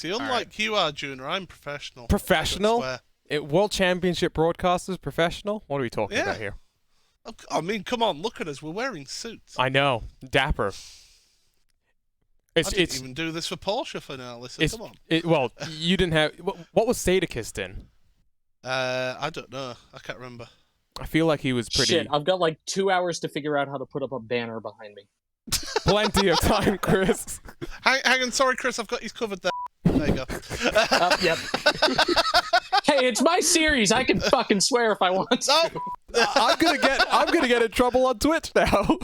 See, unlike you, Arjuna, I'm professional. Professional? World Championship broadcasters, professional? What are we talking about here? I mean, come on, look at us. We're wearing suits. I know. Dapper. I didn't even do this for Porsche for now, listen, come on. Well, you didn't have... What was Sadakist in? I don't know. I can't remember. I feel like he was pretty... Shit, I've got like 2 hours to figure out how to put up a banner behind me. Plenty of time, Chris. Hang on, sorry, Chris, I've got you covered there. There you go. Yep. Hey, it's my series. I can fucking swear if I want to. I'm gonna get in trouble on Twitch now.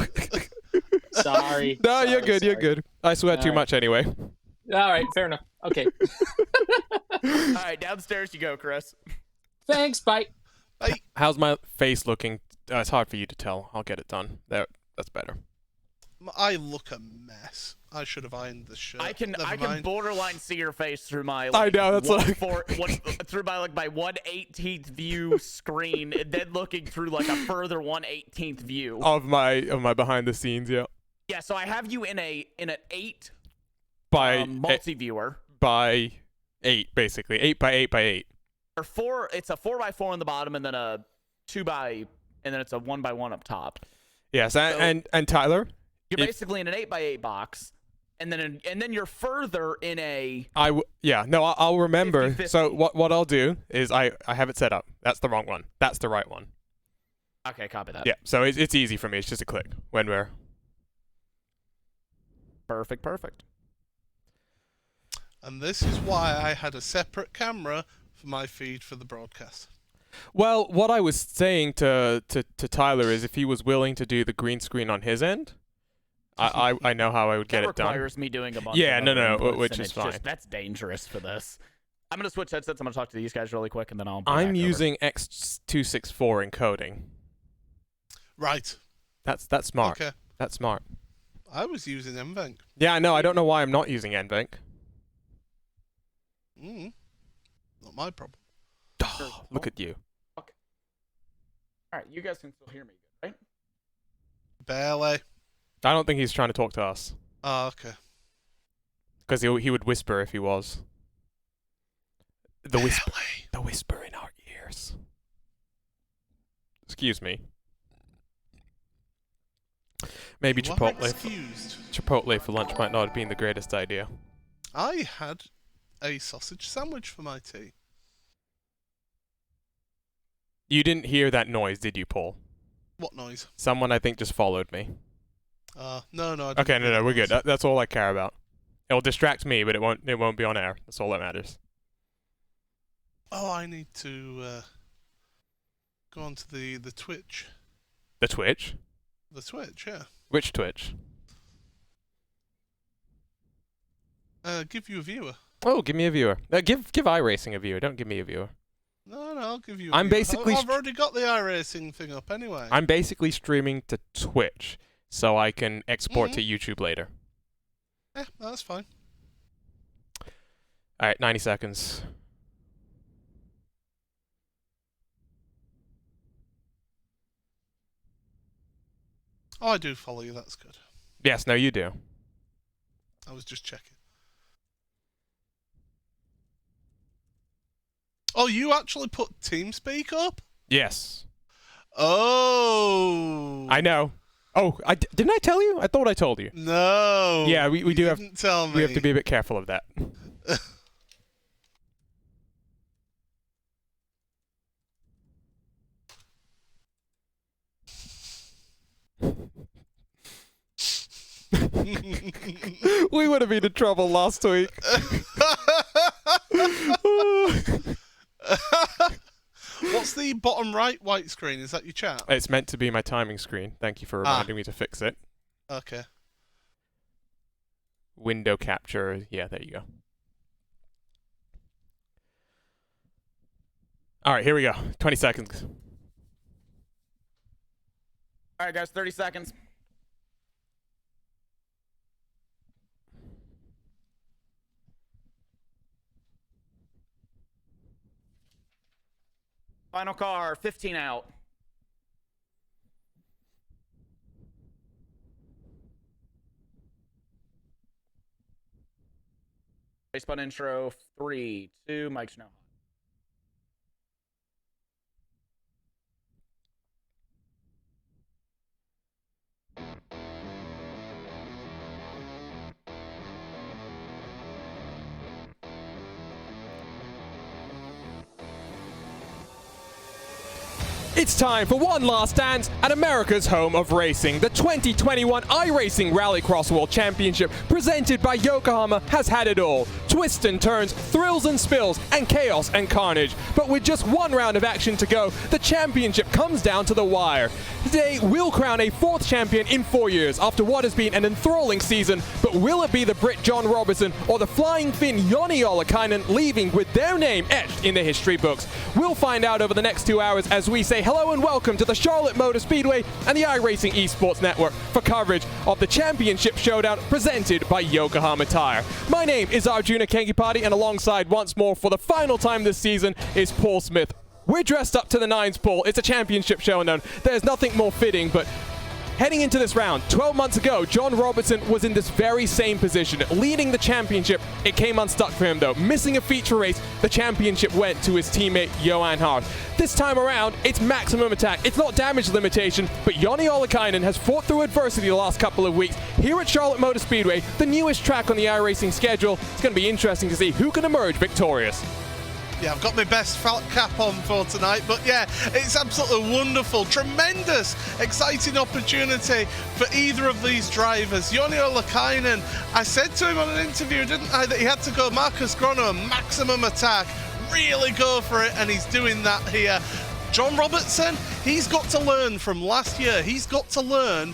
Sorry. No, you're good. You're good. I swear too much anyway. All right, fair enough. Okay. All right, downstairs you go, Chris. Thanks. Bye. Bye. How's my face looking? It's hard for you to tell. I'll get it done. That's better. I look a mess. I should have ironed this shirt. I can borderline see your face through my. Like, I know that's through my my 1/18th view screen, and then looking through like a further 1/18th view of my behind the scenes. Yeah. Yeah. So I have you in an 8 by multi-viewer by 8 basically 8 by 8 by 8. Or 4. It's a 4x4 on the bottom, and then a 2 by, and then it's a 1 by 1 up top. Yes, and Tyler. You're basically in an 8 by 8 box, and then you're further in a. I'll remember. 50-50. So what I'll do is I have it set up. That's the wrong one. That's the right one. Okay, copy that. Yeah. So it's easy for me. It's just a click when we're. Perfect. And this is why I had a separate camera for my feed for the broadcast. Well, what I was saying to Tyler is if he was willing to do the green screen on his end. I know how I would get it done. That requires me doing a bunch of inputs, which is fine. That's dangerous for this. I'm going to switch headsets. I'm going to talk to these guys really quick, and then I'll I'm using X264 encoding. Right. That's smart. Okay. That's smart. I was using NVENC. Yeah, I know. I don't know why I'm not using NVENC. Not my problem. Oh, look at you. Okay. All right, you guys can still hear me, right? Barely. I don't think he's trying to talk to us. Oh, okay. Because he would whisper if he was. The whisper in our ears. Excuse me. Maybe Chipotle for lunch might not have been the greatest idea. I had a sausage sandwich for my tea. You didn't hear that noise, did you, Paul? What noise? Someone, I think, just followed me. No, I didn't. Okay, no, we're good. That's all I care about. It'll distract me, but it won't be on air. That's all that matters. Oh, I need to go on to the Twitch. The Twitch? The Twitch, yeah. Which Twitch? Give you a viewer. Oh, give me a viewer. Give iRacing a viewer. Don't give me a viewer. No, I'll give you a I'm viewer. basically I've already got the iRacing thing up anyway. I'm basically streaming to Twitch, so I can export to YouTube later. Yeah, that's fine. Alright, 90 seconds. Oh, I do follow you, that's good. Yes, no, you do. I was just checking. Oh, you actually put TeamSpeak up? Yes. Oh. I know. Oh, didn't I tell you? I thought I told you. No. Yeah, we do have. Tell me. We have to be a bit careful of that. We would have been in trouble last week. What's the bottom right white screen? Is that your chat? It's meant to be my timing screen. Thank you for reminding me to fix it. Okay. Window capture. Yeah, there you go. All right, here we go. 20 seconds. All right, guys, 30 seconds. Final car, 15 out. Spun intro, 3, 2, Mike's now hot. It's time for one last dance at America's home of racing. The 2021 iRacing Rallycross World Championship, presented by Yokohama, has had it all. Twists and turns, thrills and spills, and chaos and carnage. But with just one round of action to go, the championship comes down to the wire. Today, we'll crown a fourth champion in 4 years after what has been an enthralling season. But will it be the Brit John Robertson or the flying Finn Joni Ollikainen leaving with their name etched in the history books? We'll find out over the next 2 hours as we say hello and welcome to the Charlotte Motor Speedway and the iRacing Esports Network for coverage of the Championship Showdown presented by Yokohama Tire. My name is Arjuna Kenkipati, and alongside once more for the final time this season is Paul Smith. We're dressed up to the nines, Paul. It's a championship showdown. There's nothing more fitting, but heading into this round, 12 months ago, John Robertson was in this very same position, leading the championship. It came unstuck for him, though. Missing a feature race, the championship went to his teammate, Johan Hart. This time around, it's maximum attack. It's not damage limitation, but Joni Ollikainen has fought through adversity the last couple of weeks. Here at Charlotte Motor Speedway, the newest track on the iRacing schedule, it's going to be interesting to see who can emerge victorious. Yeah, I've got my best felt cap on for tonight, but yeah, it's absolutely wonderful, tremendous, exciting opportunity for either of these drivers. Joni Ollikainen, I said to him on an interview, didn't I, that he had to go Marcus Grono, maximum attack, really go for it, and he's doing that here. John Robertson, he's got to learn from last year. He's got to learn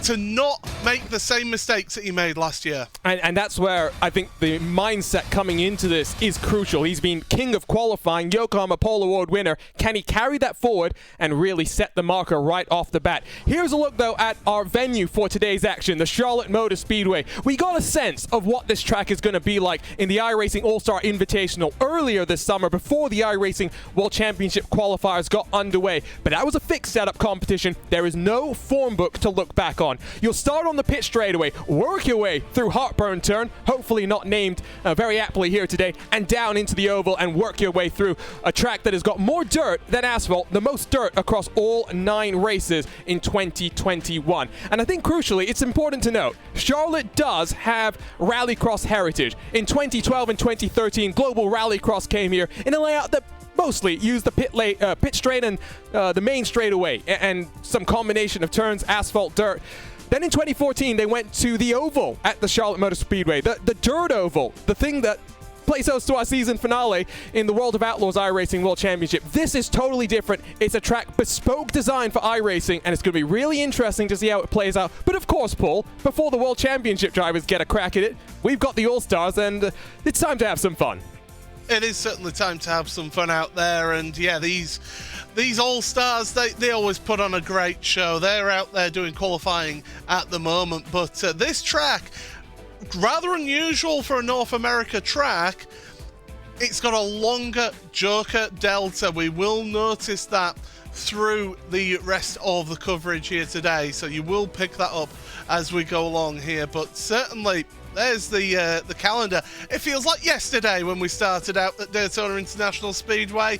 to not make the same mistakes that he made last year. And that's where I think the mindset coming into this is crucial. He's been king of qualifying, Yokohama Pole Award winner. Can he carry that forward and really set the marker right off the bat? Here's a look, though, at our venue for today's action, the Charlotte Motor Speedway. We got a sense of what this track is going to be like in the iRacing All-Star Invitational earlier this summer before the iRacing World Championship qualifiers got underway. But that was a fixed setup competition. There is no form book to look back on. You'll start on the pit straightaway, work your way through Heartburn Turn, hopefully not named very aptly here today, and down into the oval and work your way through a track that has got more dirt than asphalt, the most dirt across all 9 races in 2021. And I think crucially, it's important to note, Charlotte does have rallycross heritage. In 2012 and 2013, Global Rallycross came here in a layout that mostly used the pit straight and the main straightaway and some combination of turns, asphalt, dirt. Then in 2014, they went to the oval at the Charlotte Motor Speedway, the dirt oval, the thing that plays host to our season finale in the World of Outlaws iRacing World Championship. This is totally different. It's a track bespoke design for iRacing, and it's going to be really interesting to see how it plays out. But of course, Paul, before the World Championship drivers get a crack at it, we've got the All-Stars, and it's time to have some fun. It is certainly time to have some fun out there, and yeah, these All-Stars, they always put on a great show. They're out there doing qualifying at the moment, but this track, rather unusual for a North America track, it's got a longer Joker Delta. We will notice that through the rest of the coverage here today, so you will pick that up as we go along here, but certainly there's the calendar. It feels like yesterday when we started out at Daytona International Speedway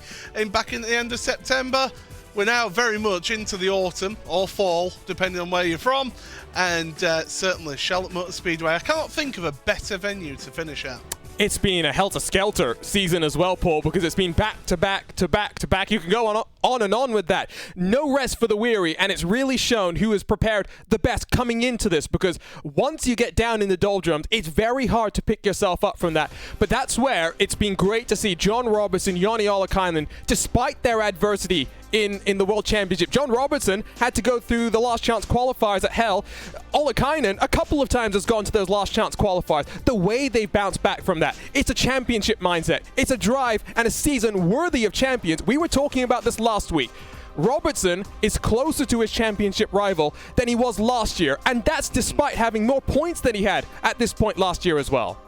back in the end of September. We're now very much into the autumn or fall, depending on where you're from, and certainly Charlotte Motor Speedway. I cannot think of a better venue to finish at. It's been a helter-skelter season as well, Paul, because it's been back to back to back to back. You can go on and on with that. No rest for the weary, and it's really shown who is prepared the best coming into this, because once you get down in the doldrums, it's very hard to pick yourself up from that. But that's where it's been great to see John Robertson, Joni Ollikainen, despite their adversity in the World Championship. John Robertson had to go through the last chance qualifiers at hell. Ollikainen a couple of times has gone to those last chance qualifiers. The way they bounce back from that, it's a championship mindset. It's a drive and a season worthy of champions. We were talking about this last week. Robertson is closer to his championship rival than he was last year, and that's despite having more points than he had at this point last year as well.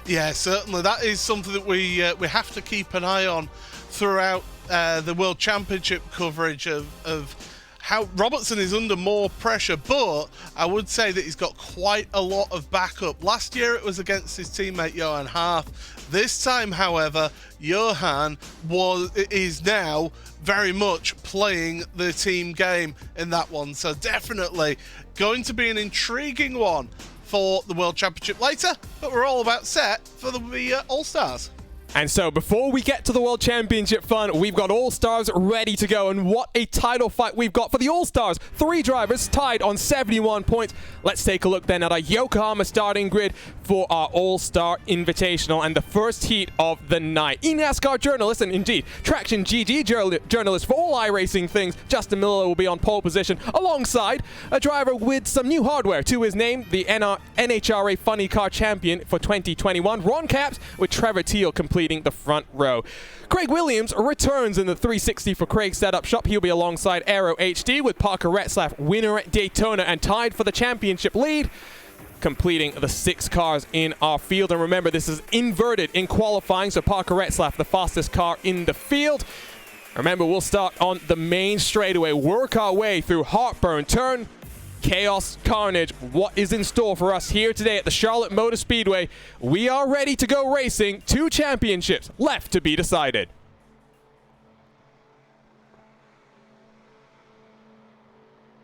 Yeah, certainly. That is something that we have to keep an eye on throughout the World Championship coverage of how Robertson is under more pressure, but I would say that he's got quite a lot of backup. Last year it was against his teammate Johan Haaf. This time, however, Johan is now very much playing the team game in that one. So definitely going to be an intriguing one for the World Championship later, but we're all about set for the All-Stars. And so before we get to the World Championship fun, we've got All-Stars ready to go. And what a title fight we've got for the All-Stars. 3 drivers tied on 71 points. Let's take a look then at our Yokohama starting grid for our All-Star Invitational and the first heat of the night. eNASCAR journalist and indeed Traction GG journalist for all iRacing things, Justin Miller will be on pole position alongside a driver with some new hardware to his name, the NHRA Funny Car Champion for 2021, Ron Capps, with Trevor Teal completing the front row. Craig Williams returns in the 360 for Craig's setup shop. He'll be alongside Aero HD with Parker Retzlaff, winner at Daytona and tied for the championship lead, completing the 6 cars in our field. And remember, this is inverted in qualifying, so Parker Retzlaff, the fastest car in the field. Remember, we'll start on the main straightaway, work our way through Heartburn Turn, Chaos, Carnage. What is in store for us here today at the Charlotte Motor Speedway? We are ready to go racing. 2 championships left to be decided.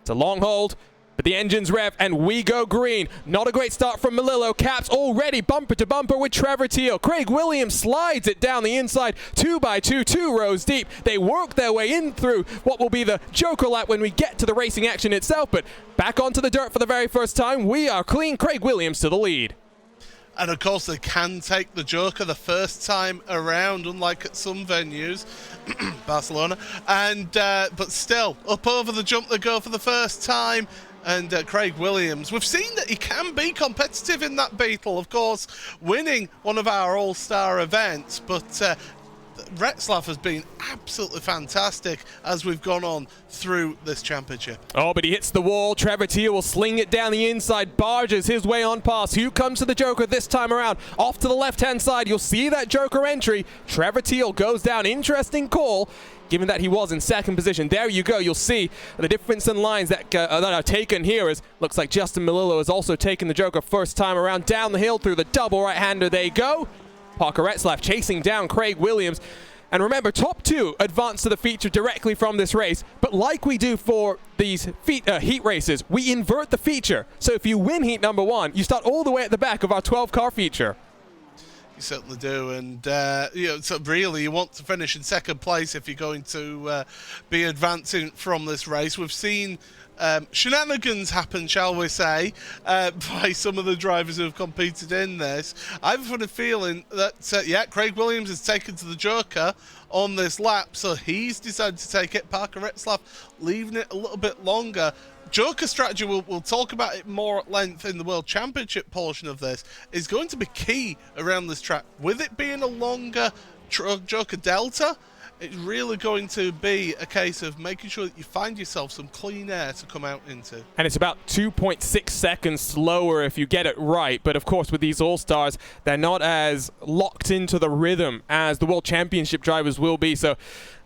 It's a long hold, but the engine's rev and we go green. Not a great start from Melillo. Capps already bumper to bumper with Trevor Teal. Craig Williams slides it down the inside, 2x2, 2 rows deep. They work their way in through what will be the Joker lap when we get to the racing action itself, but back onto the dirt for the very first time. We are clean. Craig Williams to the lead. And of course they can take the Joker the first time around, unlike at some venues, Barcelona, and but still, up over the jump they go for the first time. And Craig Williams, we've seen that he can be competitive in that Beetle, of course, winning one of our All-Star events, but Retzlaff has been absolutely fantastic as we've gone on through this championship. Oh, but he hits the wall. Trevor Teal will sling it down the inside, barges his way on past. Who comes to the Joker this time around? Off to the left-hand side, you'll see that Joker entry. Trevor Teal goes down. Interesting call, given that he was in second position. There you go. You'll see the difference in lines that are taken here. Is looks like Justin Melillo has also taken the Joker first time around. Down the hill through the double right-hander they go. Parker Retzlaff chasing down Craig Williams. And remember, top 2 advance to the feature directly from this race. But like we do for these heat races, we invert the feature. So if you win heat number 1, you start all the way at the back of our 12-car feature. You certainly do, and so really you want to finish in second place if you're going to be advancing from this race. We've seen shenanigans happen, shall we say, by some of the drivers who have competed in this. I've had a feeling that, Craig Williams has taken to the Joker on this lap, so he's decided to take it. Parker Retzlaff leaving it a little bit longer. Joker strategy, we'll talk about it more at length in the World Championship portion of this, is going to be key around this track. With it being a longer Joker Delta, it's really going to be a case of making sure that you find yourself some clean air to come out into. And it's about 2.6 seconds slower if you get it right. But of course, with these All-Stars, they're not as locked into the rhythm as the World Championship drivers will be. So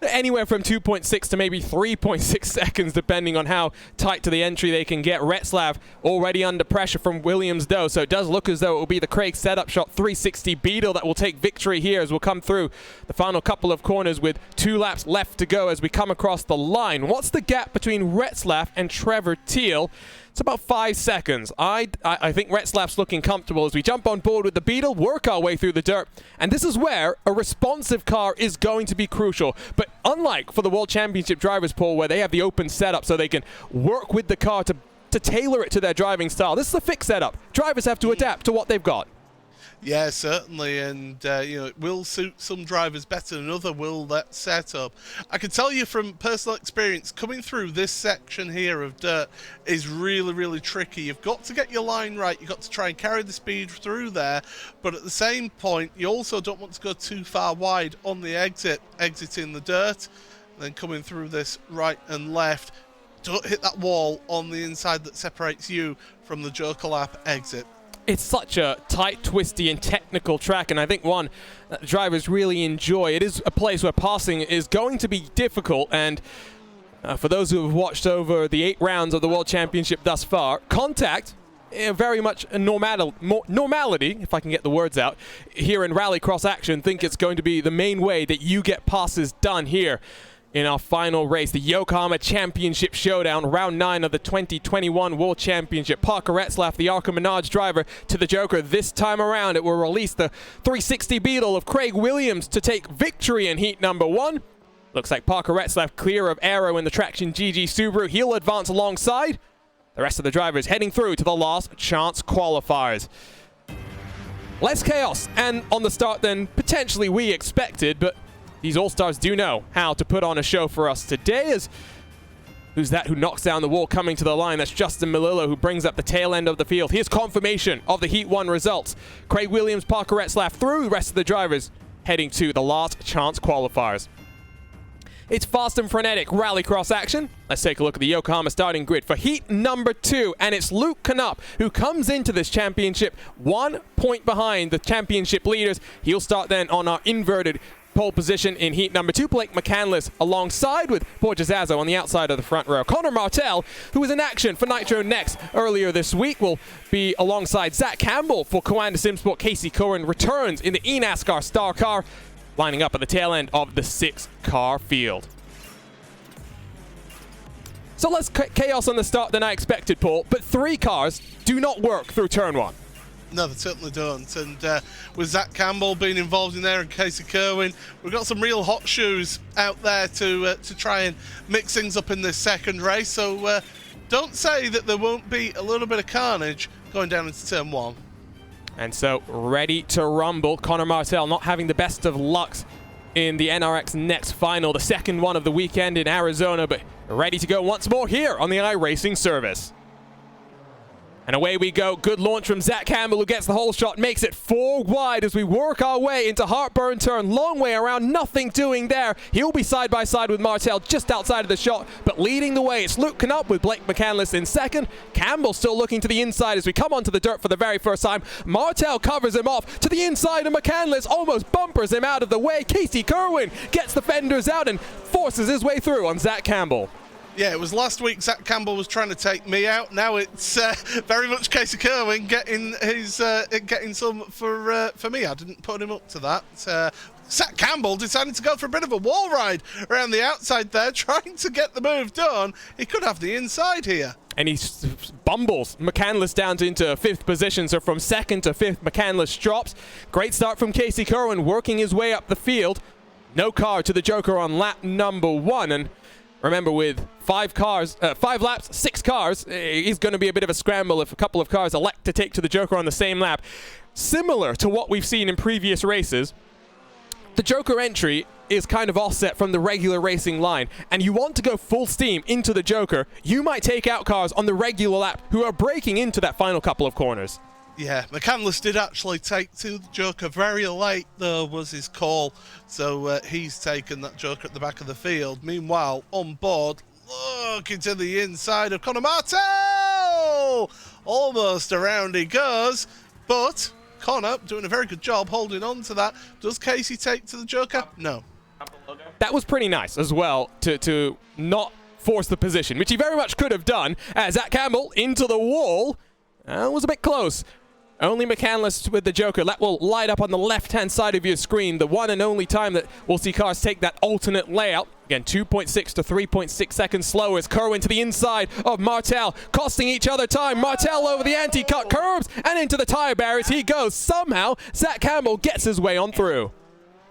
anywhere from 2.6 to maybe 3.6 seconds, depending on how tight to the entry they can get. Retzlaff already under pressure from Williams, though, so it does look as though it will be the Craig setup shot 360 Beetle that will take victory here as we'll come through the final couple of corners with 2 laps left to go as we come across the line. What's the gap between Retzlaff and Trevor Teal? It's about 5 seconds. I think Retzlaff's looking comfortable as we jump on board with the Beetle, work our way through the dirt. And this is where a responsive car is going to be crucial. But unlike for the World Championship Drivers' Pool, where they have the open setup so they can work with the car to tailor it to their driving style, this is a fixed setup. Drivers have to adapt to what they've got. Yeah, certainly, and it will suit some drivers better than others, will that setup. I can tell you from personal experience, coming through this section here of dirt is really, really tricky. You've got to get your line right, you've got to try and carry the speed through there, but at the same point, you also don't want to go too far wide on the exiting the dirt, and then coming through this right and left. Don't hit that wall on the inside that separates you from the Joker lap exit. It's such a tight, twisty, and technical track, and I think one that the drivers really enjoy. It is a place where passing is going to be difficult, and For those who have watched over the 8 rounds of the World Championship thus far, contact, very much a normality, if I can get the words out, here in Rallycross action. Think it's going to be the main way that you get passes done here in our final race, the Yokohama Championship Showdown, round 9 of the 2021 World Championship. Parker Retzlaff, the Arca Menage driver, to the Joker. This time around, it will release the 360 Beetle of Craig Williams to take victory in heat number 1. Looks like Parker Retzlaff clear of Aero in the Traction GG Subaru. He'll advance alongside the rest of the drivers, heading through to the last chance qualifiers. Less chaos, and on the start than potentially we expected, but these All-Stars do know how to put on a show for us today. As who's that who knocks down the wall coming to the line? That's Justin Melillo, who brings up the tail end of the field. Here's confirmation of the Heat 1 results. Craig Williams, Parker Retzlaff through, the rest of the drivers heading to the last chance qualifiers. It's fast and frenetic rallycross action. Let's take a look at the Yokohama starting grid for heat number 2, and it's Luke Knupp who comes into this championship 1 point behind the championship leaders. He'll start then on our inverted pole position in heat number 2. Blake McCandless alongside with Borgesazzo on the outside of the front row. Connor Martell, who was in action for Nitro Next earlier this week, will be alongside Zach Campbell for Coanda Simsport. Casey Cohen returns in the eNASCAR Star Car, lining up at the tail end of the 6-car field. So less chaos on the start than I expected, Paul, but 3 cars do not work through turn 1. No, they certainly don't. And with Zach Campbell being involved in there and Casey Kerwin, we've got some real hot shoes out there to try and mix things up in this second race. So don't say that there won't be a little bit of carnage going down into turn 1. And so, ready to rumble. Connor Martell not having the best of lucks in the NRX Next final, the second one of the weekend in Arizona, but ready to go once more here on the iRacing service. And away we go. Good launch from Zach Campbell, who gets the whole shot, makes it 4 wide as we work our way into Heartburn turn. Long way around, nothing doing there. He'll be side by side with Martell just outside of the shot, but leading the way, it's Luke Knupp with Blake McCandless in second. Campbell still looking to the inside as we come onto the dirt for the very first time. Martell covers him off to the inside, and McCandless almost bumpers him out of the way. Casey Kerwin gets the fenders out and forces his way through on Zach Campbell. Yeah, it was last week Zach Campbell was trying to take me out. Now it's very much Casey Kerwin getting his getting some for me. I didn't put him up to that. Zach Campbell decided to go for a bit of a wall ride around the outside there, trying to get the move done. He could have the inside here. And he bumbles McCandless down into 5th position, so from 2nd to 5th, McCandless drops. Great start from Casey Kerwin, working his way up the field. No car to the Joker on lap number 1, and remember, with 5 laps, 6 cars, it's going to be a bit of a scramble if a couple of cars elect to take to the Joker on the same lap. Similar to what we've seen in previous races, the Joker entry is kind of offset from the regular racing line, and you want to go full steam into the Joker, you might take out cars on the regular lap who are breaking into that final couple of corners. Yeah, McCandless did actually take to the Joker very late, though, was his call. So he's taken that Joker at the back of the field. Meanwhile, on board, looking to the inside of Connor Martell! Almost around he goes, but Connor doing a very good job holding on to that. Does Casey take to the Joker? No. That was pretty nice as well to not force the position, which he very much could have done. As Zach Campbell into the wall, was a bit close. Only McCandless with the Joker. That will light up on the left-hand side of your screen. The one and only time that we'll see cars take that alternate layout. Again, 2.6 to 3.6 seconds slower as Kerwin to the inside of Martell, costing each other time. Martell over the anti-cut curbs and into the tire barriers he goes. Somehow, Zach Campbell gets his way on through.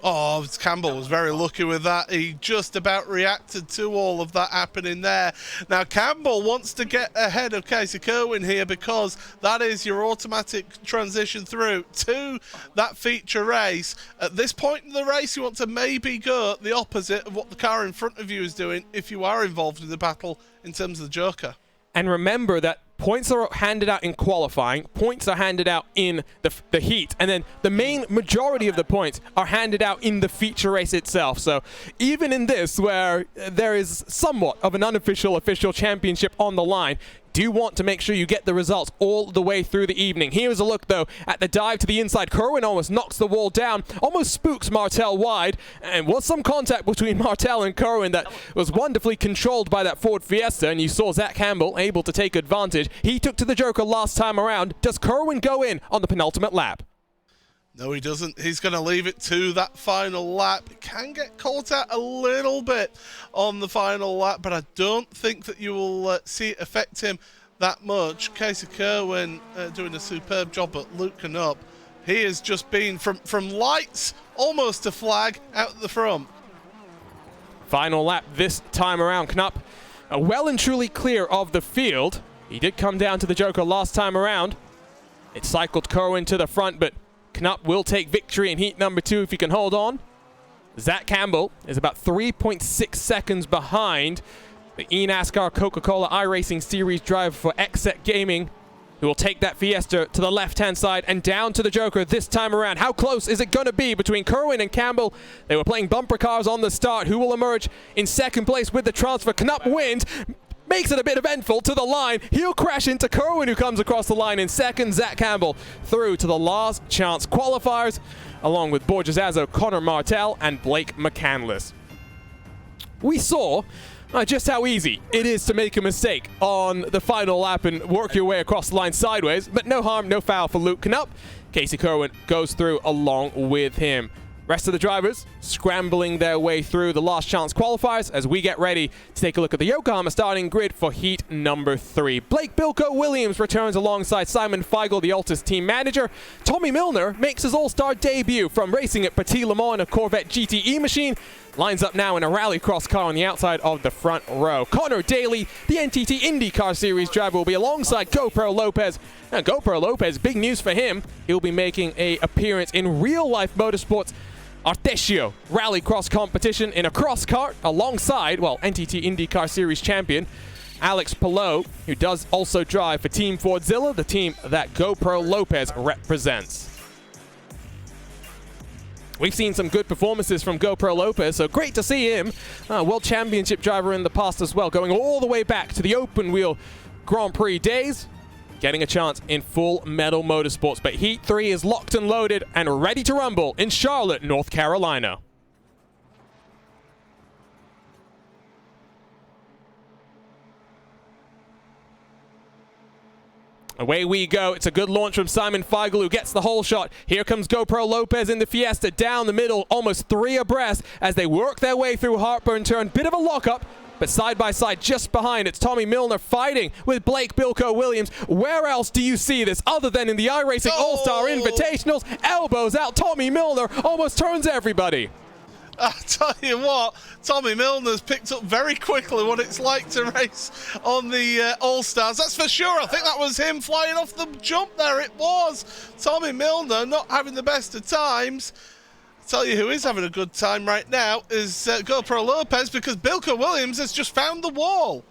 Oh, Campbell was very lucky with that. He just about reacted to all of that happening there. Now, Campbell wants to get ahead of Casey Kerwin here because that is your automatic transition through to that feature race. At this point in the race, you want to maybe go the opposite of what the car in front of you is doing if you are involved in the battle in terms of the Joker. And remember that points are handed out in qualifying, points are handed out in the heat, and then the main majority of the points are handed out in the feature race itself. So even in this, where there is somewhat of an unofficial official championship on the line, do want to make sure you get the results all the way through the evening. Here's a look, though, at the dive to the inside. Kerwin almost knocks the wall down, almost spooks Martel wide, and was some contact between Martel and Kerwin that was wonderfully controlled by that Ford Fiesta, and you saw Zach Campbell able to take advantage. He took to the Joker last time around. Does Kerwin go in on the penultimate lap? No, he doesn't. He's going to leave it to that final lap. He can get caught out a little bit on the final lap, but I don't think that you will see it affect him that much. Casey Kerwin doing a superb job at looking up. He has just been from lights almost to flag out the front. Final lap this time around. Knupp well and truly clear of the field. He did come down to the Joker last time around. It cycled Kerwin to the front, but Knupp will take victory in heat number 2 if he can hold on. Zach Campbell is about 3.6 seconds behind the eNASCAR Coca-Cola iRacing Series driver for XSET Gaming, who will take that Fiesta to the left-hand side and down to the Joker this time around. How close is it going to be between Kerwin and Campbell? They were playing bumper cars on the start. Who will emerge in second place with the transfer? Knupp wins. Makes it a bit eventful to the line. He'll crash into Kerwin, who comes across the line in second. Zach Campbell through to the last chance qualifiers, along with Borges Azzo, Connor Martel, and Blake McCandless. We saw just how easy it is to make a mistake on the final lap and work your way across the line sideways, but no harm, no foul for Luke Knupp. Casey Kerwin goes through along with him. Rest of the drivers scrambling their way through the last chance qualifiers as we get ready to take a look at the Yokohama starting grid for heat number 3. Blake Bilko Williams returns alongside Simon Feigl, the Altus team manager. Tommy Milner makes his all-star debut from racing at Petit Le Mans in a Corvette GTE machine. Lines up now in a rallycross car on the outside of the front row. Connor Daly, the NTT IndyCar Series driver, will be alongside GoPro Lopez. Now, GoPro Lopez, big news for him. He'll be making an appearance in real-life motorsports Artesio rallycross competition in a cross kart alongside, well, NTT IndyCar Series champion Alex Palou, who does also drive for Team Fordzilla, the team that GoPro Lopez represents. We've seen some good performances from GoPro Lopez, so great to see him. World Championship driver in the past as well, going all the way back to the open wheel Grand Prix days, getting a chance in Full Metal Motorsports. But Heat 3 is locked and loaded and ready to rumble in Charlotte, North Carolina. Away we go. It's a good launch from Simon Feigl, who gets the whole shot. Here comes GoPro Lopez in the Fiesta down the middle, almost 3 abreast as they work their way through Heartburn Turn. Bit of a lockup, but side by side just behind, it's Tommy Milner fighting with Blake Bilko Williams. Where else do you see this other than in the iRacing All-Star Invitationals? Elbows out, Tommy Milner almost turns everybody. I tell you what, Tommy Milner's picked up very quickly what it's like to race on the All-Stars. That's for sure. I think that was him flying off the jump there. It was. Tommy Milner not having the best of times. I tell you who is having a good time right now is GoPro Lopez, because Bilko Williams has just found the wall.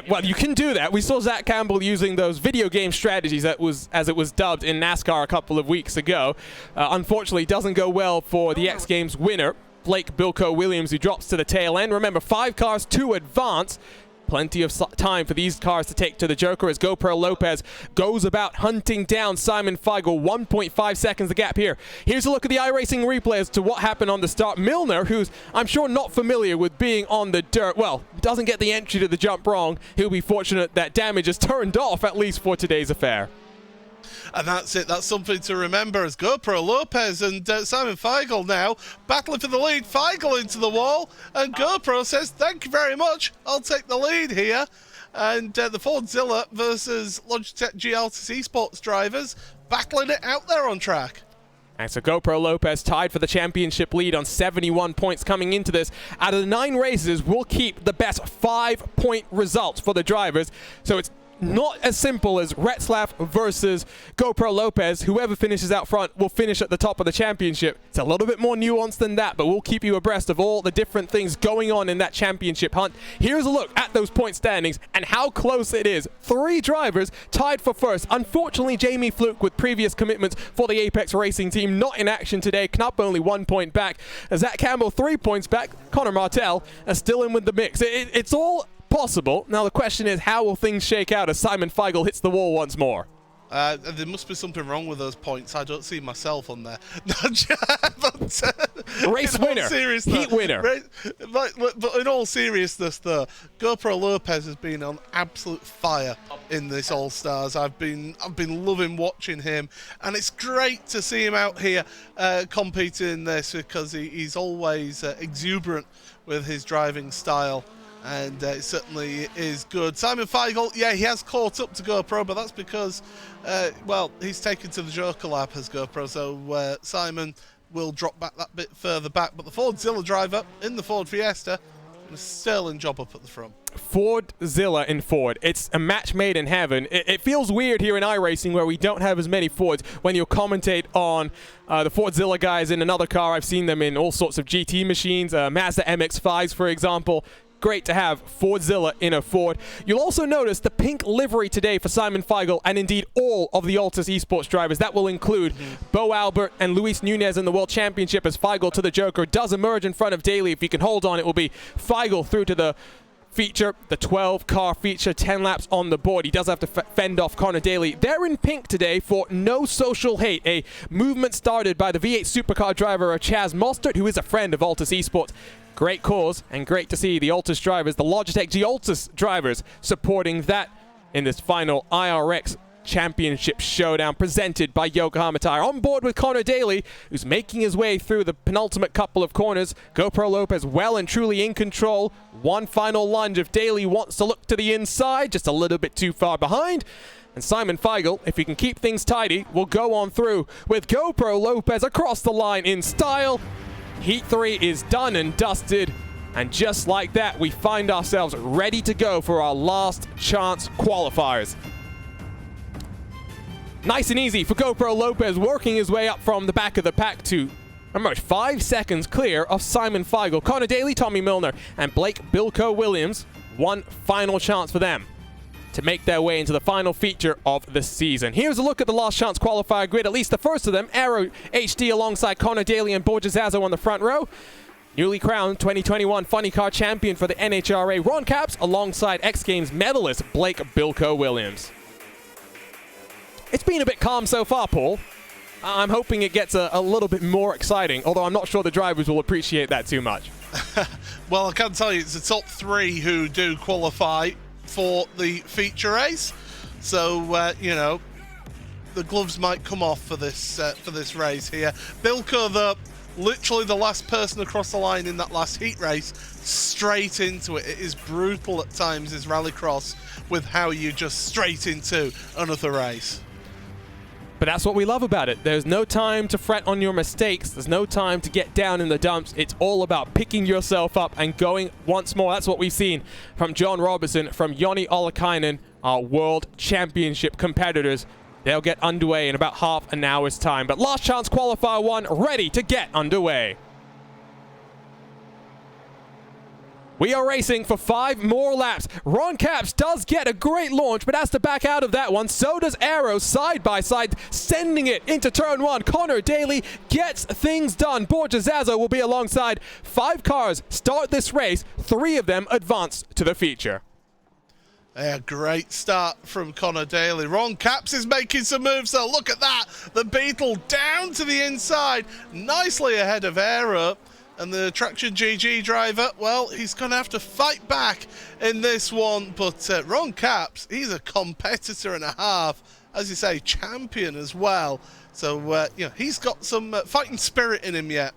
Well, you can do that. We saw Zach Campbell using those video game strategies, that was, as it was dubbed in NASCAR a couple of weeks ago. Unfortunately, doesn't go well for the X Games winner, Blake Bilko Williams, who drops to the tail end. Remember, 5 cars to advance. Plenty of time for these cars to take to the Joker as GoPro Lopez goes about hunting down Simon Feigl. 1.5 seconds the gap here. Here's a look at the iRacing replay as to what happened on the start. Milner, who's I'm sure not familiar with being on the dirt, well, doesn't get the entry to the jump wrong. He'll be fortunate that damage is turned off, at least for today's affair. And that's it. That's something to remember as GoPro Lopez and Simon Feigl now battling for the lead. Feigl into the wall, and GoPro says, thank you very much. I'll take the lead here. And the Fordzilla versus Logitech G Altus Esports drivers battling it out there on track. And so GoPro Lopez tied for the championship lead on 71 points coming into this. Out of the 9 races, we'll keep the best 5-point results for the drivers. So it's not as simple as Retzlaff versus GoPro Lopez. Whoever finishes out front will finish at the top of the championship. It's a little bit more nuanced than that, but we'll keep you abreast of all the different things going on in that championship hunt. Here's a look at those point standings and how close it is. 3 drivers tied for first. Unfortunately, Jamie Fluke, with previous commitments for the Apex Racing team, not in action today. Knupp only 1 point back. Zach Campbell 3 points back. Connor Martel are still in with the mix. It's all possible. Now the question is, how will things shake out as Simon Feigl hits the wall once more? There must be something wrong with those points. I don't see myself on there. But, race winner, heat winner. But in all seriousness, though, GoPro Lopez has been on absolute fire in this All Stars. I've been loving watching him, and it's great to see him out here competing in this because he's always exuberant with his driving style. And it certainly is good. Simon Feigl, yeah, he has caught up to GoPro, but that's because, well, he's taken to the Joker Lab as GoPro, so Simon will drop back that bit further back. But the Fordzilla driver in the Ford Fiesta, a sterling job up at the front. Fordzilla in Ford. It's a match made in heaven. It feels weird here in iRacing where we don't have as many Fords. When you commentate on the Fordzilla guys in another car, I've seen them in all sorts of GT machines, Mazda MX-5s, for example. Great to have Fordzilla in a Ford. You'll also notice the pink livery today for Simon Feigl and indeed all of the Altus Esports drivers. That will include Bo Albert and Luis Nunez in the World Championship as Feigl to the Joker does emerge in front of Daly. If he can hold on, it will be Feigl through to the feature, the 12-car feature, 10 laps on the board. He does have to fend off Connor Daly. They're in pink today for No Social Hate, a movement started by the V8 supercar driver Chaz Mostert, who is a friend of Altus Esports. Great cause, and great to see the Altus drivers, the Logitech G Altus drivers, supporting that in this final iRX Championship Showdown presented by Yokohama Tire. On board with Connor Daly, who's making his way through the penultimate couple of corners. GoPro Lopez well and truly in control. One final lunge if Daly wants to look to the inside, just a little bit too far behind. And Simon Feigl, if he can keep things tidy, will go on through with GoPro Lopez across the line in style. Heat 3 is done and dusted, and just like that, we find ourselves ready to go for our last chance qualifiers. Nice and easy for GoPro Lopez, working his way up from the back of the pack to almost 5 seconds clear of Simon Feigl. Connor Daly, Tommy Milner, and Blake Bilko Williams. One final chance for them to make their way into the final feature of the season. Here's a look at the last chance qualifier grid, at least the first of them. Aero HD alongside Connor Daly and Borja Zazo on the front row. Newly crowned 2021 Funny Car Champion for the NHRA, Ron Capps, alongside X Games medalist Blake Bilko Williams. It's been a bit calm so far, Paul. I'm hoping it gets a little bit more exciting, although I'm not sure the drivers will appreciate that too much. Well, I can tell you it's the top 3 who do qualify for the feature race, so you know, the gloves might come off for this race here. Bilko, though, literally the last person across the line in that last heat race, straight into it. It is brutal at times, this rallycross, with how you just straight into another race. But that's what we love about it. There's no time to fret on your mistakes. There's no time to get down in the dumps. It's all about picking yourself up and going once more. That's what we've seen from John Robertson, from Joni Ollikainen, our World Championship competitors. They'll get underway in about half an hour's time. But last chance qualifier 1, ready to get underway. We are racing for 5 more laps. Ron Capps does get a great launch, but has to back out of that one. So does Aero, side by side, sending it into turn 1. Connor Daly gets things done. Borja Zazo will be alongside. 5 cars start this race. 3 of them advance to the feature. A great start from Connor Daly. Ron Capps is making some moves, so look at that. The Beetle down to the inside, nicely ahead of Aero. And the Traction GG driver, well, he's going to have to fight back in this one. But Ron Capps, he's a competitor and a half. As you say, champion as well. So, you know, he's got some fighting spirit in him yet.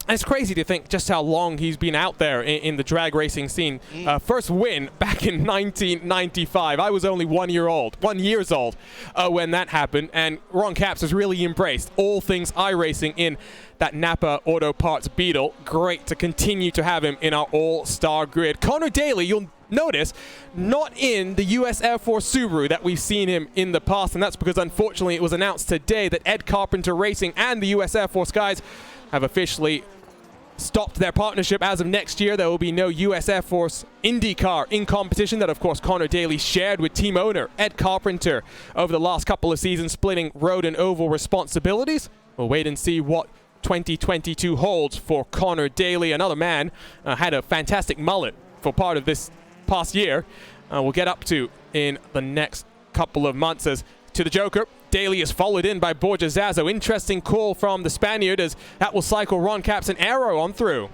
And it's crazy to think just how long he's been out there in the drag racing scene. First win back in 1995. I was only 1 years old when that happened. And Ron Capps has really embraced all things iRacing in that Napa Auto Parts Beetle. Great to continue to have him in our all-star grid. Connor Daly, you'll notice, not in the US Air Force Subaru that we've seen him in the past. And that's because, unfortunately, it was announced today that Ed Carpenter Racing and the US Air Force guys have officially stopped their partnership. As of next year, there will be no US Air Force IndyCar in competition. That, of course, Connor Daly shared with team owner Ed Carpenter over the last couple of seasons, splitting road and oval responsibilities. We'll wait and see what 2022 holds for Connor Daly. Another man had a fantastic mullet for part of past year. We'll get up to in the next couple of months. As to the Joker, Daly is followed in by Borja Zazo. Interesting call from the Spaniard, as that will cycle Ron Caps and Aero on through.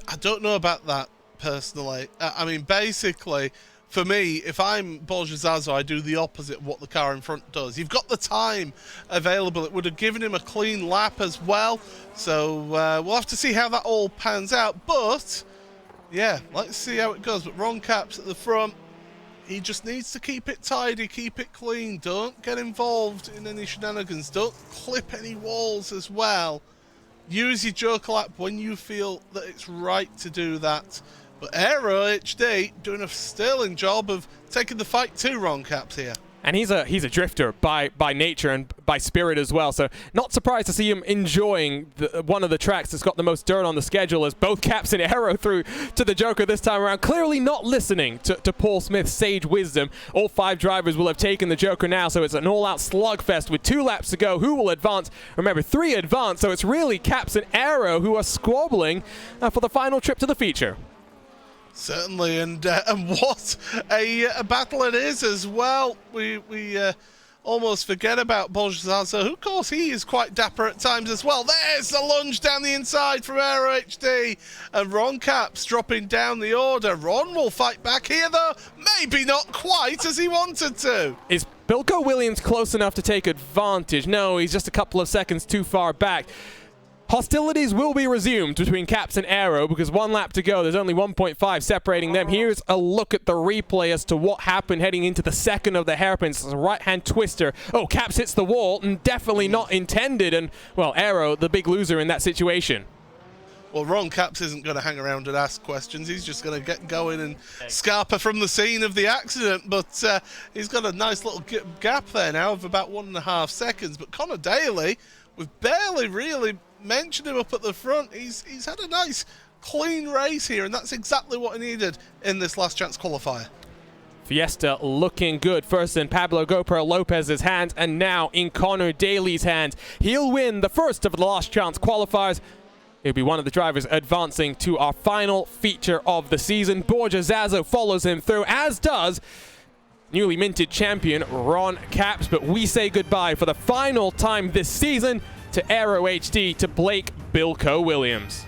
I don't know about that personally. I mean, basically, for me, if I'm Borja Zazo, I do the opposite of what the car in front does. You've got the time available. It would have given him a clean lap as well. So we'll have to see how that all pans out. But yeah, let's see how it goes. But Ron Caps at the front. He just needs to keep it tidy, keep it clean. Don't get involved in any shenanigans. Don't clip any walls as well. Use your Joker lap when you feel that it's right to do that. But Aero HD doing a sterling job of taking the fight to Ron Caps here. And he's a drifter by nature and by spirit as well, so not surprised to see him enjoying one of the tracks that's got the most dirt on the schedule, as both Caps and Aero through to the Joker this time around, clearly not listening to Paul Smith's sage wisdom. All 5 drivers will have taken the Joker now, so it's an all-out slugfest with 2 laps to go. Who will advance? Remember, 3 advance, so it's really Caps and Aero who are squabbling for the final trip to the feature. Certainly, and what a battle it is as well. We almost forget about Borja Zazo, who, of course, he is quite dapper at times as well. There's the lunge down the inside from Aero HD, and Ron Caps dropping down the order. Ron will fight back here, though. Maybe not quite as he wanted to. Is Bilko Williams close enough to take advantage? No, he's just a couple of seconds too far back. Hostilities will be resumed between Caps and Aero because 1 lap to go. There's only 1.5 separating them. Here's a look at the replay as to what happened heading into the second of the hairpins. It's a right-hand twister. Oh, Caps hits the wall, and definitely not intended. And, well, Aero, the big loser in that situation. Well, Ron Caps isn't going to hang around and ask questions. He's just going to get going and scarper from the scene of the accident. But he's got a nice little gap there now of about 1.5 seconds. But Connor Daly, we've barely really mentioned him up at the front. He's had a nice clean race here, and that's exactly what he needed in this last chance qualifier. Fiesta looking good, first in Pablo GoPro Lopez's hands, and now in Connor Daly's hands. He'll win the first of the last chance qualifiers. He'll be one of the drivers advancing to our final feature of the season. Borja Zazo follows him through, as does newly minted champion Ron Caps. But we say goodbye for the final time this season to Aero HD, to Blake Bilko Williams.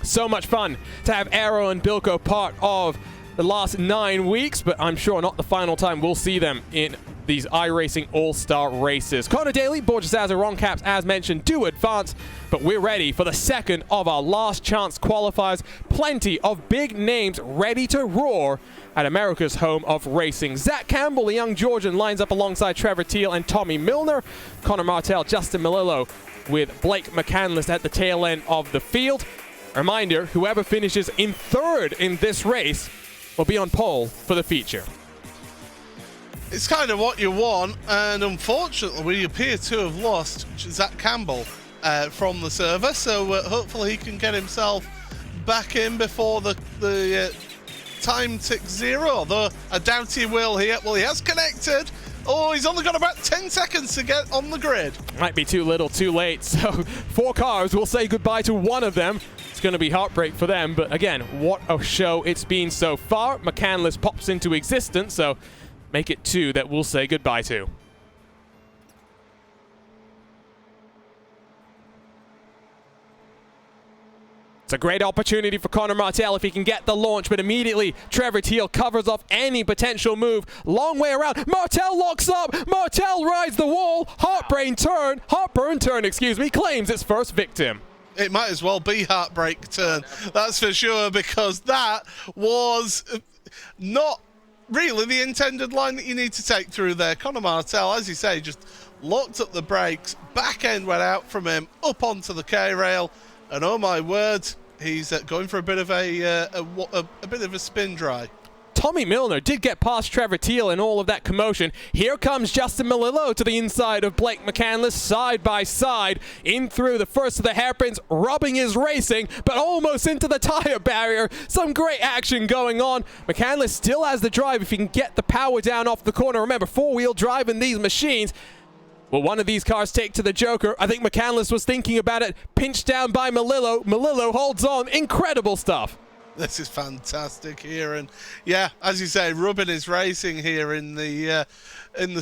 So much fun to have Aero and Bilko part of the last 9 weeks, but I'm sure not the final time we'll see them in these iRacing All-Star races. Connor Daly, Borja Zazo, Ron Caps, as mentioned, do advance, but we're ready for the second of our last chance qualifiers. Plenty of big names ready to roar at America's home of racing. Zach Campbell, the young Georgian, lines up alongside Trevor Teal and Tommy Milner. Connor Martell, Justin Melillo with Blake McCandless at the tail end of the field. Reminder, whoever finishes in 3rd in this race will be on pole for the feature. It's kind of what you want, and unfortunately we appear to have lost Zach Campbell from the server, so hopefully he can get himself back in before the time ticks 0, although I doubt he will here. Well, he has connected. Oh, he's only got about 10 seconds to get on the grid. Might be too little, too late. So 4 cars will say goodbye to one of them. It's going to be heartbreak for them. But again, what a show it's been so far. McCandless pops into existence, so make it 2 that we'll say goodbye to. It's a great opportunity for Connor Martell if he can get the launch, but immediately Trevor Teal covers off any potential move. Long way around. Martell locks up. Martell rides the wall. Heartburn turn, excuse me, claims its first victim. It might as well be heartbreak turn, that's for sure, because that was not really the intended line that you need to take through there. Connor Martell, as you say, just locked up the brakes. Back end went out from him, up onto the K-rail. And oh my word, he's going for a bit of a spin dry. Tommy Milner did get past Trevor Teal in all of that commotion. Here comes Justin Melillo to the inside of Blake McCandless, side by side, in through the first of the hairpins, rubbing his racing, but almost into the tire barrier. Some great action going on. McCandless still has the drive if he can get the power down off the corner. Remember, 4-wheel drive in these machines. Will one of these cars take to the Joker? I think McCandless was thinking about it. Pinched down by Melillo. Melillo holds on. Incredible stuff. This is fantastic here, and yeah, as you say, rubbing his racing here in the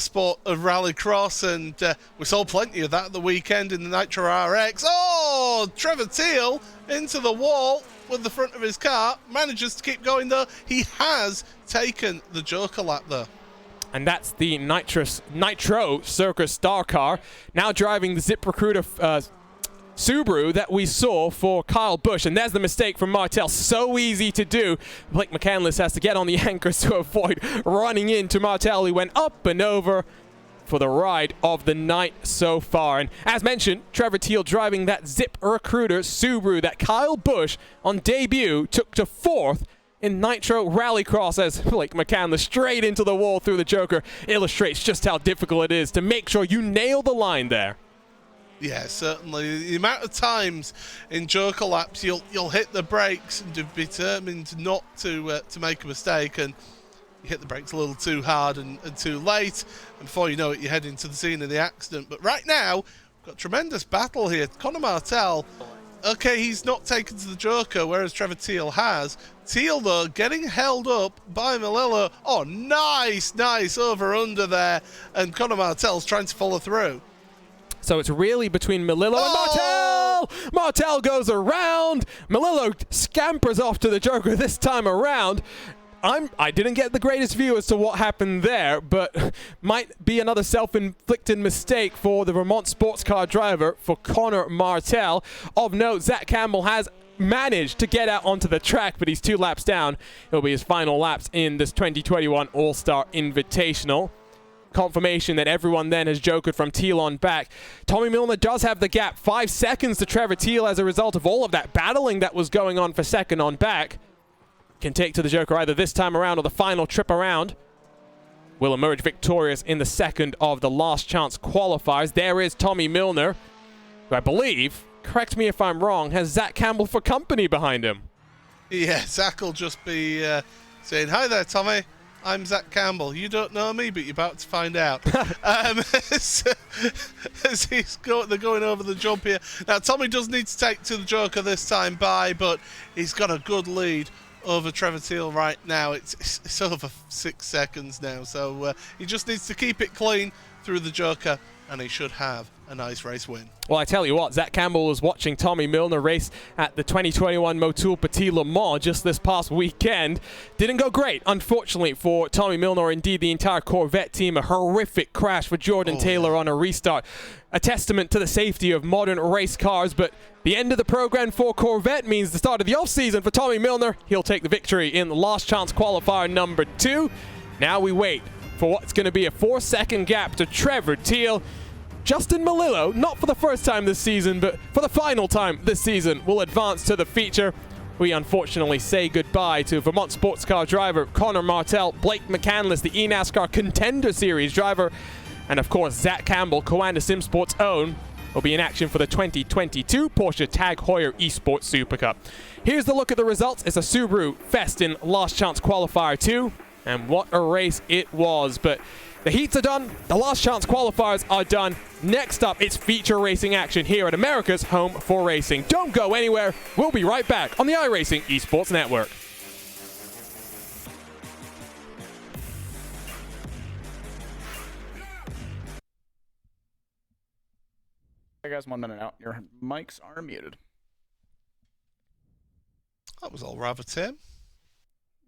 sport of rallycross, and we saw plenty of that at the weekend in the Nitro RX. Oh, Trevor Teal into the wall with the front of his car, manages to keep going though. He has taken the Joker lap though. And that's the Nitro Circus Star Car, now driving the ZipRecruiter Subaru that we saw for Kyle Busch. And there's the mistake from Martel. So easy to do. Blake McCandless has to get on the anchors to avoid running into Martel, who went up and over for the ride of the night so far. And as mentioned, Trevor Teal driving that ZipRecruiter Subaru that Kyle Busch on debut took to 4th in Nitro Rallycross, as Blake McCandless straight into the wall through the Joker illustrates just how difficult it is to make sure you nail the line there. Yeah, certainly. The amount of times in Joker laps you'll hit the brakes and be determined not to make a mistake, and you hit the brakes a little too hard and too late, and before you know it, you head into the scene of the accident. But right now, we've got a tremendous battle here. Conor Martel, okay, he's not taken to the Joker, whereas Trevor Teal has. Teal, though, getting held up by Melillo. Oh, nice over-under there, and Conor Martel's trying to follow through. So it's really between Melillo and Martel! Martel goes around. Melillo scampers off to the Joker this time around. I didn't get the greatest view as to what happened there, but might be another self-inflicted mistake for the Vermont sports car driver, for Conor Martel. Of note, Zach Campbell has managed to get out onto the track, but he's 2 laps down. It'll be his final laps in this 2021 All-Star Invitational. Confirmation that everyone then has jokered from Teal on back. Tommy Milner does have the gap, 5 seconds to Trevor Teal as a result of all of that battling that was going on for second on back. Can take to the Joker either this time around or the final trip around. Will emerge victorious in the second of the last chance qualifiers. There is Tommy Milner, who I believe, correct me if I'm wrong, has Zach Campbell for company behind him. Yeah, Zach will just be saying, "Hi there, Tommy. I'm Zach Campbell. You don't know me, but you're about to find out." As they're going over the jump here. Now, Tommy does need to take to the Joker this time by, but he's got a good lead over Trevor Teal right now. It's over 6 seconds now, so he just needs to keep it clean through the Joker, and he should have a nice race win. Well, I tell you what, Zach Campbell was watching Tommy Milner race at the 2021 Motul Petit Le Mans just this past weekend. Didn't go great, unfortunately, for Tommy Milner, or indeed the entire Corvette team. A horrific crash for Jordan Taylor on a restart. A testament to the safety of modern race cars, but the end of the program for Corvette means the start of the off-season for Tommy Milner. He'll take the victory in the last chance qualifier number 2. Now we wait for what's going to be a 4-second gap to Trevor Teal. Justin Melillo, not for the first time this season, but for the final time this season, will advance to the feature. We unfortunately say goodbye to Vermont sports car driver Conor Martel, Blake McCandless, the eNASCAR Contender Series driver, and of course Zach Campbell, Coanda Sim Sports' own, will be in action for the 2022 Porsche Tag Heuer Esports Super Cup. Here's the look at the results. It's a Subaru Fest in Last Chance Qualifier 2, and what a race it was. But the heats are done, the last chance qualifiers are done. Next up, it's feature racing action here at America's Home for Racing. Don't go anywhere. We'll be right back on the iRacing Esports Network. Hey guys, 1 minute out. Your mics are muted. That was all rather tame.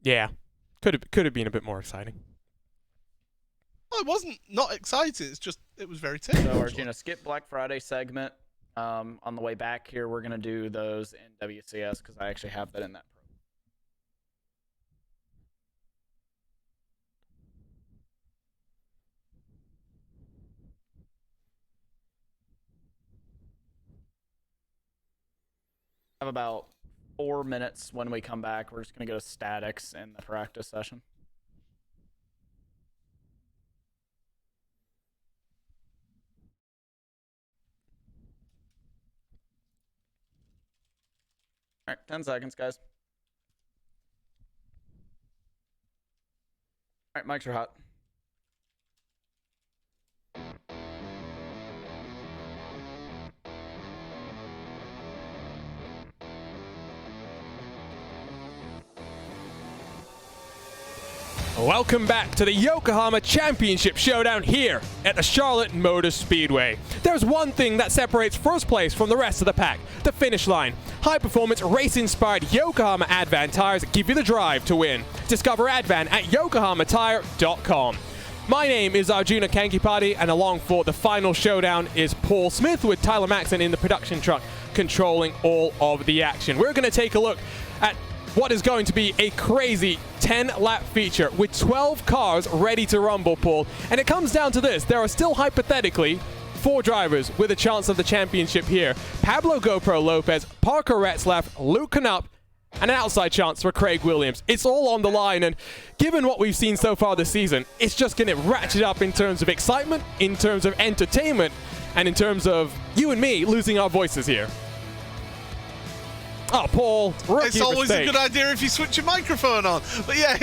Yeah, could have been a bit more exciting. Well, it wasn't not exciting. It's just it was very tame. So we're gonna skip Black Friday segment. On the way back here, we're gonna do those in WCS because I actually have that in that program. Have about 4 minutes when we come back. We're just gonna go to statics in the practice session. All right, 10 seconds, guys. All right, mics are hot. Welcome back to the Yokohama Championship Showdown here at the Charlotte Motor Speedway. There's one thing that separates first place from the rest of the pack, the finish line. High-performance, race-inspired Yokohama Advan tires give you the drive to win. Discover Advan at yokohamatire.com. My name is Arjuna Kankipati, and along for the final showdown is Paul Smith with Tyler Maxon in the production truck controlling all of the action. We're going to take a look at what is going to be a crazy 10-lap feature with 12 cars ready to rumble, Paul. And it comes down to this. There are still hypothetically 4 drivers with a chance of the championship here. Pablo GoPro Lopez, Parker Retzlaff, Luke Knupp, and an outside chance for Craig Williams. It's all on the line, and given what we've seen so far this season, it's just going to ratchet up in terms of excitement, in terms of entertainment, and in terms of you and me losing our voices here. Oh, Paul, it's always a good idea if you switch your microphone on. But yeah,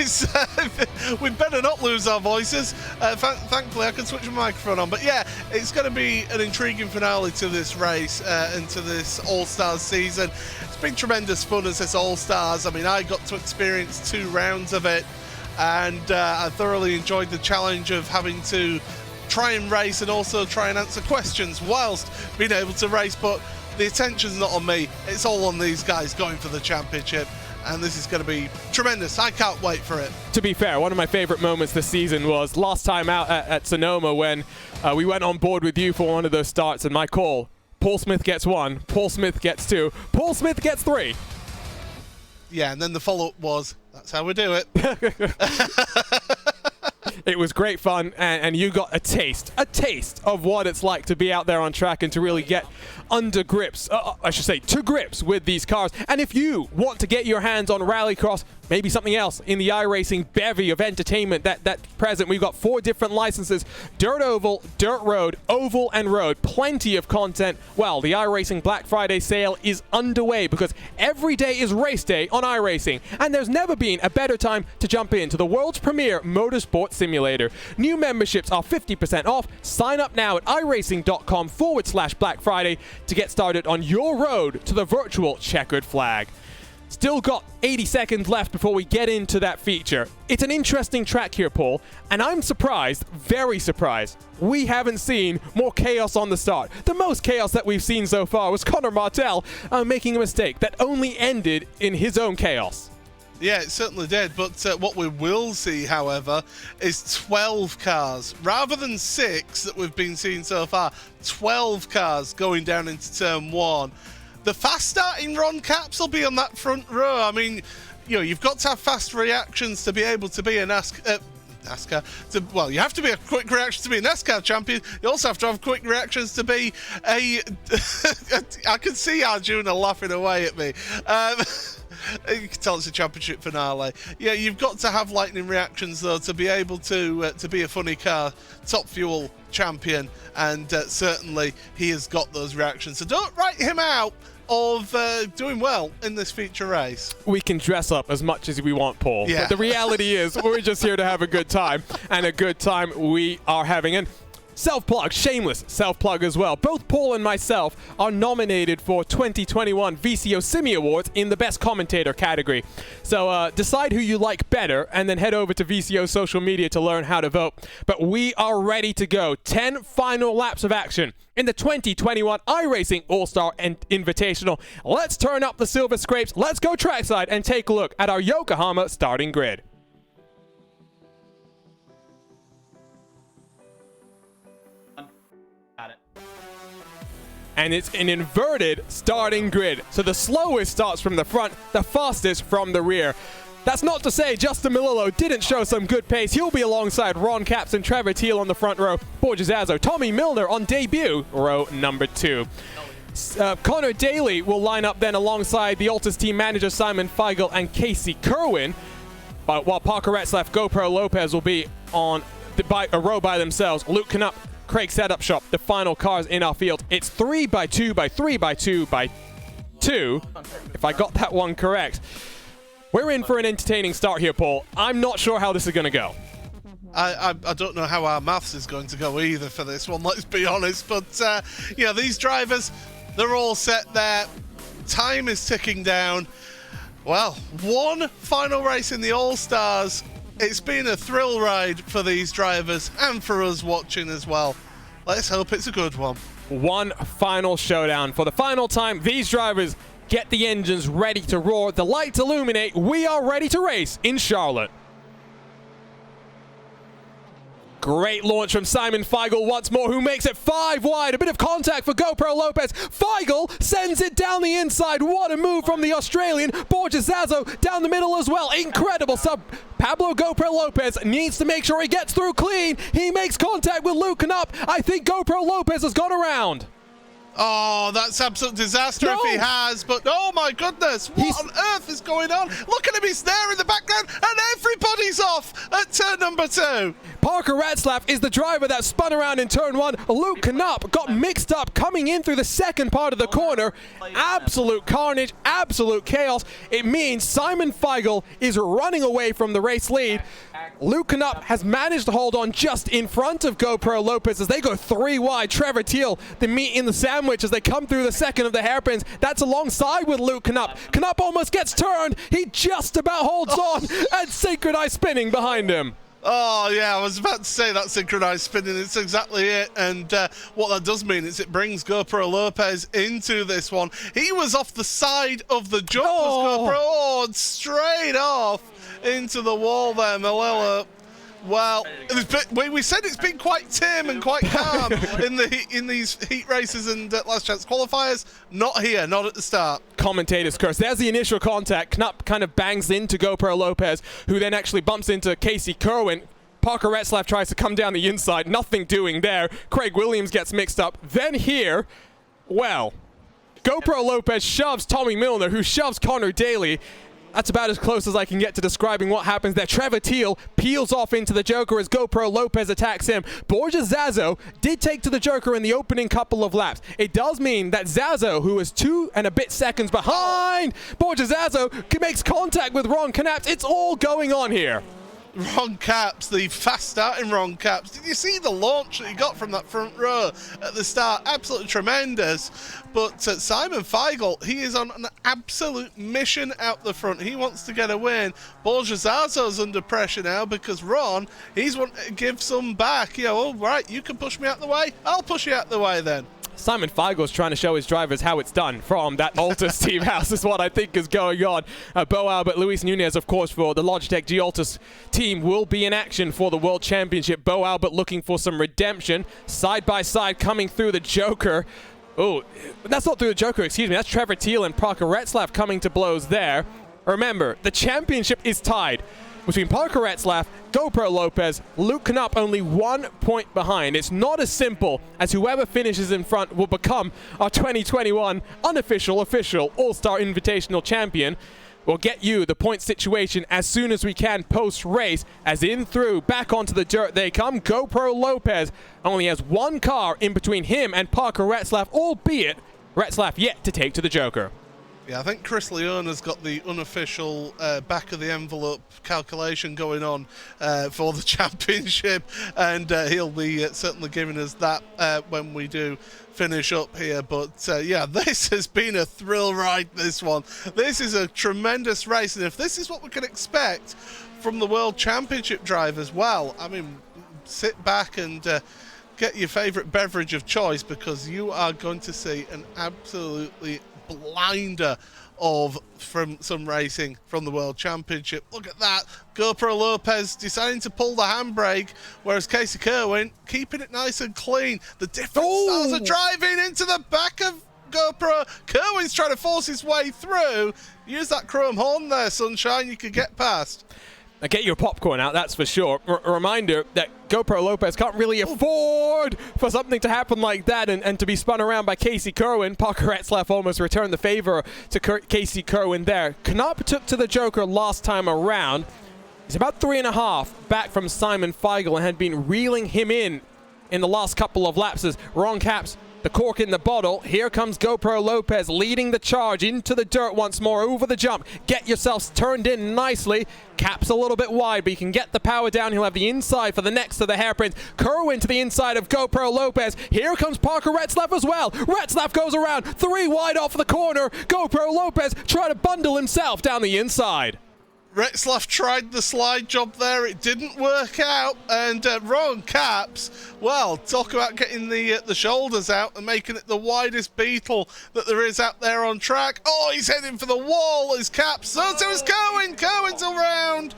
we better not lose our voices. Thankfully, I can switch my microphone on. But yeah, it's going to be an intriguing finale to this race and to this All-Stars season. It's been tremendous fun as this All-Stars. I mean, I got to experience 2 rounds of it, and I thoroughly enjoyed the challenge of having to try and race and also try and answer questions whilst being able to race. But the attention's not on me, it's all on these guys going for the championship, and this is going to be tremendous. I can't wait for it. To be fair, one of my favorite moments this season was last time out at Sonoma when we went on board with you for one of those starts, and my call, Paul Smith gets 1, Paul Smith gets 2, Paul Smith gets 3. Yeah, and then the follow-up was, that's how we do it. It was great fun, and you got a taste of what it's like to be out there on track and to really get to grips with these cars. And if you want to get your hands on Rallycross, maybe something else in the iRacing bevy of entertainment that's present, we've got 4 different licenses: Dirt Oval, Dirt Road, Oval, and Road. Plenty of content. Well, the iRacing Black Friday sale is underway because every day is race day on iRacing, and there's never been a better time to jump into the world's premier motorsport simulator. New memberships are 50% off. Sign up now at iRacing.com/Black Friday to get started on your road to the virtual checkered flag. Still got 80 seconds left before we get into that feature. It's an interesting track here, Paul, and I'm surprised, very surprised, we haven't seen more chaos on the start. The most chaos that we've seen so far was Connor Martell making a mistake that only ended in his own chaos. Yeah, it certainly did, but what we will see, however, is 12 cars. Rather than 6 that we've been seeing so far, 12 cars going down into Turn 1. The fast-starting Ron Capps will be on that front row. I mean, you know, you've got to have fast reactions to be able to be a NASCAR. Well, you have to be a quick reaction to be a NASCAR champion. You also have to have quick reactions to be a... I can see Arjuna laughing away at me. You can tell it's a championship finale. Yeah, you've got to have lightning reactions, though, to be able to be a funny car top fuel champion, and certainly he has got those reactions. So don't write him out of doing well in this feature race. We can dress up as much as we want, Paul. Yeah. But the reality is we're just here to have a good time, and a good time we are having. And self-plug, shameless self-plug as well. Both Paul and myself are nominated for 2021 VCO Simi Awards in the Best Commentator category. So decide who you like better and then head over to VCO social media to learn how to vote. But we are ready to go. 10 final laps of action in the 2021 iRacing All-Star Invitational. Let's turn up the silver scrapes. Let's go trackside and take a look at our Yokohama starting grid. And it's an inverted starting grid. So the slowest starts from the front, the fastest from the rear. That's not to say Justin Melillo didn't show some good pace. He'll be alongside Ron Capps and Trevor Teal on the front row. Borges Azzo, Tommy Milner on debut, row number 2. Connor Daly will line up then alongside the Altus team manager Simon Feigl and Casey Kerwin, while Parker Retzlaff, GoPro Lopez will be on a row by themselves. Luke Knupp, Craig Setup Shop, the final cars in our field. It's 3x2x3x2x2, if I got that one correct. We're in for an entertaining start here, Paul. I'm not sure how this is going to go. I don't know how our maths is going to go either for this one, let's be honest. But, you know, these drivers, they're all set there. Time is ticking down. Well, one final race in the All-Stars It's been a thrill ride for these drivers and for us watching as well. Let's hope it's a good one. One final showdown. For the final time, these drivers get the engines ready to roar, the lights illuminate, we are ready to race in Charlotte. Great launch from Simon Feigl once more, who makes it 5 wide. A bit of contact for GoPro Lopez. Feigl sends it down the inside. What a move from the Australian. Borges Zazo down the middle as well. Incredible sub. Pablo GoPro Lopez needs to make sure he gets through clean. He makes contact with Luke Knupp. I think GoPro Lopez has gone around. Oh, that's absolute disaster if he has, but oh my goodness, what on earth is going on? Look at him, he's there in the background, and everybody's off at turn number 2. Parker Ratzlaff is the driver that spun around in turn 1. Luke Knupp got mixed up coming in through the second part of the corner. Absolute carnage, absolute chaos. It means Simon Feigl is running away from the race lead. Luke Knupp has managed to hold on just in front of GoPro Lopez as they go 3 wide. Trevor Teal, the meat in the sandwich as they come through the second of the hairpins. That's alongside with Luke Knupp. Knupp almost gets turned. He just about holds on, and synchronized spinning behind him. Oh, yeah, I was about to say that synchronized spinning. It's exactly it. And what that does mean is it brings GoPro Lopez into this one. He was off the side of the jump as GoPro, and straight off into the wall there, Malilla. Well, we said it's been quite tame and quite calm in these heat races and last chance qualifiers. Not here, not at the start. Commentator's curse. There's the initial contact. Knupp kind of bangs into GoPro Lopez, who then actually bumps into Casey Kerwin. Parker Retzlaff tries to come down the inside. Nothing doing there. Craig Williams gets mixed up. Then here, well, GoPro Lopez shoves Tommy Milner, who shoves Connor Daly. That's about as close as I can get to describing what happens there. Trevor Teal peels off into the Joker as GoPro Lopez attacks him. Borges Zazo did take to the Joker in the opening couple of laps. It does mean that Zazo, who is 2 and a bit seconds behind Borges Zazo, makes contact with Ron Knapp. It's all going on here. Ron Caps, the fast starting Ron Caps. Did you see the launch that he got from that front row at the start? Absolutely tremendous. But Simon Feigl, he is on an absolute mission out the front. He wants to get a win. Borges Zazo's under pressure now because Ron, he's wanting to give some back. You know, all right, you can push me out the way. I'll push you out the way then. Simon Feigel's trying to show his drivers how it's done from that Altus team house is what I think is going on. Bo Albert, Luis Nunez, of course, for the Logitech G Altus team will be in action for the World Championship. Bo Albert looking for some redemption. Side by side coming through the Joker. Oh, that's not through the Joker, excuse me. That's Trevor Teal and Parker Retzlaff coming to blows there. Remember, the championship is tied between Parker Retzlaff, GoPro Lopez, Luke Knupp only 1 point behind. It's not as simple as whoever finishes in front will become our 2021 unofficial, official All-Star Invitational champion. We'll get you the point situation as soon as we can post-race, as in through, back onto the dirt they come. GoPro Lopez only has 1 car in between him and Parker Retzlaff, albeit Retzlaff yet to take to the Joker. Yeah, I think Chris Leone has got the unofficial back of the envelope calculation going on for the championship, and he'll be certainly giving us that when we do finish up here. But yeah, this has been a thrill ride, this one. This is a tremendous race, and if this is what we can expect from the World Championship drive as well, I mean, sit back and get your favourite beverage of choice, because you are going to see an absolutely blinder from some racing from the World Championship. Look at that. GoPro Lopez deciding to pull the handbrake, whereas Casey Kerwin keeping it nice and clean. The different stars are driving into the back of GoPro. Kerwin's trying to force his way through. Use that chrome horn there, Sunshine. You could get past. Now get your popcorn out, that's for sure. A reminder that GoPro Lopez can't really afford for something to happen like that and to be spun around by Casey Kerwin. Parker Retzlaff almost returned the favor to Casey Kerwin there. Knupp took to the Joker last time around. He's about 3.5 back from Simon Feigl and had been reeling him in the last couple of laps as Ron Caps the cork in the bottle. Here comes GoPro Lopez leading the charge into the dirt once more over the jump. Get yourselves turned in nicely. Caps a little bit wide, but you can get the power down. He'll have the inside for the next of the hairpins. Kerwin to the inside of GoPro Lopez. Here comes Parker Retzlaff as well. Retzlaff goes around 3 wide off the corner. GoPro Lopez trying to bundle himself down the inside. Retzlaff tried the slide job there. It didn't work out. And Ron Caps, well, talk about getting the shoulders out and making it the widest beetle that there is out there on track. Oh, he's heading for the wall as Caps. So is Cohen. Cohen's around.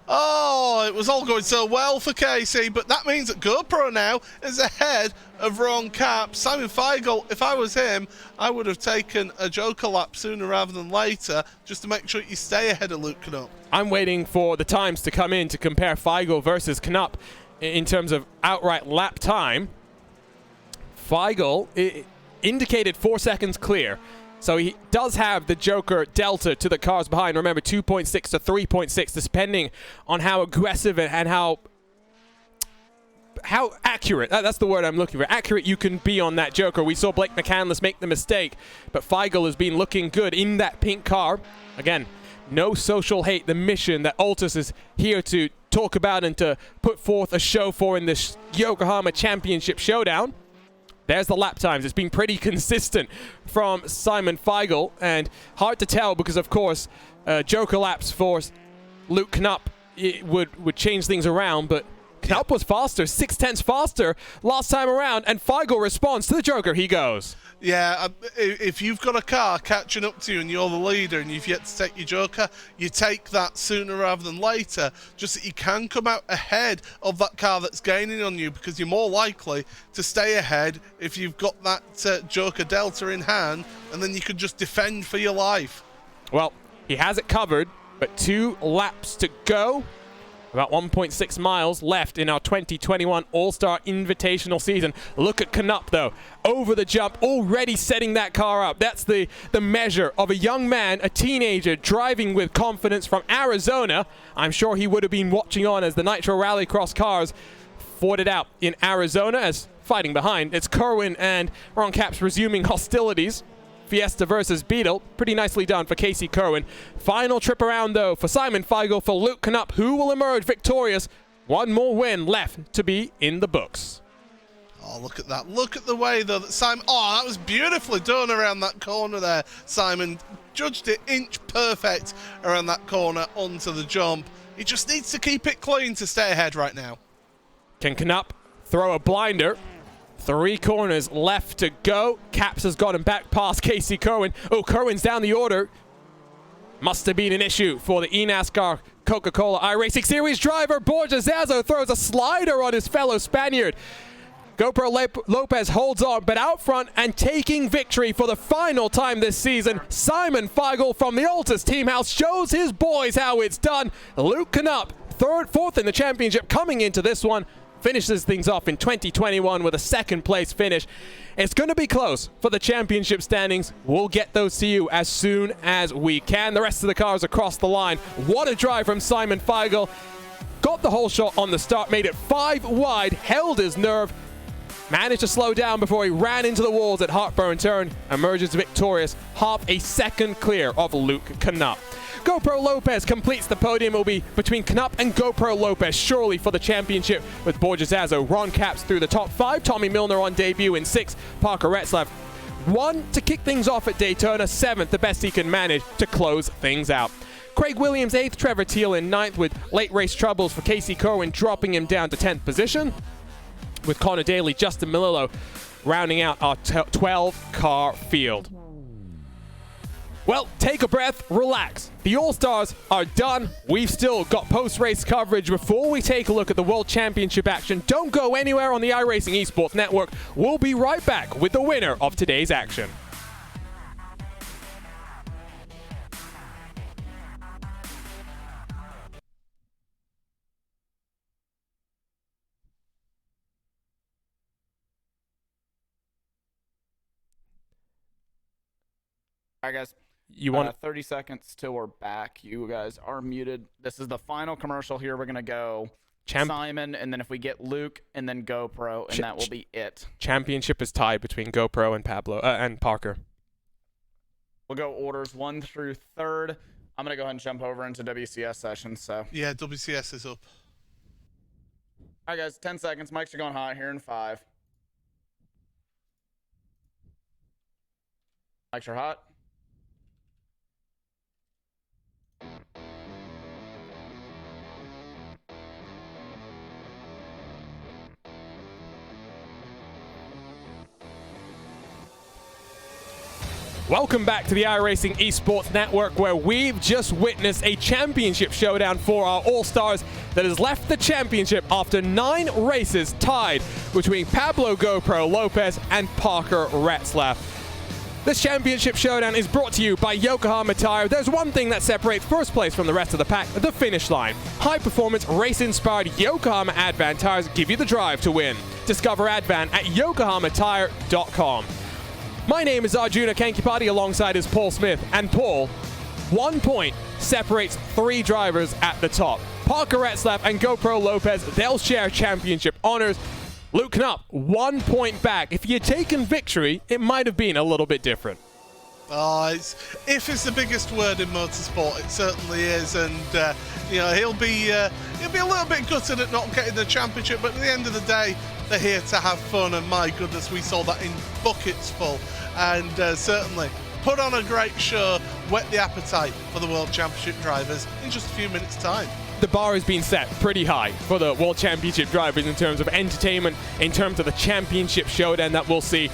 Oh, it was all going so well for Casey, but that means that GoPro now is ahead of Ron Cap. Simon Feigl, if I was him, I would have taken a Joker lap sooner rather than later just to make sure you stay ahead of Luke Knupp. I'm waiting for the times to come in to compare Feigl versus Knupp in terms of outright lap time. Feigl indicated 4 seconds clear. So he does have the Joker delta to the cars behind. Remember, 2.6 to 3.6, depending on how aggressive and how accurate, that's the word I'm looking for, accurate you can be on that Joker. We saw Blake McCandless make the mistake, but Feigl has been looking good in that pink car. Again, no social hate, the mission that Altus is here to talk about and to put forth a show for in this Yokohama Championship Showdown. There's the lap times. It's been pretty consistent from Simon Feigl, and hard to tell because, of course, Joker laps for Luke Knupp would change things around, but Knupp was faster, 0.6 faster last time around, and Feigl responds to the Joker. He goes. Yeah, if you've got a car catching up to you and you're the leader and you've yet to take your Joker, you take that sooner rather than later, just that you can come out ahead of that car that's gaining on you, because you're more likely to stay ahead if you've got that Joker Delta in hand, and then you can just defend for your life. Well, he has it covered, but 2 laps to go. About 1.6 miles left in our 2021 All-Star Invitational season. Look at Knupp, though. Over the jump, already setting that car up. That's the measure of a young man, a teenager, driving with confidence from Arizona. I'm sure he would have been watching on as the Nitro Rallycross cars fought it out in Arizona, as fighting behind. It's Kerwin and Ron Caps resuming hostilities. Fiesta versus Beetle. Pretty nicely done for Casey Kerwin. Final trip around, though, for Simon Feigl, for Luke Knupp, who will emerge victorious. One more win left to be in the books. Oh, look at that. Look at the way, though, that Simon... Oh, that was beautifully done around that corner there. Simon judged it inch perfect around that corner onto the jump. He just needs to keep it clean to stay ahead right now. Can Knupp throw a blinder? 3 corners left to go. Caps has got him back past Casey Kerwin. Oh, Kerwin's down the order. Must have been an issue for the eNASCAR Coca-Cola iRacing Series driver. Borja Zazo throws a slider on his fellow Spaniard. GoPro Lopez holds on, but out front and taking victory for the final time this season. Simon Feigl from the Altus Team House shows his boys how it's done. Luke Knupp, 4th in the championship, coming into this one. Finishes things off in 2021 with a 2nd place finish. It's going to be close for the championship standings. We'll get those to you as soon as we can. The rest of the cars across the line. What a drive from Simon Feigl. Got the whole shot on the start, made it 5 wide, held his nerve, managed to slow down before he ran into the walls at Heartburn Turn. Emerges victorious, half a second clear of Luke Knupp. GoPro Lopez completes the podium. It will be between Knupp and GoPro Lopez, surely, for the championship, with Borja Zazo. Ron Caps through the top 5. Tommy Milner on debut in 6th. Parker Retzlaff 1 to kick things off at Daytona. 7th, the best he can manage to close things out. Craig Williams 8th. Trevor Teal in 9th, with late race troubles for Casey Kerwin dropping him down to 10th position. With Connor Daly, Justin Melillo rounding out our 12-car field. Well, take a breath, relax. The All-Stars are done. We've still got post-race coverage before we take a look at the World Championship action. Don't go anywhere on the iRacing Esports Network. We'll be right back with the winner of today's action. All right, guys. You want 30 seconds till we're back. You guys are muted. This is the final commercial here. We're going to go Simon, and then if we get Luke, and then GoPro, and that will be it. Championship is tied between GoPro and Pablo and Parker. We'll go orders 1 through 3rd. I'm going to go ahead and jump over into WCS sessions. So Yeah, WCS is up. All right, guys, 10 seconds. Mics are going hot here in 5. Mics are hot. Welcome back to the iRacing Esports Network, where we've just witnessed a championship showdown for our All-Stars that has left the championship after 9 races tied between Pablo GoPro Lopez and Parker Retzlaff. This championship showdown is brought to you by Yokohama Tire. There's one thing that separates first place from the rest of the pack: the finish line. High-performance, race-inspired Yokohama Advan tires give you the drive to win. Discover Advan at yokohamatire.com. My name is Arjuna Kankipati alongside is Paul Smith. And Paul, 1 point separates 3 drivers at the top. Parker Retzlaff and GoPro Lopez, they'll share championship honors. Luke Knupp, 1 point back. If he had taken victory, it might have been a little bit different. Oh, if it's the biggest word in motorsport, it certainly is, and he'll be a little bit gutted at not getting the championship. But at the end of the day, they're here to have fun, and my goodness, we saw that in buckets full, and certainly put on a great show, whet the appetite for the World Championship drivers in just a few minutes' time. The bar has been set pretty high for the World Championship drivers in terms of entertainment, in terms of the championship showdown that we'll see.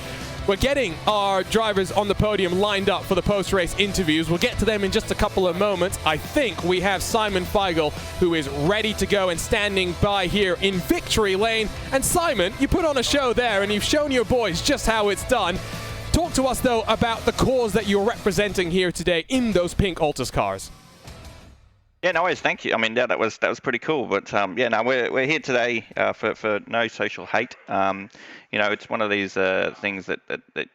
We're getting our drivers on the podium lined up for the post-race interviews. We'll get to them in just a couple of moments. I think we have Simon Feigl, who is ready to go and standing by here in victory lane. And Simon, you put on a show there, and you've shown your boys just how it's done. Talk to us, though, about the cause that you're representing here today in those pink Altus cars. Yeah, no worries. Thank you. I mean, yeah, that was pretty cool. But we're here today for no social hate. It's one of these things that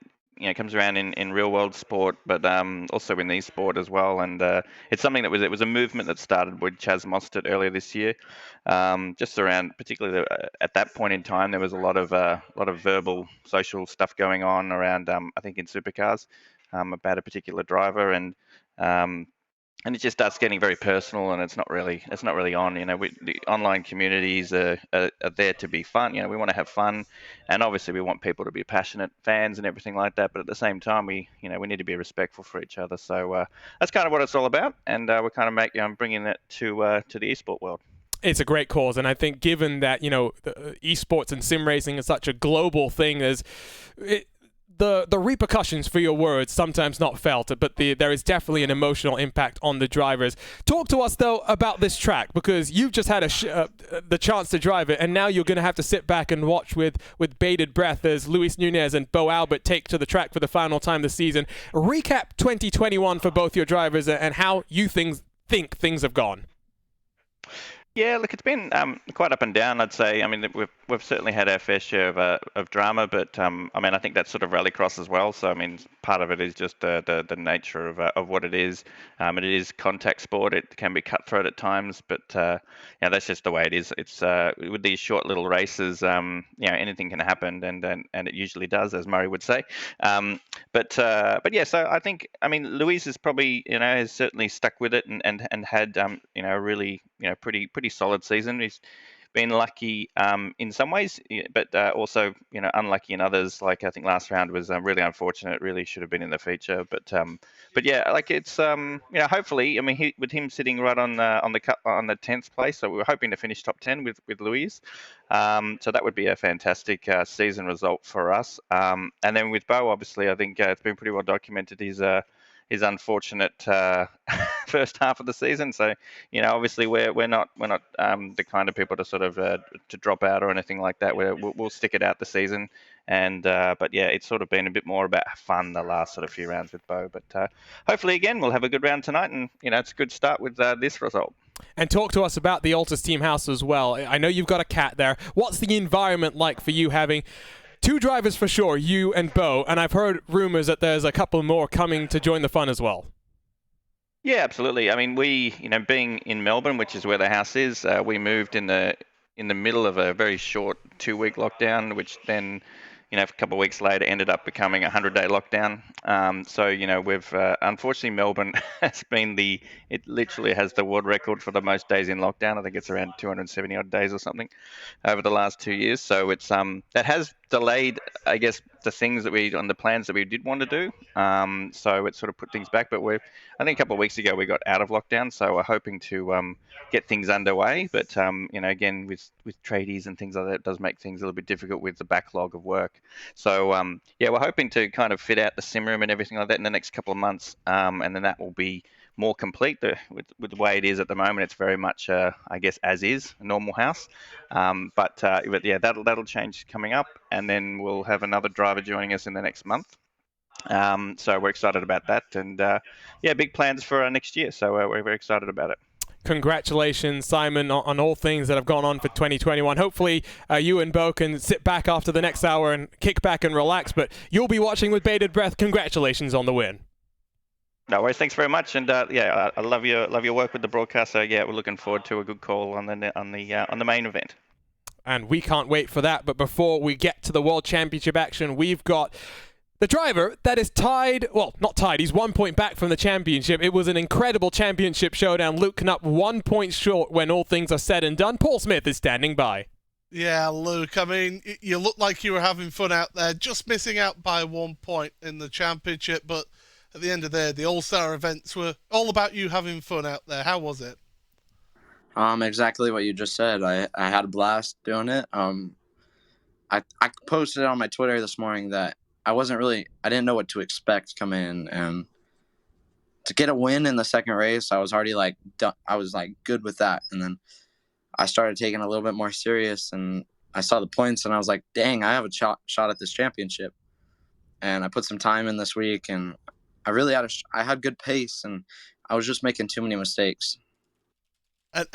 comes around in real world sport, but also in e-sport as well. And it's something that was a movement that started with Chaz Mostert earlier this year. Just around, particularly at that point in time, there was a lot of verbal social stuff going on around. I think in supercars about a particular driver and it just starts getting very personal, and it's not really on. The online communities are there to be fun. We want to have fun, and obviously we want people to be passionate fans and everything like that. But at the same time, we need to be respectful for each other. So that's kind of what it's all about, and we're kind of bringing it to the esport world. It's a great cause, and I think given that esports and sim racing is such a global thing, the repercussions for your words sometimes not felt, but there is definitely an emotional impact on the drivers. Talk to us, though, about this track, because you've just had the chance to drive it, and now you're going to have to sit back and watch with bated breath as Luis Nunez and Bo Albert take to the track for the final time this season. Recap 2021 for both your drivers and how you think things have gone. Yeah, look, it's been quite up and down, I'd say. I mean, we've certainly had our fair share of drama, but I think that's sort of rallycross as well. So I mean, part of it is just the nature of what it is. It is contact sport. It can be cutthroat at times, but that's just the way it is. It's with these short little races, anything can happen, and it usually does, as Murray would say. But yeah, so I think Luis is probably has certainly stuck with it and had a really pretty solid season. He's been lucky in some ways, but also unlucky in others. Like I think last round was really unfortunate. Really should have been in the feature, but yeah, like it's hopefully with him sitting right on the 10th place, so we were hoping to finish top 10 with Luis. So that would be a fantastic season result for us. And then with Bo, obviously, I think it's been pretty well documented. His unfortunate first half of the season. So, obviously we're not the kind of people to sort of to drop out or anything like that. We'll stick it out the season. And but yeah, it's sort of been a bit more about fun the last sort of few rounds with Bo. But hopefully again we'll have a good round tonight, and it's a good start with this result. And talk to us about the Altus Team House as well. I know you've got a cat there. What's the environment like for you having 2 drivers for sure, you and Bo, and I've heard rumors that there's a couple more coming to join the fun as well? Yeah, absolutely. I mean, we, being in Melbourne, which is where the house is, we moved in the middle of a very short 2-week lockdown, which then, a couple of weeks later ended up becoming a 100-day lockdown. So, we've unfortunately Melbourne has been it literally has the world record for the most days in lockdown. I think it's around 270 odd days or something over the last 2 years. So it's that has delayed, I guess, the things that on the plans that we did want to do. So it sort of put things back. But I think a couple of weeks ago we got out of lockdown, so we're hoping to get things underway. But again, with tradies and things like that, it does make things a little bit difficult with the backlog of work. So we're hoping to kind of fit out the sim room and everything like that in the next couple of months, and then that will be more complete. With the way it is at the moment, it's very much, I guess, as is a normal house. But yeah, that'll change coming up, and then we'll have another driver joining us in the next month. So we're excited about that, and big plans for next year. So we're very excited about it. Congratulations, Simon, on all things that have gone on for 2021. Hopefully, you and Bo can sit back after the next hour and kick back and relax, but you'll be watching with bated breath. Congratulations on the win. No worries. Thanks very much, and I love your work with the broadcast. So yeah, we're looking forward to a good call on the main event. And we can't wait for that. But before we get to the World Championship action, we've got the driver that is tied, well, not tied, he's 1 point back from the championship. It was an incredible championship showdown. Luke Knupp 1 point short when all things are said and done. Paul Smith is standing by. Yeah, Luke, I mean, you looked like you were having fun out there, just missing out by 1 point in the championship, but at the end of the All-Star events were all about you having fun out there. How was it? Exactly what you just said. I had a blast doing it. I posted on my Twitter this morning that I didn't know what to expect coming in, and to get a win in the second race, I was already good with that. And then I started taking it a little bit more serious, and I saw the points, and I was like, dang, I have a shot at this championship. And I put some time in this week, and I really had good pace, and I was just making too many mistakes.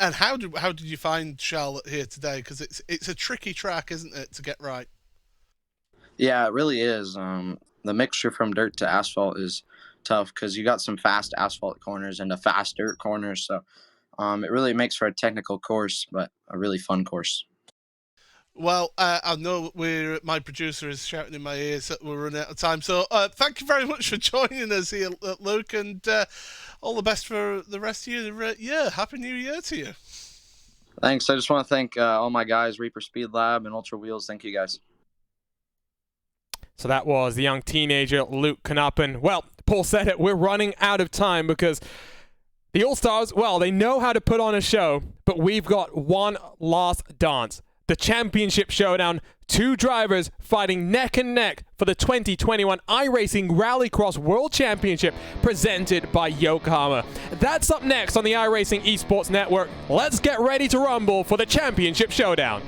And how did you find Charlotte here today? Because it's a tricky track, isn't it, to get right? Yeah, it really is. The mixture from dirt to asphalt is tough because you got some fast asphalt corners and fast dirt corners. So it really makes for a technical course, but a really fun course. Well, I know my producer is shouting in my ears that we're running out of time. So thank you very much for joining us here, Luke, and all the best for the rest of your year. Happy New Year to you. Thanks. I just want to thank all my guys, Reaper Speed Lab and Ultra Wheels. Thank you, guys. So that was the young teenager, Luke Knupp. And, well, Paul said it, we're running out of time because the All-Stars, well, they know how to put on a show, but we've got one last dance. The championship showdown, 2 drivers fighting neck and neck for the 2021 iRacing Rallycross World Championship presented by Yokohama. That's up next on the iRacing Esports Network. Let's get ready to rumble for the championship showdown.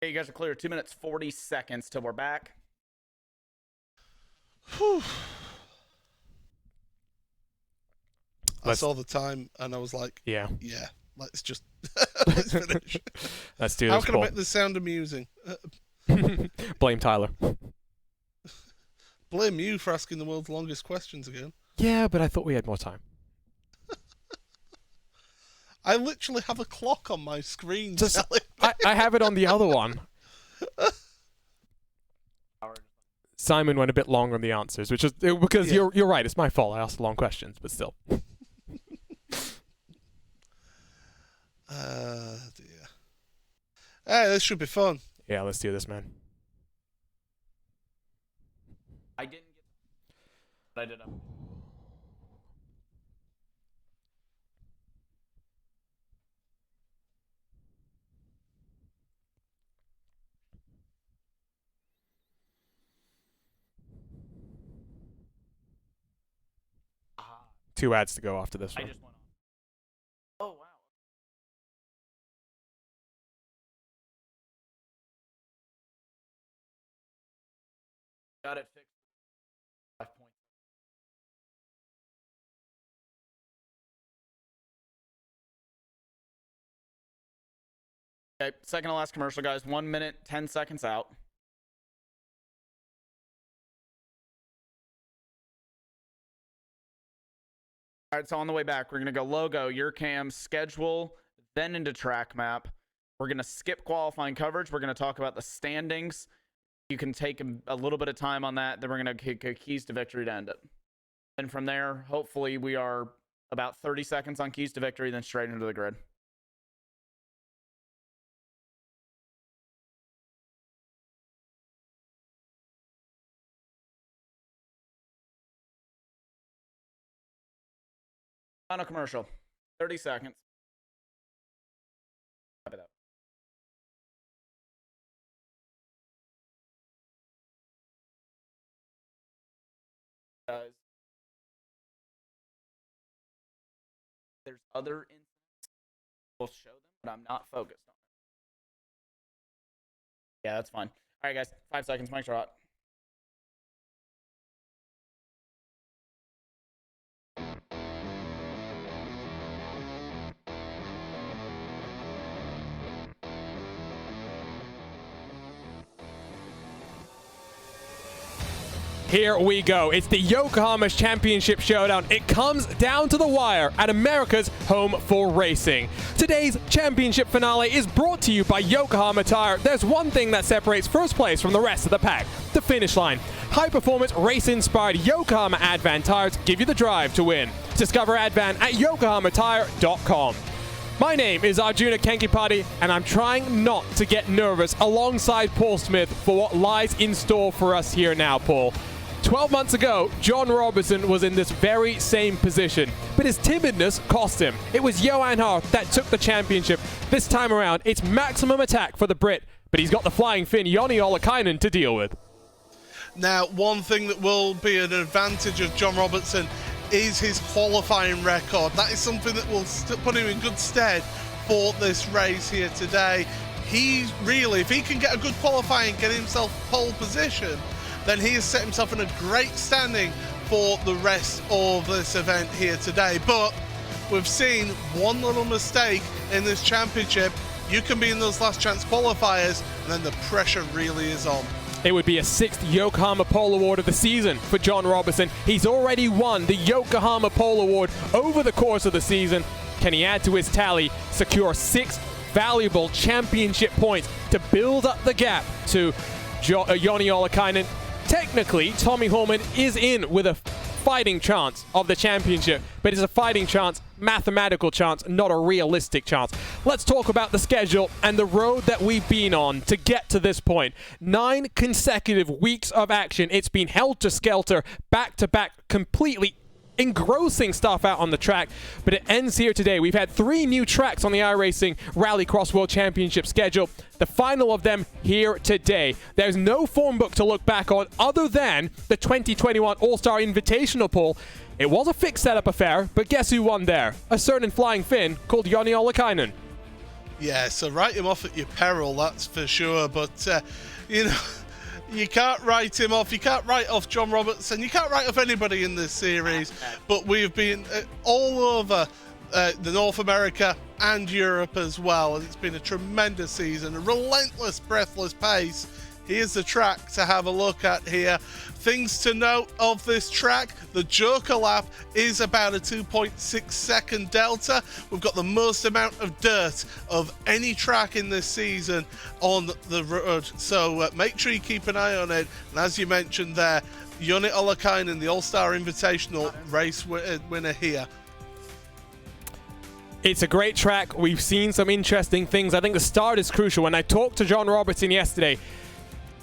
Okay, you guys are clear. 2 minutes, 40 seconds till we're back. Whew. I saw the time and I was like, yeah, let's just let's finish. Let's do this. How can I make this sound amusing? Blame Tyler. Blame you for asking the world's longest questions again. Yeah, but I thought we had more time. I literally have a clock on my screen. I have it on the other one. Simon went a bit long on the answers, which is because you're right. It's my fault. I asked long questions, but still. Dear. Hey, this should be fun. Yeah, let's do this, man. I didn't get, but I did. Two ads to go after this one. I just went on. Oh, wow. Got it fixed. 5 points. Okay, second to last commercial, guys. 1 minute, 10 seconds out. All right, so on the way back, we're going to go logo, your cam, schedule, then into track map. We're going to skip qualifying coverage. We're going to talk about the standings. You can take a little bit of time on that. Then we're going to kick keys to victory to end it. And from there, hopefully we are About 30 seconds on keys to victory, then straight into the grid. Final commercial. 30 seconds. Wrap it up. There's other instances we'll show them, but I'm not focused on it. Yeah, that's fine. All right, guys, 5 seconds. Mike Trot. Here we go. It's the Yokohama Championship Showdown. It comes down to the wire at America's home for racing. Today's championship finale is brought to you by Yokohama Tire. There's one thing that separates first place from the rest of the pack: the finish line. High-performance, race-inspired Yokohama Advan tires give you the drive to win. Discover Advan at yokohamatire.com. My name is Arjuna Kenkipati, and I'm trying not to get nervous alongside Paul Smith for what lies in store for us here now, Paul. 12 months ago, John Robertson was in this very same position, but his timidness cost him. It was Johan Hart that took the championship. This time around, it's maximum attack for the Brit, but he's got the flying Finn Joni Ollikainen to deal with. Now, one thing that will be an advantage of John Robertson is his qualifying record. That is something that will put him in good stead for this race here today. He really, if he can get a good qualifying, get himself pole position, then he has set himself in a great standing for the rest of this event here today. But we've seen one little mistake in this championship. You can be in those last chance qualifiers, and then the pressure really is on. It would be a 6th Yokohama Pole Award of the season for John Robertson. He's already won the Yokohama Pole Award over the course of the season. Can he add to his tally, secure 6 valuable championship points to build up the gap to Joni Ollikainen? Technically, Tommy Holman is in with a fighting chance of the championship, but it's a fighting chance, mathematical chance, not a realistic chance. Let's talk about the schedule and the road that we've been on to get to this point. 9 consecutive weeks of action. It's been helter-skelter, back-to-back, completely engrossing stuff out on the track, but it ends here today. We've had 3 new tracks on the iRacing Rallycross World Championship schedule. The final of them here today. There's no form book to look back on other than the 2021 All-Star Invitational pool. It was a fixed setup affair, but guess who won there? A certain flying Finn called Joni Ollikainen. Yeah, so write him off at your peril, that's for sure. But, you know, you can't write him off. You can't write off John Robertson. You can't write off anybody in this series. But we've been all over the North America and Europe as well. And it's been a tremendous season, a relentless, breathless pace. Here's the track to have a look at here. Things to note of this track: the Joker lap is about a 2.6 second delta. We've got the most amount of dirt of any track in this season on the road, so make sure you keep an eye on it. And as you mentioned there, Joni Ollikainen, the All-Star Invitational race winner here. It's a great track. We've seen some interesting things. I think the start is crucial. When I talked to John Robertson yesterday,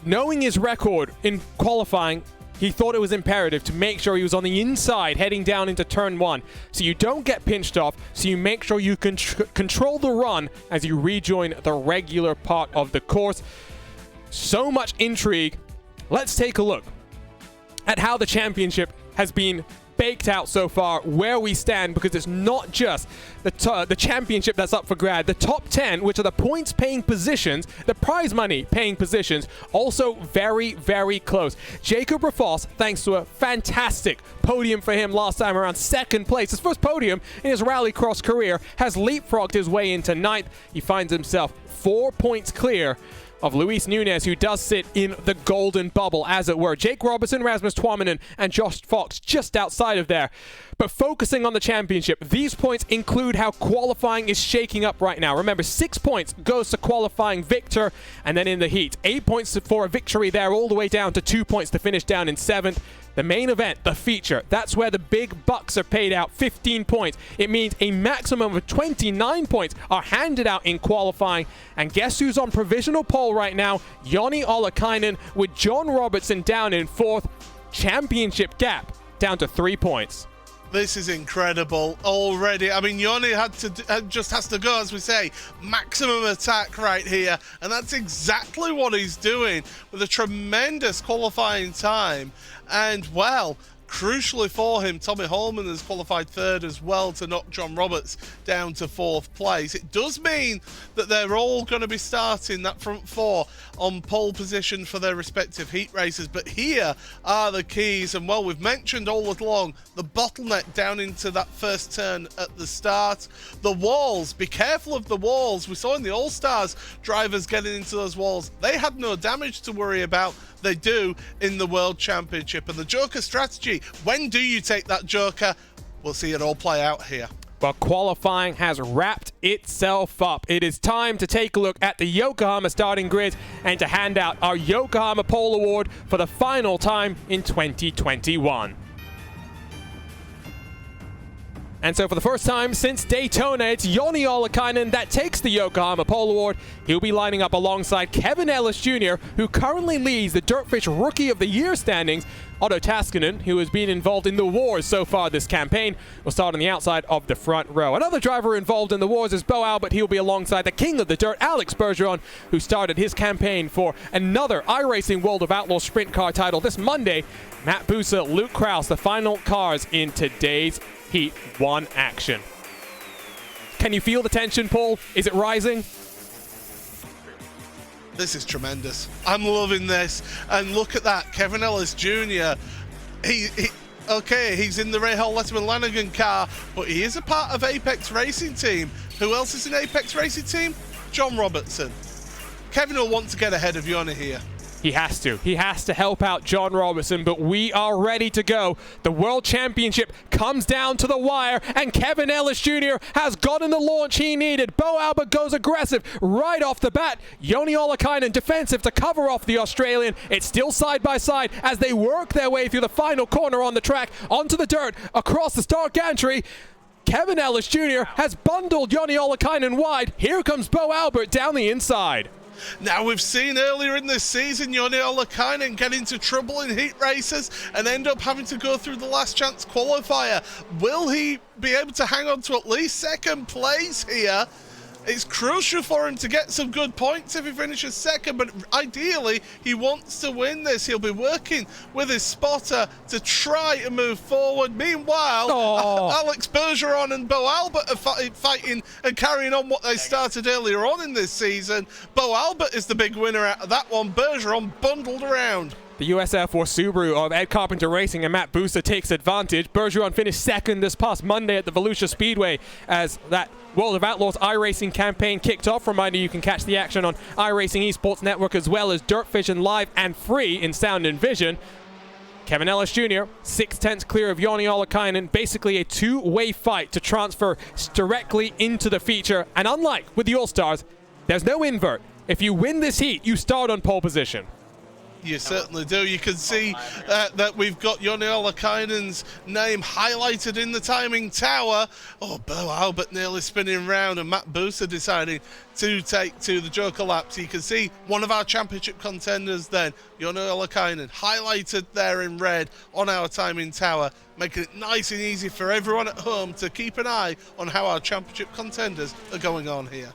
knowing his record in qualifying, he thought it was imperative to make sure he was on the inside heading down into turn 1, so you don't get pinched off, so you make sure you can control the run as you rejoin the regular part of the course. So much intrigue. Let's take a look at how the championship has been baked out so far, where we stand, because it's not just the championship that's up for grab. The top 10, which are the points paying positions, the prize money paying positions, also very, very close. Jacob Rafos, thanks to a fantastic podium for him last time around, 2nd place, his first podium in his rallycross career, has leapfrogged his way into 9th. He finds himself 4 points clear of Luis Nunez, who does sit in the golden bubble, as it were. Jake Robertson, Rasmus Tuominen, and Josh Fox just outside of there. But focusing on the championship, these points include how qualifying is shaking up right now. Remember, 6 points goes to qualifying victor, and then in the heat, 8 points for a victory there, all the way down to 2 points to finish down in 7th. The main event, the feature, that's where the big bucks are paid out, 15 points. It means a maximum of 29 points are handed out in qualifying. And guess who's on provisional pole right now? Joni Ollikainen with John Robertson down in 4th. Championship gap down to 3 points. This is incredible already. I mean, Joni just has to go, as we say, maximum attack right here. And that's exactly what he's doing with a tremendous qualifying time. And, well, crucially for him, Tommy Holman has qualified 3rd as well to knock John Roberts down to 4th place. It does mean that they're all going to be starting that front 4 on pole position for their respective heat races. But here are the keys. And, well, we've mentioned all along the bottleneck down into that first turn at the start. The walls, be careful of the walls. We saw in the All-Stars drivers getting into those walls. They had no damage to worry about. They do in the World Championship. And the Joker strategy, when do you take that Joker? We'll see it all play out here. But qualifying has wrapped itself up. It is time to take a look at the Yokohama starting grid and to hand out our Yokohama Pole Award for the final time in 2021. And so for the first time since Daytona, it's Joni Ollikainen that takes the Yokohama Pole Award. He'll be lining up alongside Kevin Ellis Jr., who currently leads the Dirtfish Rookie of the Year standings. Otto Taskinen, who has been involved in the wars so far this campaign, will start on the outside of the front row. Another driver involved in the wars is Bo Albert. He'll be alongside the king of the dirt, Alex Bergeron, who started his campaign for another iRacing World of Outlaws sprint car title this Monday. Matt Busa, Luke Krause, the final cars in today's Heat 1 action. Can you feel the tension, Paul? Is it rising? This is tremendous. I'm loving this. And look at that, Kevin Ellis Jr. He's in the Ray Hall Letterman Lanigan car, but he is a part of Apex Racing Team. Who else is in Apex Racing Team? John Robertson. Kevin will want to get ahead of Joni here. He has to. He has to help out John Robertson, but we are ready to go. The World Championship comes down to the wire, and Kevin Ellis Jr. has gotten the launch he needed. Bo Albert goes aggressive right off the bat. Joni Ollikainen defensive to cover off the Australian. It's still side by side as they work their way through the final corner on the track, onto the dirt, across the start gantry. Kevin Ellis Jr. has bundled Joni Ollikainen wide. Here comes Bo Albert down the inside. Now, we've seen earlier in this season Joni Ollikainen get into trouble in heat races and end up having to go through the last chance qualifier. Will he be able to hang on to at least 2nd place here? It's crucial for him to get some good points if he finishes 2nd, but ideally he wants to win this. He'll be working with his spotter to try and move forward. Meanwhile, Alex Bergeron and Bo Albert are fighting and carrying on what they started earlier on in this season. Bo Albert is the big winner out of that one. Bergeron bundled around. The US Air Force Subaru of Ed Carpenter Racing and Matt Busa takes advantage. Bergeron finished 2nd this past Monday at the Volusia Speedway as that World of Outlaws iRacing campaign kicked off. Reminder, you can catch the action on iRacing Esports Network as well as Dirtfish and live and free in sound and vision. Kevin Ellis Jr., 6/10 clear of Joni Ollikainen. Basically a two-way fight to transfer directly into the feature. And unlike with the All-Stars, there's no invert. If you win this heat, you start on pole position. You certainly do. You can see that we've got Joni Ollikainen's name highlighted in the timing tower. Oh, Bo Albert nearly spinning round, and Matt Busa deciding to take to the Joker laps. You can see one of our championship contenders then, Joni Ollikainen, highlighted there in red on our timing tower, making it nice and easy for everyone at home to keep an eye on how our championship contenders are going on here.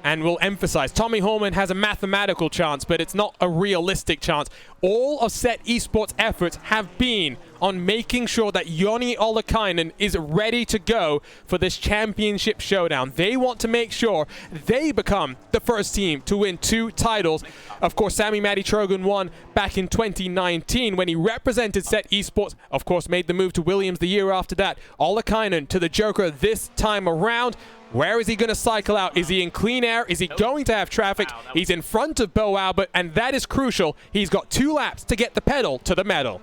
And we'll emphasize, Tommy Holman has a mathematical chance, but it's not a realistic chance. All of Set Esports' efforts have been on making sure that Joni Ollikainen is ready to go for this championship showdown. They want to make sure they become the first team to win 2 titles. Of course, Sammy Matty Trogan won back in 2019 when he represented Set Esports. Of course, made the move to Williams the year after that. Ollikainen to the Joker this time around. Where is he going to cycle out? Is he in clean air? Is he going to have traffic? He's in front of Bo Albert, and that is crucial. He's got 2 laps to get the pedal to the metal.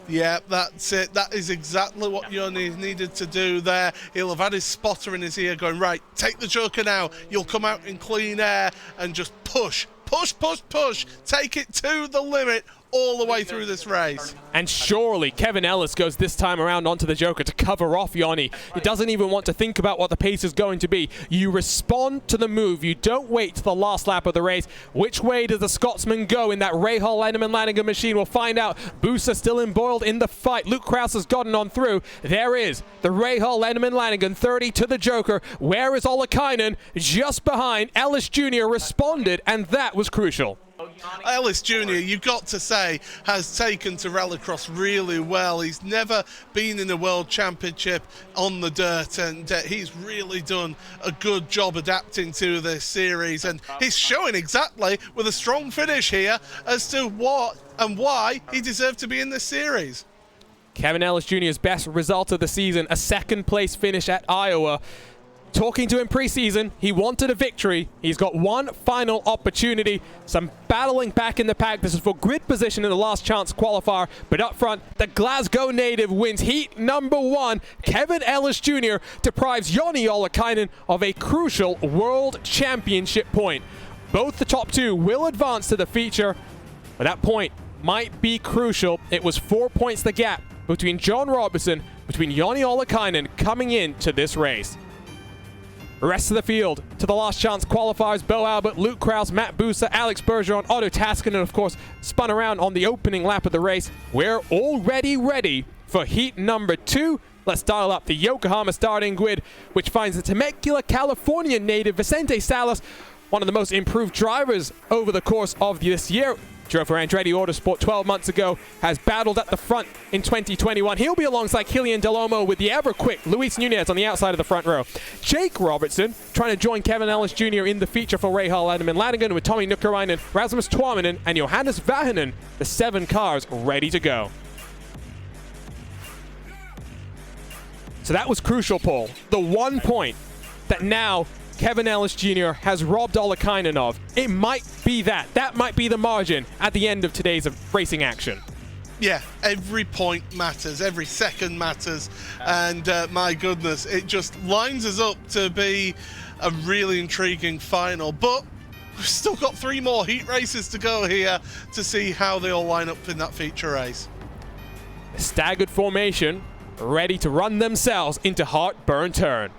Yeah, that's it. That is exactly what Joni needed to do there. He'll have had his spotter in his ear going, right, take the Joker now. You'll come out in clean air and just push. Push, push, push. Take it to the limit. all the way through this race. And surely Kevin Ellis goes this time around onto the Joker to cover off Yanni. He doesn't even want to think about what the pace is going to be. You respond to the move. You don't wait to the last lap of the race. Which way does the Scotsman go in that Rahal Lenneman Lanigan machine? We'll find out. Booster still embroiled in the fight. Luke Krause has gotten on through. There is the Rahal Lenneman Lanigan 30 to the Joker. Where is Ollikainen? Just behind. Ellis Jr. responded, and that was crucial. Ellis Jr., you've got to say, has taken to rallycross really well. He's never been in a world championship on the dirt, and he's really done a good job adapting to this series, and he's showing exactly with a strong finish here as to what and why he deserved to be in this series. Kevin Ellis Jr.'s best result of the season, a second place finish at Iowa. Talking to him preseason, he wanted a victory. He's got one final opportunity. Some battling back in the pack. This is for grid position in the last chance qualifier. But up front, the Glasgow native wins heat number 1. Kevin Ellis Jr. deprives Joni Ollikainen of a crucial world championship point. Both the top two will advance to the feature, but that point might be crucial. It was 4 points the gap between John Robertson, between Joni Ollikainen coming into this race. Rest of the field to the last chance qualifiers: Bo Albert, Luke Krause, Matt Busa, Alex Bergeron, Otto Taskinen, of course, spun around on the opening lap of the race. We're already ready for heat number 2. Let's dial up the Yokohama starting grid, which finds the Temecula, California native Vicente Salas, one of the most improved drivers over the course of this year. Drove for Andretti Autosport 12 months ago, has battled at the front in 2021. He'll be alongside Killian Delomo with the ever-quick Luis Nunez on the outside of the front row. Jake Robertson trying to join Kevin Ellis Jr. in the feature for Rahal Lenneman Lanigan with Tommy Nukkarainen, Rasmus Tuominen, and Johannes Vahanen. The 7 cars ready to go. So that was crucial, Paul. The 1 point that now Kevin Ellis Jr. has robbed Ollikainen of. It might be that. That might be the margin at the end of today's racing action. Yeah, every point matters, every second matters, and my goodness, it just lines us up to be a really intriguing final. But we've still got 3 more heat races to go here to see how they all line up in that feature race. A staggered formation, ready to run themselves into Heartburn Turn.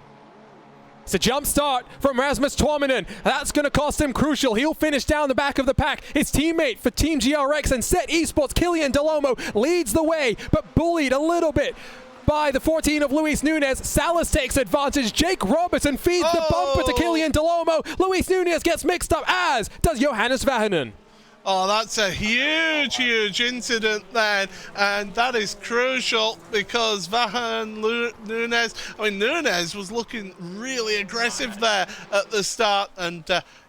It's a jump start from Rasmus Tuominen. That's going to cost him crucial. He'll finish down the back of the pack. His teammate for Team GRX and Set Esports, Killian Delomo, leads the way, but bullied a little bit by the 14 of Luis Nunez. Salas takes advantage. Jake Robertson feeds the bumper to Killian Delomo. Luis Nunez gets mixed up, as does Johannes Vahanen. Oh, that's a huge incident then, and that is crucial because Nunez was looking really aggressive there at the start, and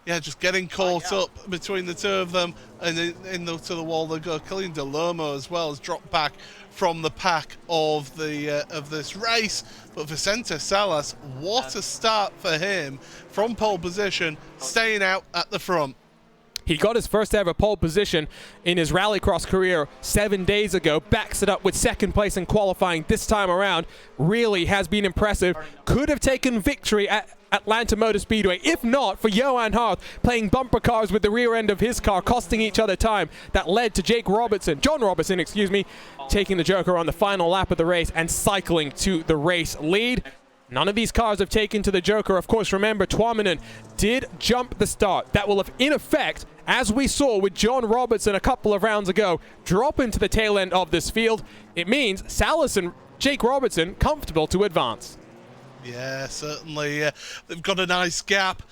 yeah, just getting caught up between the two of them, and to the wall they go. Killian Delomo as well has dropped back from the pack of this race, but Vicente Salas, what a start for him from pole position, staying out at the front. He got his first ever pole position in his rallycross career 7 days ago. Backs it up with second place in qualifying this time around. Really has been impressive. Could have taken victory at Atlanta Motor Speedway, if not for Johan Harth playing bumper cars with the rear end of his car, costing each other time. That led to John Robertson, taking the Joker on the final lap of the race and cycling to the race lead. None of these cars have taken to the Joker. Of course, remember, Tuominen did jump the start. That will have, in effect, as we saw with John Robertson a couple of rounds ago, drop into the tail end of this field. It means Salas and Jake Robertson comfortable to advance. Yeah, certainly. They've got a nice gap.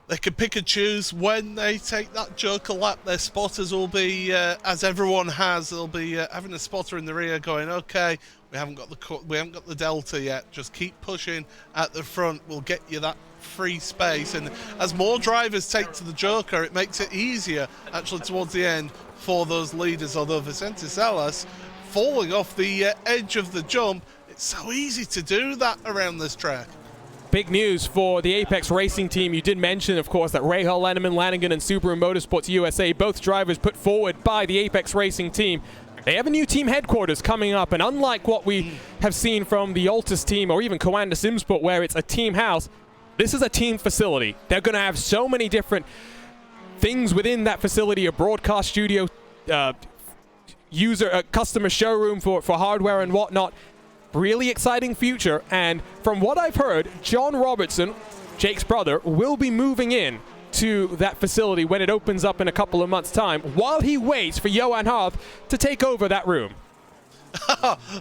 They can pick and choose when they take that Joker lap. Their spotters will be, as everyone has, they'll be having a spotter in the rear going, okay, we haven't got the delta yet. Just keep pushing at the front. We'll get you that free space. And as more drivers take to the Joker, it makes it easier actually towards the end for those leaders. Although Vicente Salas falling off the edge of the jump, it's so easy to do that around this track. Big news for the Apex Racing team. You did mention, of course, that Rahal Lenneman Lanigan and Subaru Motorsports USA, both drivers put forward by the Apex Racing team. They have a new team headquarters coming up, and unlike what we have seen from the Altus team or even Coanda Simsport, where it's a team house, this is a team facility. They're going to have so many different things within that facility, a broadcast studio, customer showroom for hardware and whatnot. Really exciting future. And from what I've heard, John Robertson, Jake's brother, will be moving in to that facility when it opens up in a couple of months' time, while he waits for Johan Harth to take over that room.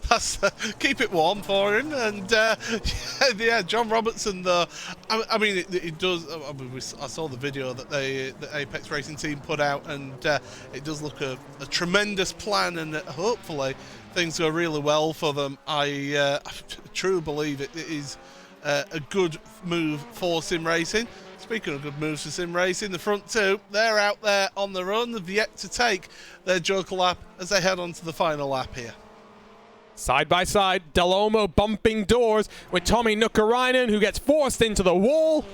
That's keep it warm for him. And yeah, John Robertson, though, I mean, it does. I mean, I saw the video that the Apex Racing team put out, and it does look a tremendous plan, and hopefully things go really well for them. I truly believe it is a good move for sim racing. Speaking of good moves for sim racing, the front two, they're out there on their own. They've yet to take their Joker lap as they head on to the final lap here. Side by side, Delomo bumping doors with Tommi Nukarainen, who gets forced into the wall.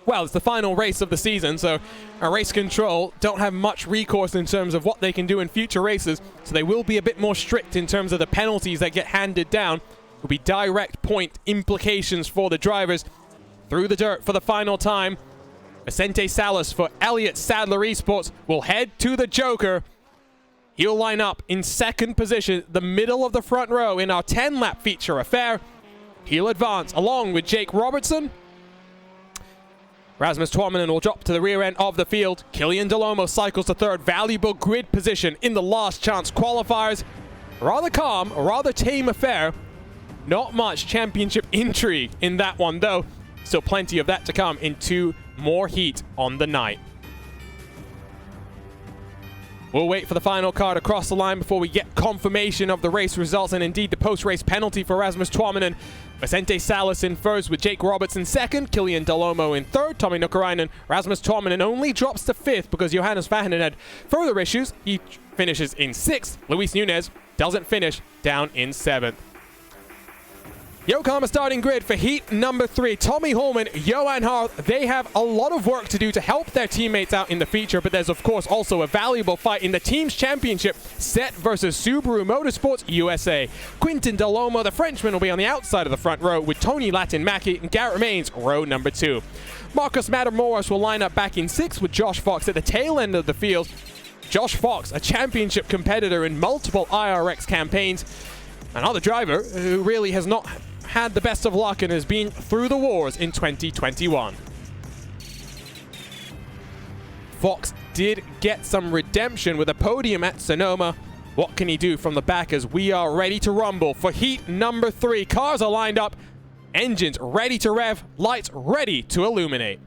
Well, it's the final race of the season, so Race Control don't have much recourse in terms of what they can do in future races, so they will be a bit more strict in terms of the penalties that get handed down. Will be direct point implications for the drivers. Through the dirt for the final time, Vicente Salas for Elliott Sadler Esports will head to the Joker. He'll line up in second position, the middle of the front row in our 10-lap feature affair. He'll advance along with Jake Robertson. Rasmus Tuominen will drop to the rear end of the field. Killian Delomo cycles to third. Valuable grid position in the last chance qualifiers. Rather calm, rather tame affair. Not much championship intrigue in that one, though. Still plenty of that to come in 2 more heat on the night. We'll wait for the final car to cross the line before we get confirmation of the race results and indeed the post-race penalty for Rasmus Tuominen. Vicente Salas in first with Jake Robertson second, Killian Delomo in third, Tommi Nukarainen. Rasmus Tuominen only drops to fifth because Johannes Vahinen had further issues. He finishes in sixth. Luis Nunez doesn't finish, down in seventh. Yokohama starting grid for heat number 3. Tommy Holman, Johan Harth, they have a lot of work to do to help their teammates out in the feature, but there's of course also a valuable fight in the team's championship, Set versus Subaru Motorsports USA. Quintin Delomo, the Frenchman, will be on the outside of the front row with Tony Latin-Mackie and Garrett Maines, row number 2. Marcus Matamoros will line up back in 6th with Josh Fox at the tail end of the field. Josh Fox, a championship competitor in multiple iRX campaigns. Another driver who really has not had the best of luck and has been through the wars in 2021. Fox did get some redemption with a podium at Sonoma. What can he do from the back as we are ready to rumble for heat number 3? Cars are lined up, engines ready to rev, lights ready to illuminate.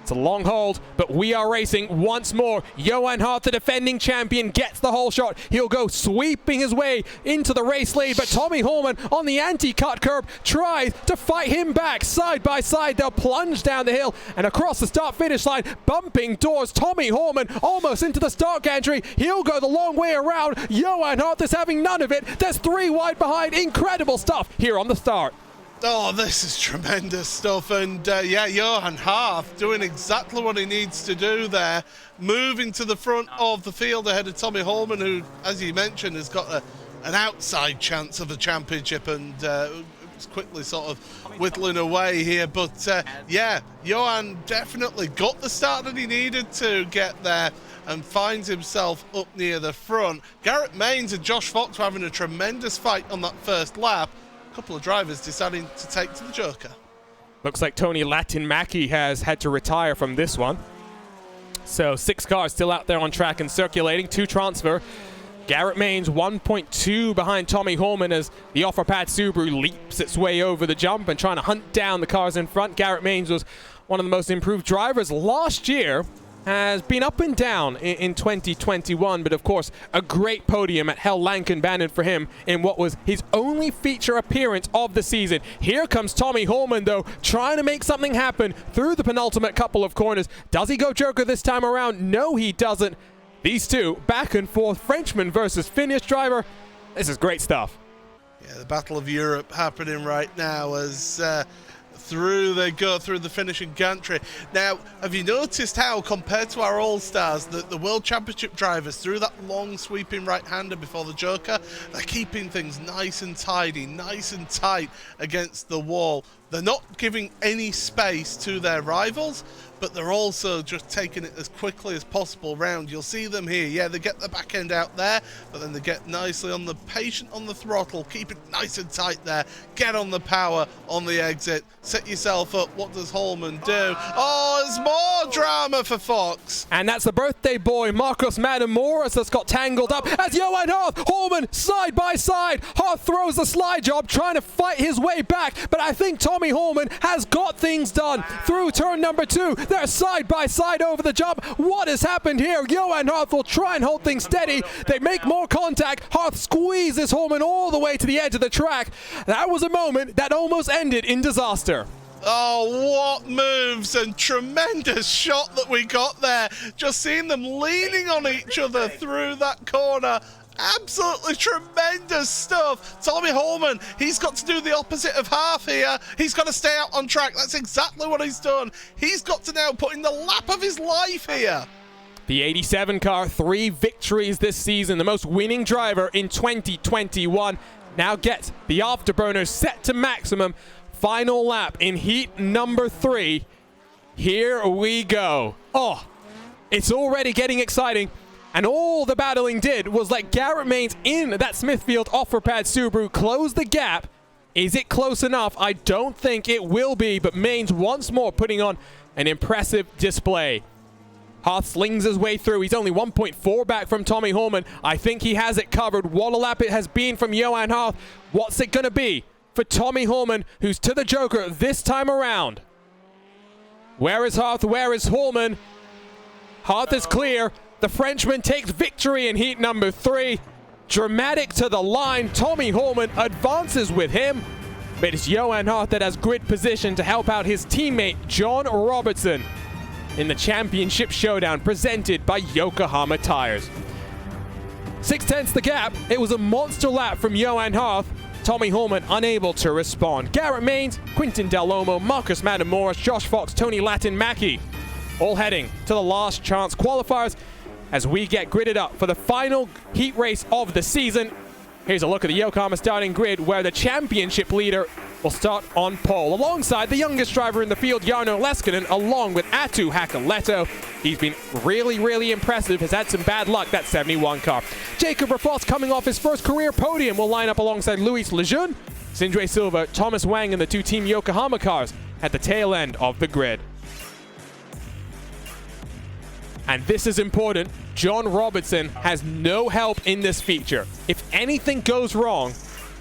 It's a long hold, but we are racing once more. Johan Harth, the defending champion, gets the whole shot. He'll go sweeping his way into the race lead, but Tommy Holman on the anti-cut curb tries to fight him back. Side by side, they'll plunge down the hill and across the start-finish line, bumping doors. Tommy Holman almost into the start gantry. He'll go the long way around. Johan Harth is having none of it. There's 3 wide behind. Incredible stuff here on the start. Oh, this is tremendous stuff, and yeah, Johan Harth doing exactly what he needs to do there, moving to the front of the field ahead of Tommy Holman, who, as you mentioned, has got an outside chance of a championship, and it's quickly sort of whittling away here. But yeah, Johan definitely got the start that he needed to get there and finds himself up near the front. Garrett Maines and Josh Fox were having a tremendous fight on that first lap. Couple of drivers deciding to take to the Joker. Looks like Tony Latin-Mackie has had to retire from this one. So 6 cars still out there on track and circulating. 2 transfer. Garrett Maines 1.2 behind Tommy Holman as the OfferPad Subaru leaps its way over the jump and trying to hunt down the cars in front. Garrett Maines was one of the most improved drivers last year. Has been up and down in 2021, but of course a great podium at Hell Lankenbanen for him in what was his only feature appearance of the season. Here comes Tommy Holman though, trying to make something happen through the penultimate couple of corners. Does he go Joker this time around? No, he doesn't. These two back and forth, Frenchman versus Finnish driver. This is great stuff. Yeah, the Battle of Europe happening right now as through they go through the finishing gantry. Now, have you noticed how, compared to our All-Stars, the World Championship drivers, through that long sweeping right-hander before the Joker, they're keeping things nice and tidy, nice and tight against the wall. They're not giving any space to their rivals, but they're also just taking it as quickly as possible round. You'll see them here. Yeah, they get the back end out there, but then they get nicely on the patient on the throttle, keep it nice and tight there, get on the power on the exit, set yourself up. What does Holman do? Oh, there's more drama for Fox. And that's the birthday boy, Marcus Matamoros, that's got tangled up as Johan Harth, Holman, side by side. Harth throws the slide job, trying to fight his way back, but I think Tommy Holman has got things done through turn number 2. They're side by side over the jump. What has happened here? Johan Harth will try and hold things steady. They make more contact. Harth squeezes Holman all the way to the edge of the track. That was a moment that almost ended in disaster. Oh, what moves and tremendous shot that we got there. Just seeing them leaning on each other through that corner. Absolutely tremendous stuff. Tommy Holman, he's got to do the opposite of Harth here. He's got to stay out on track. That's exactly what he's done. He's got to now put in the lap of his life here. The 87 car, 3 victories this season, the most winning driver in 2021. Now gets the afterburners set to maximum. Final lap in heat number 3. Here we go. Oh, it's already getting exciting. And all the battling did was let Garrett Maines in that Smithfield offer-pad Subaru close the gap. Is it close enough? I don't think it will be, but Maines once more putting on an impressive display. Harth slings his way through. He's only 1.4 back from Tommy Holman. I think he has it covered. What a lap it has been from Johan Harth. What's it going to be for Tommy Holman, who's to the Joker this time around? Where is Harth? Where is Holman? Harth is clear. The Frenchman takes victory in heat number 3. Dramatic to the line. Tommy Holman advances with him. But it's Johan Harth that has grid position to help out his teammate John Robertson in the championship showdown presented by Yokohama Tires. 6/10 the gap. It was a monster lap from Johan Harth. Tommy Holman unable to respond. Garrett Maines, Quintin Del Olmo, Marcus Matamoros, Josh Fox, Tony Latin Mackie, all heading to the last chance qualifiers as we get gridded up for the final heat race of the season. Here's a look at the Yokohama starting grid, where the championship leader will start on pole, alongside the youngest driver in the field, Jarno Leskinen, along with Atu Hakoleto. He's been really, really impressive, has had some bad luck, that 71 car. Jacob Rafos, coming off his first career podium, will line up alongside Luis Lejeune, Sindre Silva, Thomas Wang, and the 2 Team Yokohama cars at the tail end of the grid. And this is important. John Robertson has no help in this feature. If anything goes wrong,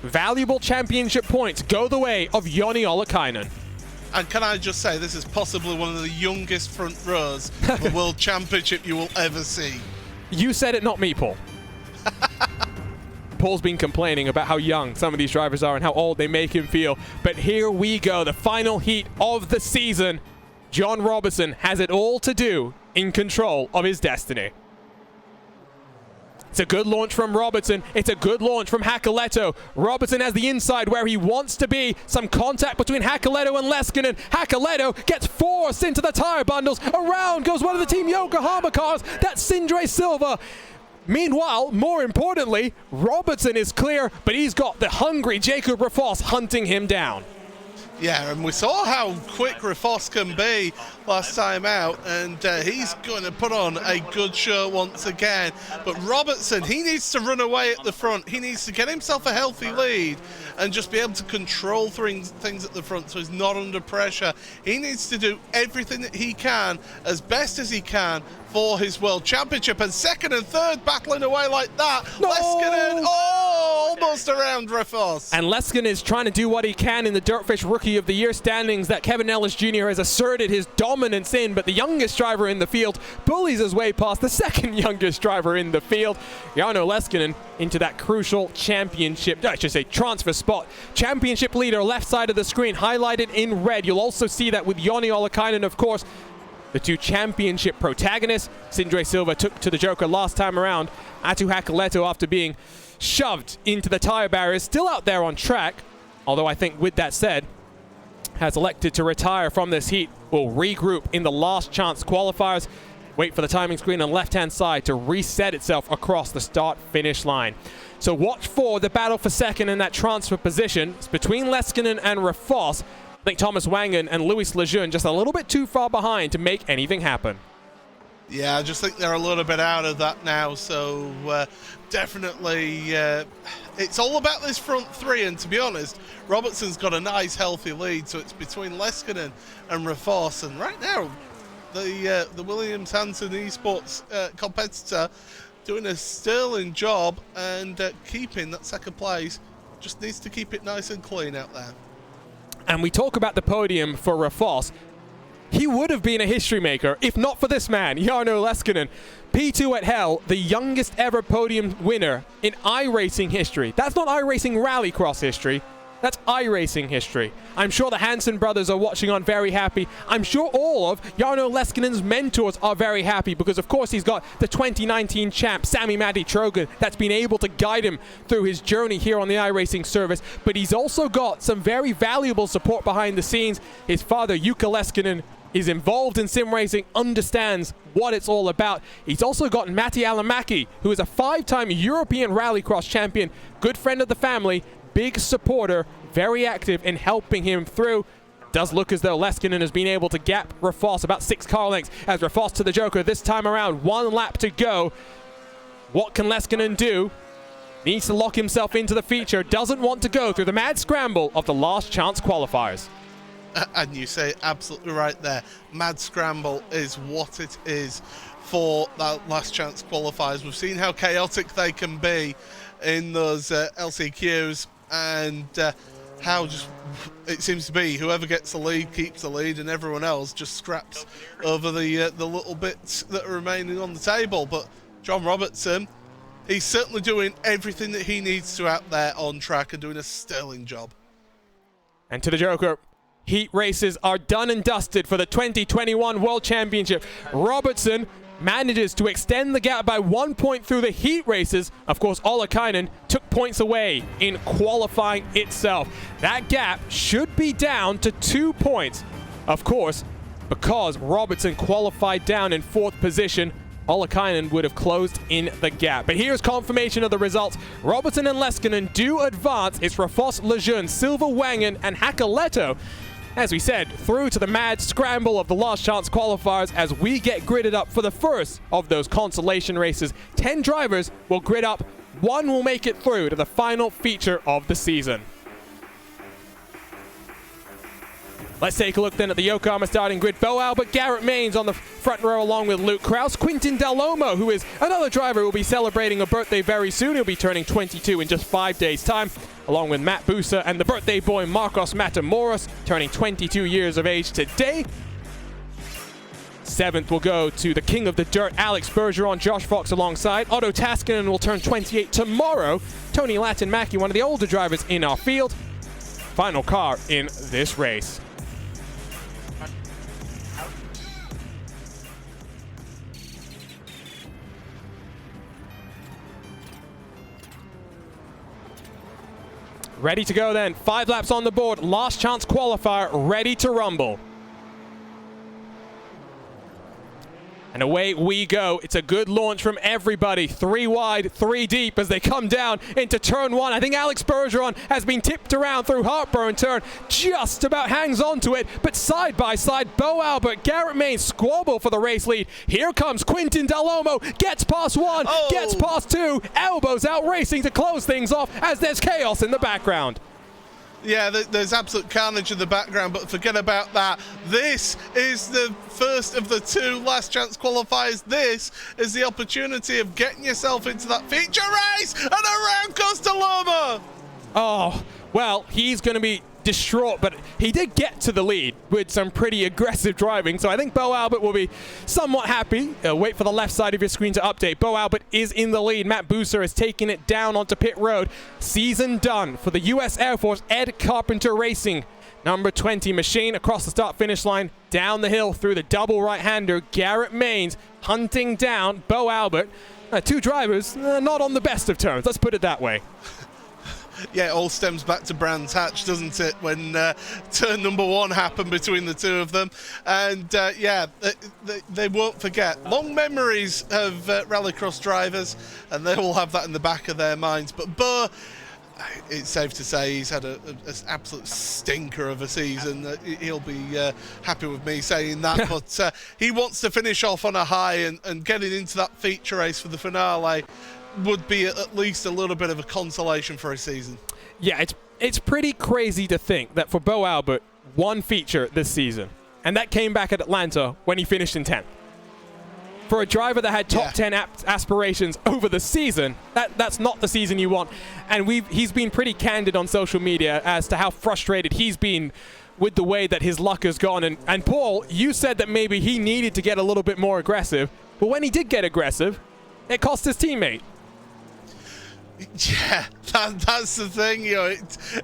valuable championship points go the way of Joni Ollikainen. And can I just say, this is possibly one of the youngest front rows of the World Championship you will ever see. You said it, not me, Paul. Paul's been complaining about how young some of these drivers are and how old they make him feel. But here we go, the final heat of the season. John Robertson has it all to do in control of his destiny. It's a good launch from Robertson. It's a good launch from Hakoleto. Robertson has the inside where he wants to be. Some contact between Hakoleto and Leskinen. Hakoleto gets forced into the tire bundles. Around goes one of the Team Yokohama cars. That's Sindre Silva. Meanwhile, more importantly, Robertson is clear, but he's got the hungry Jacob Rafos hunting him down. Yeah, and we saw how quick Rafos can be last time out, and he's going to put on a good show once again. But Robertson, he needs to run away at the front. He needs to get himself a healthy lead and just be able to control things at the front so he's not under pressure. He needs to do everything that he can, as best as he can, for his World Championship. And second and third battling away like that. No! Leskinen, almost around Rafos. And Leskinen is trying to do what he can in the Dirtfish Rookie of the Year standings that Kevin Ellis Jr. has asserted his dominance in, but the youngest driver in the field bullies his way past the second youngest driver in the field, Jarno Leskinen, into that crucial championship, I should say transfer spot. Championship leader, left side of the screen, highlighted in red. You'll also see that with Joni Ollikainen, of course, the 2 championship protagonists. Sindre Silva took to the Joker last time around. Atu Hakoleto, after being shoved into the tire barriers, still out there on track. Although I think with that said, has elected to retire from this heat, will regroup in the last chance qualifiers. Wait for the timing screen on the left-hand side to reset itself across the start-finish line. So watch for the battle for second in that transfer position. It's between Leskinen and Rafos. I think Thomas Wangen and Louis Lejeune just a little bit too far behind to make anything happen. Yeah, I just think they're a little bit out of that now, so definitely it's all about this front three, and to be honest, Robertson's got a nice healthy lead, so it's between Leskinen and Rafos, and right now the Williams Hansen Esports competitor doing a sterling job and keeping that second place. Just needs to keep it nice and clean out there. And we talk about the podium for Rafos. He would have been a history maker if not for this man, Jarno Leskinen. P2 at Hell, the youngest ever podium winner in iRacing history. That's not iRacing Rallycross history. That's iRacing history. I'm sure the Hansen brothers are watching on very happy. I'm sure all of Jarno Leskinen's mentors are very happy because, of course, he's got the 2019 champ, Sami Matti Trogan, that's been able to guide him through his journey here on the iRacing service. But he's also got some very valuable support behind the scenes. His father, Jukka Leskinen, is involved in sim racing, understands what it's all about. He's also got Matti Alamäki, who is a 5-time European Rallycross champion, good friend of the family, big supporter, very active in helping him through. Does look as though Leskinen has been able to gap Rafos about 6 car lengths as Rafos to the Joker this time around. 1 lap to go. What can Leskinen do? Needs to lock himself into the feature. Doesn't want to go through the mad scramble of the last chance qualifiers. And you say absolutely right there. Mad scramble is what it is for that last chance qualifiers. We've seen how chaotic they can be in those LCQs, and how just it seems to be whoever gets the lead keeps the lead, and everyone else just scraps over the little bits that are remaining on the table. But John Robertson, he's certainly doing everything that he needs to out there on track and doing a sterling job. And to the Joker. Heat races are done and dusted for the 2021 World Championship. Robertson manages to extend the gap by 1 point through the heat races. Of course, Ollikainen took points away in qualifying itself. That gap should be down to 2 points. Of course, because Robertson qualified down in 4th position, Ollikainen would have closed in the gap. But here's confirmation of the results. Robertson and Leskinen do advance. It's Rafos, Lejeune, Silva, Wangen, and Hakoleto, as we said, through to the mad scramble of the last chance qualifiers as we get gridded up for the first of those consolation races. 10 drivers will grid up. 1 will make it through to the final feature of the season. Let's take a look then at the Yokohama starting grid. Bo Albert, Garrett Maines on the front row along with Luke Kraus. Quintin Dalomo, who is another driver who will be celebrating a birthday very soon. He'll be turning 22 in just 5 days' time, along with Matt Busa and the birthday boy Marcos Matamoros, turning 22 years of age today. 7th will go to the king of the dirt, Alex Bergeron, Josh Fox alongside. Otto Taskinen will turn 28 tomorrow. Tony Latin-Mackie, one of the older drivers in our field. Final car in this race. Ready to go then. 5 laps on the board. Last chance qualifier ready to rumble. And away we go. It's a good launch from everybody. 3 wide, 3 deep as they come down into turn 1. I think Alex Bergeron has been tipped around through Heartburn turn. Just about hangs on to it. But side by side, Bo Albert, Garrett Maines squabble for the race lead. Here comes Quintin Dalomo. Gets past 1, gets past 2. Elbows out racing to close things off as there's chaos in the background. Yeah, there's absolute carnage in the background, but forget about that. This is the first of the 2 last chance qualifiers. This is the opportunity of getting yourself into that feature race, and around goes Dalomo. Oh, well, he's going to be distraught, but he did get to the lead with some pretty aggressive driving, so I think Bo Albert will be somewhat happy. Wait for the left side of your screen to update. Bo Albert is in the lead. Matt Buser has taken it down onto pit road. Season done for the U.S. Air Force Ed Carpenter Racing number 20 machine across the start-finish line, down the hill through the double right-hander. Garrett Maines hunting down Bo Albert. 2 drivers not on the best of terms, let's put it that way. Yeah, it all stems back to Brands Hatch, doesn't it? When turn number 1 happened between the two of them. And yeah, they won't forget. Long memories of rallycross drivers, and they will have that in the back of their minds. But Bo, it's safe to say he's had an absolute stinker of a season. He'll be happy with me saying that. But he wants to finish off on a high, and getting into that feature race for the finale would be at least a little bit of a consolation for his season. Yeah, it's pretty crazy to think that for Bo Albert, one feature this season, and that came back at Atlanta when he finished in 10th. For a driver that had top 10 aspirations over the season, that's not the season you want. And he's been pretty candid on social media as to how frustrated he's been with the way that his luck has gone. And Paul, you said that maybe he needed to get a little bit more aggressive, but when he did get aggressive, it cost his teammate. Yeah, that's the thing. You know,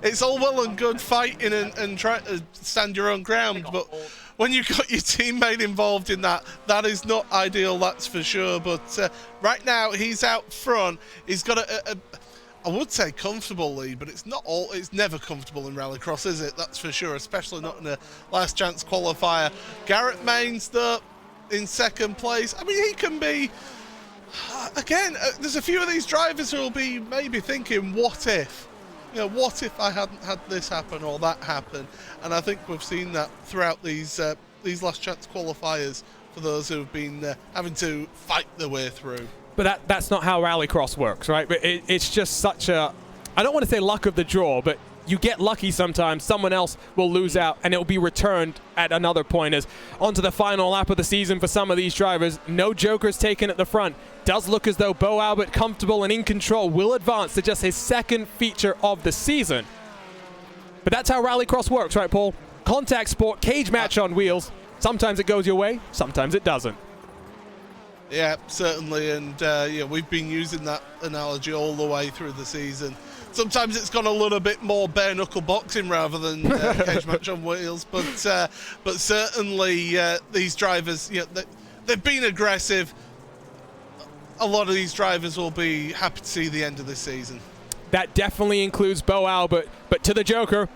it's all well and good fighting and trying to stand your own ground, but when you've got your teammate involved in that, that is not ideal, that's for sure. But right now, he's out front. He's got I would say comfortable lead, but it's never comfortable in rallycross, is it? That's for sure, especially not in a last chance qualifier. Garrett Maines, though, in second place. I mean, he can be... Again, there's a few of these drivers who will be maybe thinking, what if? You know, what if I hadn't had this happen or that happen? And I think we've seen that throughout these last chance qualifiers for those who've been having to fight their way through. But that's not how rallycross works, right? But it's just such a... I don't want to say luck of the draw, but you get lucky sometimes. Someone else will lose out, and it will be returned at another point. As onto the final lap of the season for some of these drivers. No jokers taken at the front. Does look as though Bo Albert, comfortable and in control, will advance to just his second feature of the season. But that's how rallycross works, right, Paul? Contact sport, cage match on wheels. Sometimes it goes your way, sometimes it doesn't. Yeah, certainly, and yeah, we've been using that analogy all the way through the season. Sometimes it's gone a little bit more bare-knuckle boxing rather than cage match on wheels, but certainly these drivers, you know, they've been aggressive. A lot of these drivers will be happy to see the end of this season. That definitely includes Bo Albert, but to the Joker,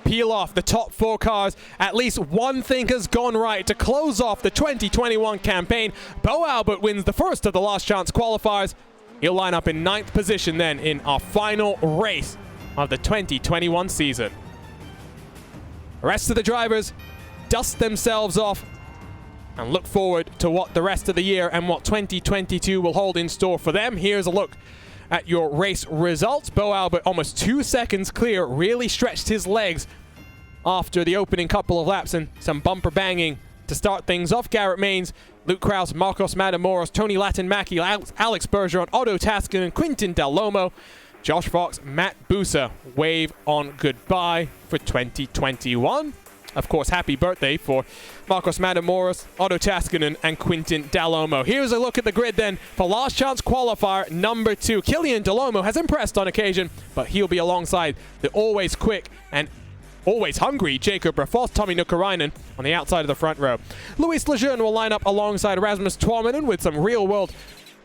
peel off the top 4 cars. At least one thing has gone right to close off the 2021 campaign. Bo Albert wins the first of the last chance qualifiers. He'll line up in 9th position then in our final race of the 2021 season. The rest of the drivers dust themselves off and look forward to what the rest of the year and what 2022 will hold in store for them. Here's a look at your race results. Bo Albert almost 2 seconds clear, really stretched his legs after the opening couple of laps and some bumper banging to start things off. Garrett Maines, Luke Krause, Marcos Matamoros, Tony Latin-Mackie, Alex Bergeron, Otto Taskinen, Quintin Del Lomo, Josh Fox, Matt Busa wave on goodbye for 2021. Of course, happy birthday for Marcos Matamoros, Otto Taskinen, and Quintin Del Lomo. Here's a look at the grid then for last chance qualifier number 2. Killian Del Lomo has impressed on occasion, but he'll be alongside the always quick and always hungry Jacob Raffos, Tommi Nukarainen on the outside of the front row. Luis Lejeune will line up alongside Rasmus Tuominen with some real-world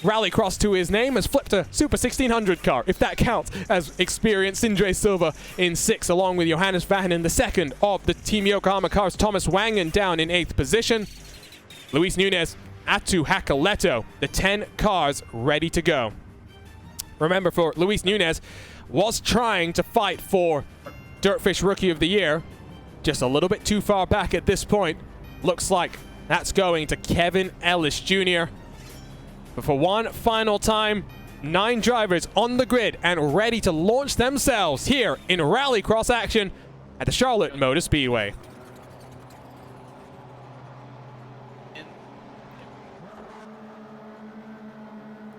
rallycross to his name, has flipped a Super 1600 car, if that counts, as experienced Sindre Silva in 6th, along with Johannes Vahanen, the second of the Team Yokohama cars. Thomas Wangen down in 8th position. Luis Nunes, Atu Hakaleto, the 10 cars ready to go. Remember, for Luis Nunes, was trying to fight for Dirtfish Rookie of the Year, just a little bit too far back at this point. Looks like that's going to Kevin Ellis Jr. But for one final time, 9 drivers on the grid and ready to launch themselves here in rallycross action at the Charlotte Motor Speedway.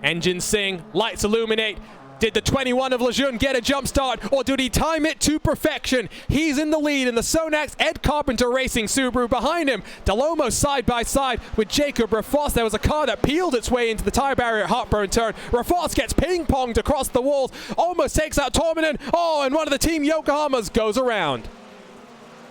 Engines sing, lights illuminate. Did the 21 of Lejeune get a jump start, or did he time it to perfection? He's in the lead in the Sonax Ed Carpenter Racing Subaru. Behind him, Del Lomo side by side with Jacob Raffos. There was a car that peeled its way into the tire barrier at Heartburn turn. Raffos gets ping-ponged across the walls, almost takes out Tuominen. Oh, and one of the Team Yokohamas goes around.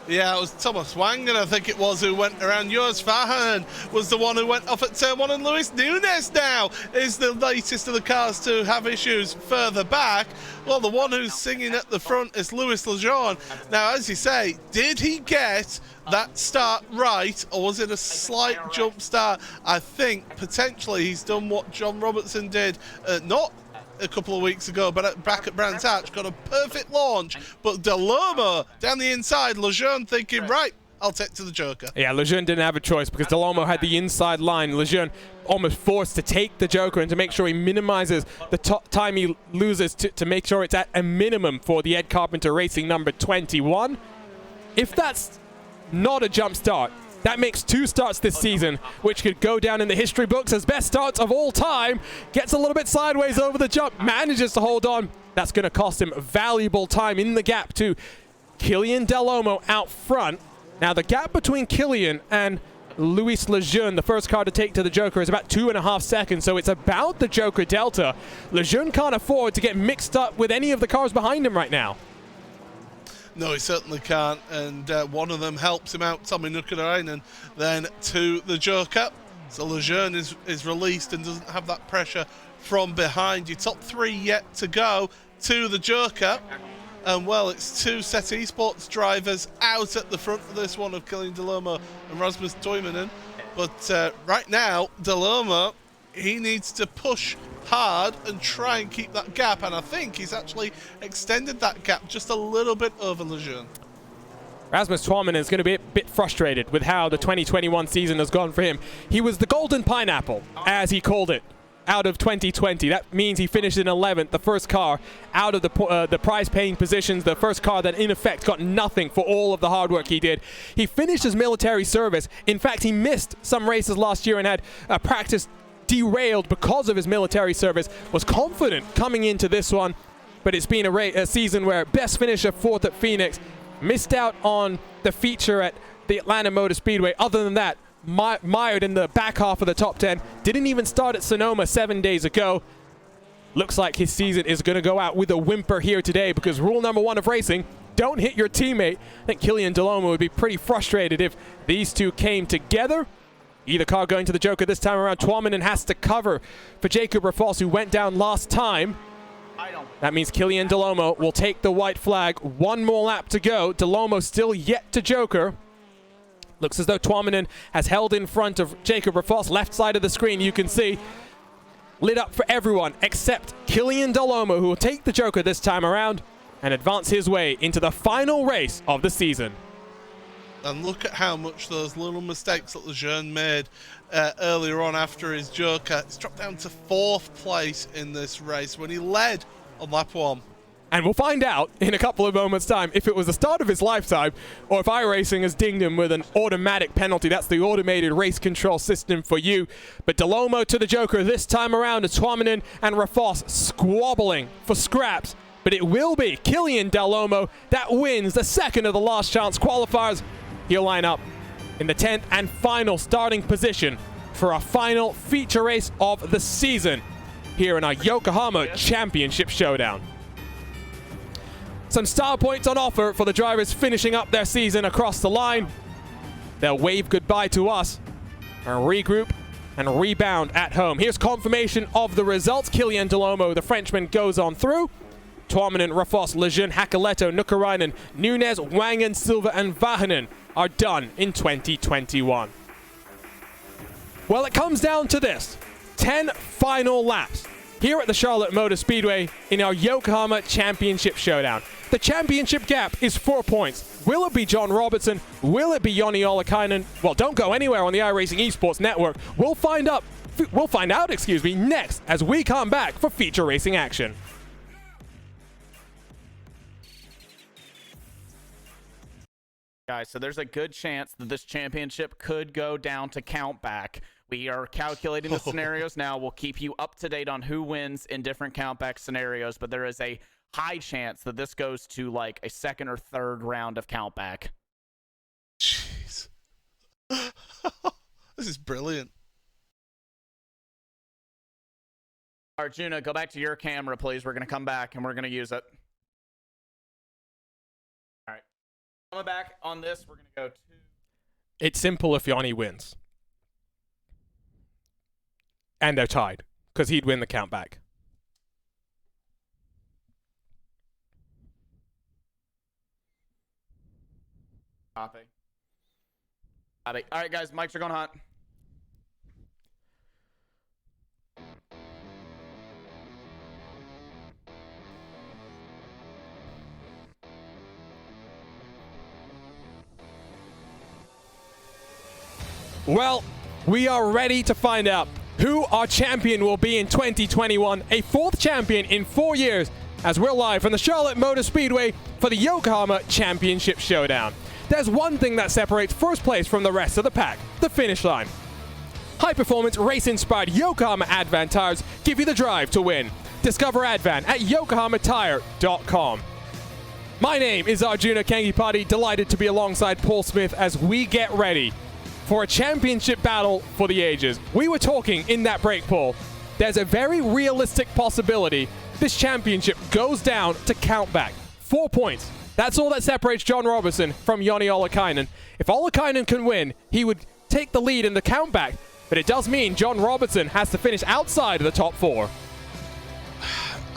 Yeah, it was Thomas Wangen, I think it was, who went around. Yours Fahan was the one who went off at turn 1, and Luis Nunes now is the latest of the cars to have issues further back. Well, the one who's singing at the front is Louis Lejeune. Now, as you say, did he get that start right, or was it a slight jump start? I think potentially he's done what John Robertson did, not a couple of weeks ago, but back at Brands Hatch, got a perfect launch. But Delomo down the inside, Lejeune thinking, right, I'll take to the Joker. Yeah, Lejeune didn't have a choice because Delomo had the inside line. Lejeune almost forced to take the Joker and to make sure he minimizes the time he loses to make sure it's at a minimum for the Ed Carpenter Racing number 21. If that's not a jump start, that makes 2 starts this season, which could go down in the history books as best starts of all time. Gets a little bit sideways over the jump, manages to hold on. That's going to cost him valuable time in the gap to Killian Delomo out front. Now, the gap between Killian and Luis Lejeune, the first car to take to the Joker, is about 2.5 seconds, so it's about the Joker delta. Lejeune can't afford to get mixed up with any of the cars behind him right now. No, he certainly can't, and one of them helps him out, Tommy Nukkarainen, then to the Joker. So Lejeune is released and doesn't have that pressure from behind. Your top 3 yet to go to the Joker. And, well, it's 2 Set Esports drivers out at the front of this one of Killian Delomo and Rasmus Toivonen. But right now, Delomo, he needs to push hard and try and keep that gap, and I think he's actually extended that gap just a little bit over Lejeune. Rasmus Toivonen is going to be a bit frustrated with how the 2021 season has gone for him. He was the golden pineapple, as he called it, out of 2020. That means he finished in 11th, the first car out of the prize-paying positions, the first car that in effect got nothing for all of the hard work he did. He finished his military service. In fact, he missed some races last year and had practice derailed because of his military service, was confident coming into this one, but it's been a season where best finisher 4th at Phoenix, missed out on the feature at the Atlanta Motor Speedway. Other than that, mired in the back half of the top 10, didn't even start at Sonoma 7 days ago. Looks like his season is going to go out with a whimper here today, because rule number 1 of racing, don't hit your teammate. I think Killian Delomo would be pretty frustrated if these two came together. Either car going to the Joker this time around. Tuominen has to cover for Jacob Rafals, who went down last time. That means Killian Delomo will take the white flag. 1 more lap to go. Delomo still yet to Joker. Looks as though Tuominen has held in front of Jacob Rafals. Left side of the screen, you can see, lit up for everyone except Killian Delomo, who will take the Joker this time around and advance his way into the final race of the season. And look at how much those little mistakes that Lejeune made earlier on after his Joker. He's dropped down to 4th place in this race when he led on lap 1. And we'll find out in a couple of moments' time if it was the start of his lifetime or if iRacing has dinged him with an automatic penalty. That's the automated race control system for you. But Delomo to the Joker this time around, as Tuominen and Rafals squabbling for scraps. But it will be Killian Delomo that wins the second of the last chance qualifiers. He'll line up in the 10th and final starting position for our final feature race of the season here in our Yokohama Championship Showdown. Some star points on offer for the drivers finishing up their season across the line. They'll wave goodbye to us and regroup and rebound at home. Here's confirmation of the results. Killian Delomo, the Frenchman, goes on through. Tuominen, Rafals, Lejeune, Hakoleto, Nukkarainen, Nunes, Wangen, Silva, and Vahanen are done in 2021. Well, it comes down to this. 10 final laps here at the Charlotte Motor Speedway in our Yokohama Championship Showdown. The championship gap is 4 points. Will it be John Robertson? Will it be Joni Ollikainen? Well, don't go anywhere on the iRacing Esports Network. We'll find out, next as we come back for feature racing action. Guys, so there's a good chance that this championship could go down to count back. We are calculating the scenarios now. We'll keep you up to date on who wins in different countback scenarios, but there is a high chance that this goes to like a 2nd or 3rd round of countback. Jeez. This is brilliant. Arjuna, go back to your camera, please. We're going to come back and we're going to use it. Coming back on this, we're going to go to... It's simple if Yanni wins. And they're tied, because he'd win the count back. Copy. Copy. All right, guys, mics are going hot. Well, we are ready to find out who our champion will be in 2021. A fourth champion in 4 years, as we're live from the Charlotte Motor Speedway for the Yokohama Championship Showdown. There's one thing that separates first place from the rest of the pack: the finish line. High-performance, race-inspired Yokohama Advan tires give you the drive to win. Discover Advan at yokohamatire.com. My name is Arjuna Kangipati, delighted to be alongside Paul Smith as we get ready for a championship battle for the ages. We were talking in that break, Paul. There's a very realistic possibility this championship goes down to count back. 4 points. That's all that separates John Robertson from Joni Ollikainen. If Ollikainen can win, he would take the lead in the count back, but it does mean John Robertson has to finish outside of the top 4.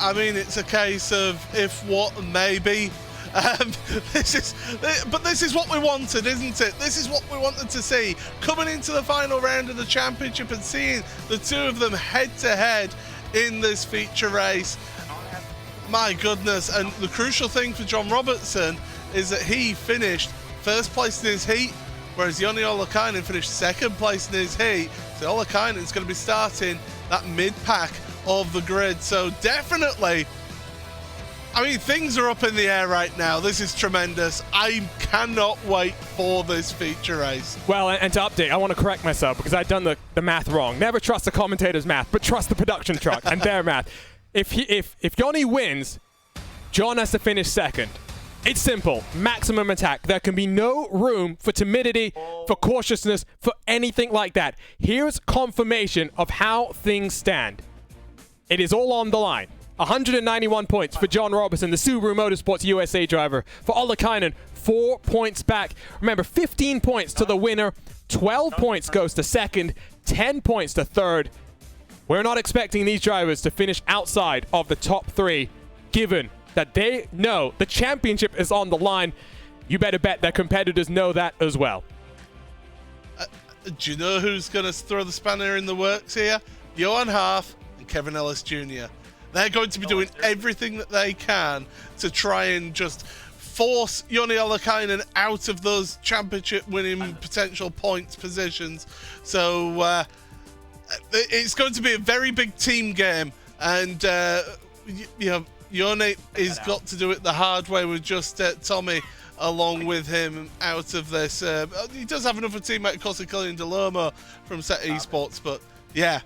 I mean, it's a case of if, what, maybe. This is what we wanted, isn't it? This is what we wanted to see. Coming into the final round of the championship and seeing the two of them head-to-head in this feature race. My goodness. And the crucial thing for John Robertson is that he finished first place in his heat, whereas Joni Ollikainen finished second place in his heat. So Ollikainen's going to be starting that mid-pack of the grid. So definitely, I mean, things are up in the air right now. This is tremendous. I cannot wait for this feature race. Well, and to update, I want to correct myself because I've done the math wrong. Never trust the commentator's math, but trust the production truck and their math. If Yanni wins, John has to finish second. It's simple. Maximum attack. There can be no room for timidity, for cautiousness, for anything like that. Here's confirmation of how things stand. It is all on the line. 191 points for John Robertson, the Subaru Motorsports USA driver. For Ollikainen, 4 points back. Remember, 15 points to the winner, 12 points goes to second, 10 points to third. We're not expecting these drivers to finish outside of the top 3, given that they know the championship is on the line. You better bet their competitors know that as well. Do you know who's going to throw the spanner in the works here? Johan Harf and Kevin Ellis Jr. They're going to be doing everything that they can to try and just force Joni Ollikainen out of those championship-winning potential points positions. So it's going to be a very big team game, and you know, Joni has got to do it the hard way with just Tommy along with him out of this. He does have another teammate, of course, Killian Delomo from Set Esports, but yeah.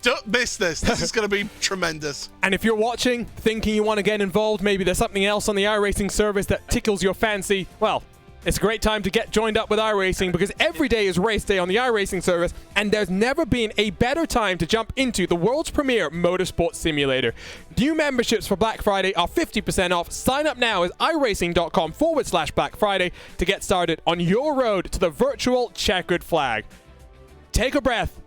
Don't miss this. This is going to be tremendous. And if you're watching, thinking you want to get involved, maybe there's something else on the iRacing service that tickles your fancy, well, it's a great time to get joined up with iRacing because every day is race day on the iRacing service, and there's never been a better time to jump into the world's premier motorsport simulator. New memberships for Black Friday are 50% off. Sign up now at iRacing.com/Black Friday to get started on your road to the virtual checkered flag. Take a breath.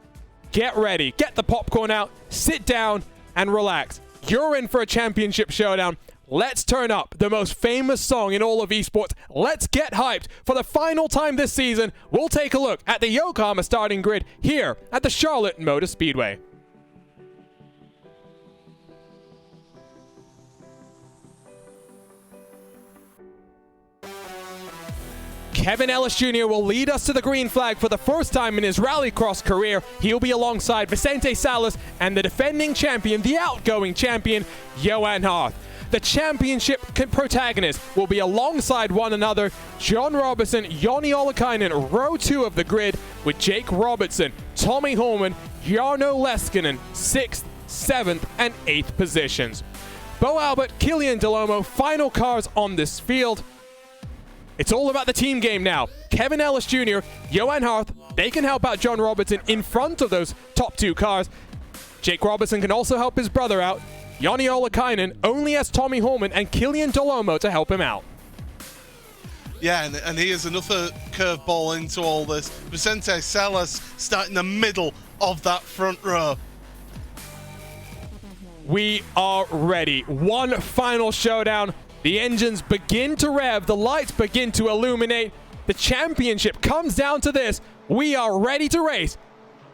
Get ready, get the popcorn out, sit down, and relax. You're in for a championship showdown. Let's turn up the most famous song in all of esports. Let's get hyped for the final time this season. We'll take a look at the Yokohama starting grid here at the Charlotte Motor Speedway. Kevin Ellis Jr. will lead us to the green flag for the first time in his rallycross career. He'll be alongside Vicente Salas and the defending champion, the outgoing champion, Johan Harf. The championship protagonists will be alongside one another. John Robertson, Joni Ollikainen, row 2 of the grid with Jake Robertson, Tommy Holman, Jarno Leskinen, 6th, 7th, and 8th positions. Bo Albert, Killian Delomo, final cars on this field. It's all about the team game now. Kevin Ellis Jr., Johan Harf, they can help out John Robertson in front of those top 2 cars. Jake Robertson can also help his brother out. Joni Ollikainen only has Tommy Holman and Killian Delomo to help him out. Yeah, and here's another curveball into all this. Vicente Salas starting the middle of that front row. We are ready. One final showdown. The engines begin to rev. The lights begin to illuminate. The championship comes down to this. We are ready to race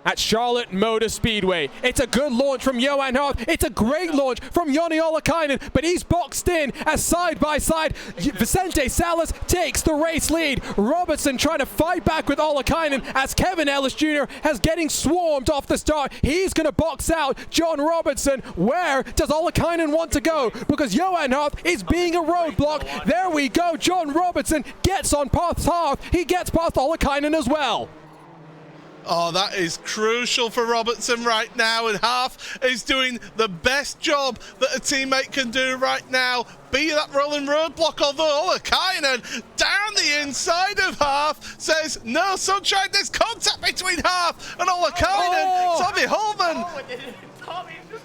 at Charlotte Motor Speedway. It's a good launch from Johan Hart. It's a great launch from Joni Ollikainen, but he's boxed in as side by side. Vicente Salas takes the race lead. Robertson trying to fight back with Ollikainen as Kevin Ellis Jr. has getting swarmed off the start. He's going to box out John Robertson. Where does Ollikainen want to go? Because Johan Hart is being a roadblock. There we go. John Robertson gets on past Hart. He gets past Ollikainen as well. Oh, that is crucial for Robertson right now, and Half is doing the best job that a teammate can do right now. Be that rolling roadblock, although Ollikainen down the inside of Half says, no sunshine, there's contact between Half and Ollikainen. Tommy Holman.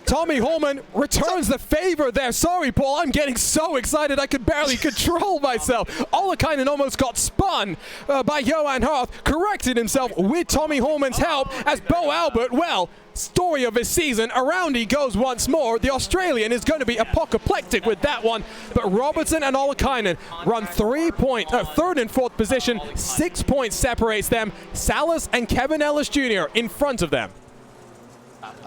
Tommy Holman returns the favor there. Sorry, Paul, I'm getting so excited I could barely control myself. Ollikainen almost got spun by Johan Hart, corrected himself with Tommy Holman's help as Bo Albert, well, story of his season, around he goes once more. The Australian is going to be apoplectic with that one, but Robertson and Ollikainen run 3 points, third and fourth position. 6 points separates them. Salas and Kevin Ellis Jr. in front of them.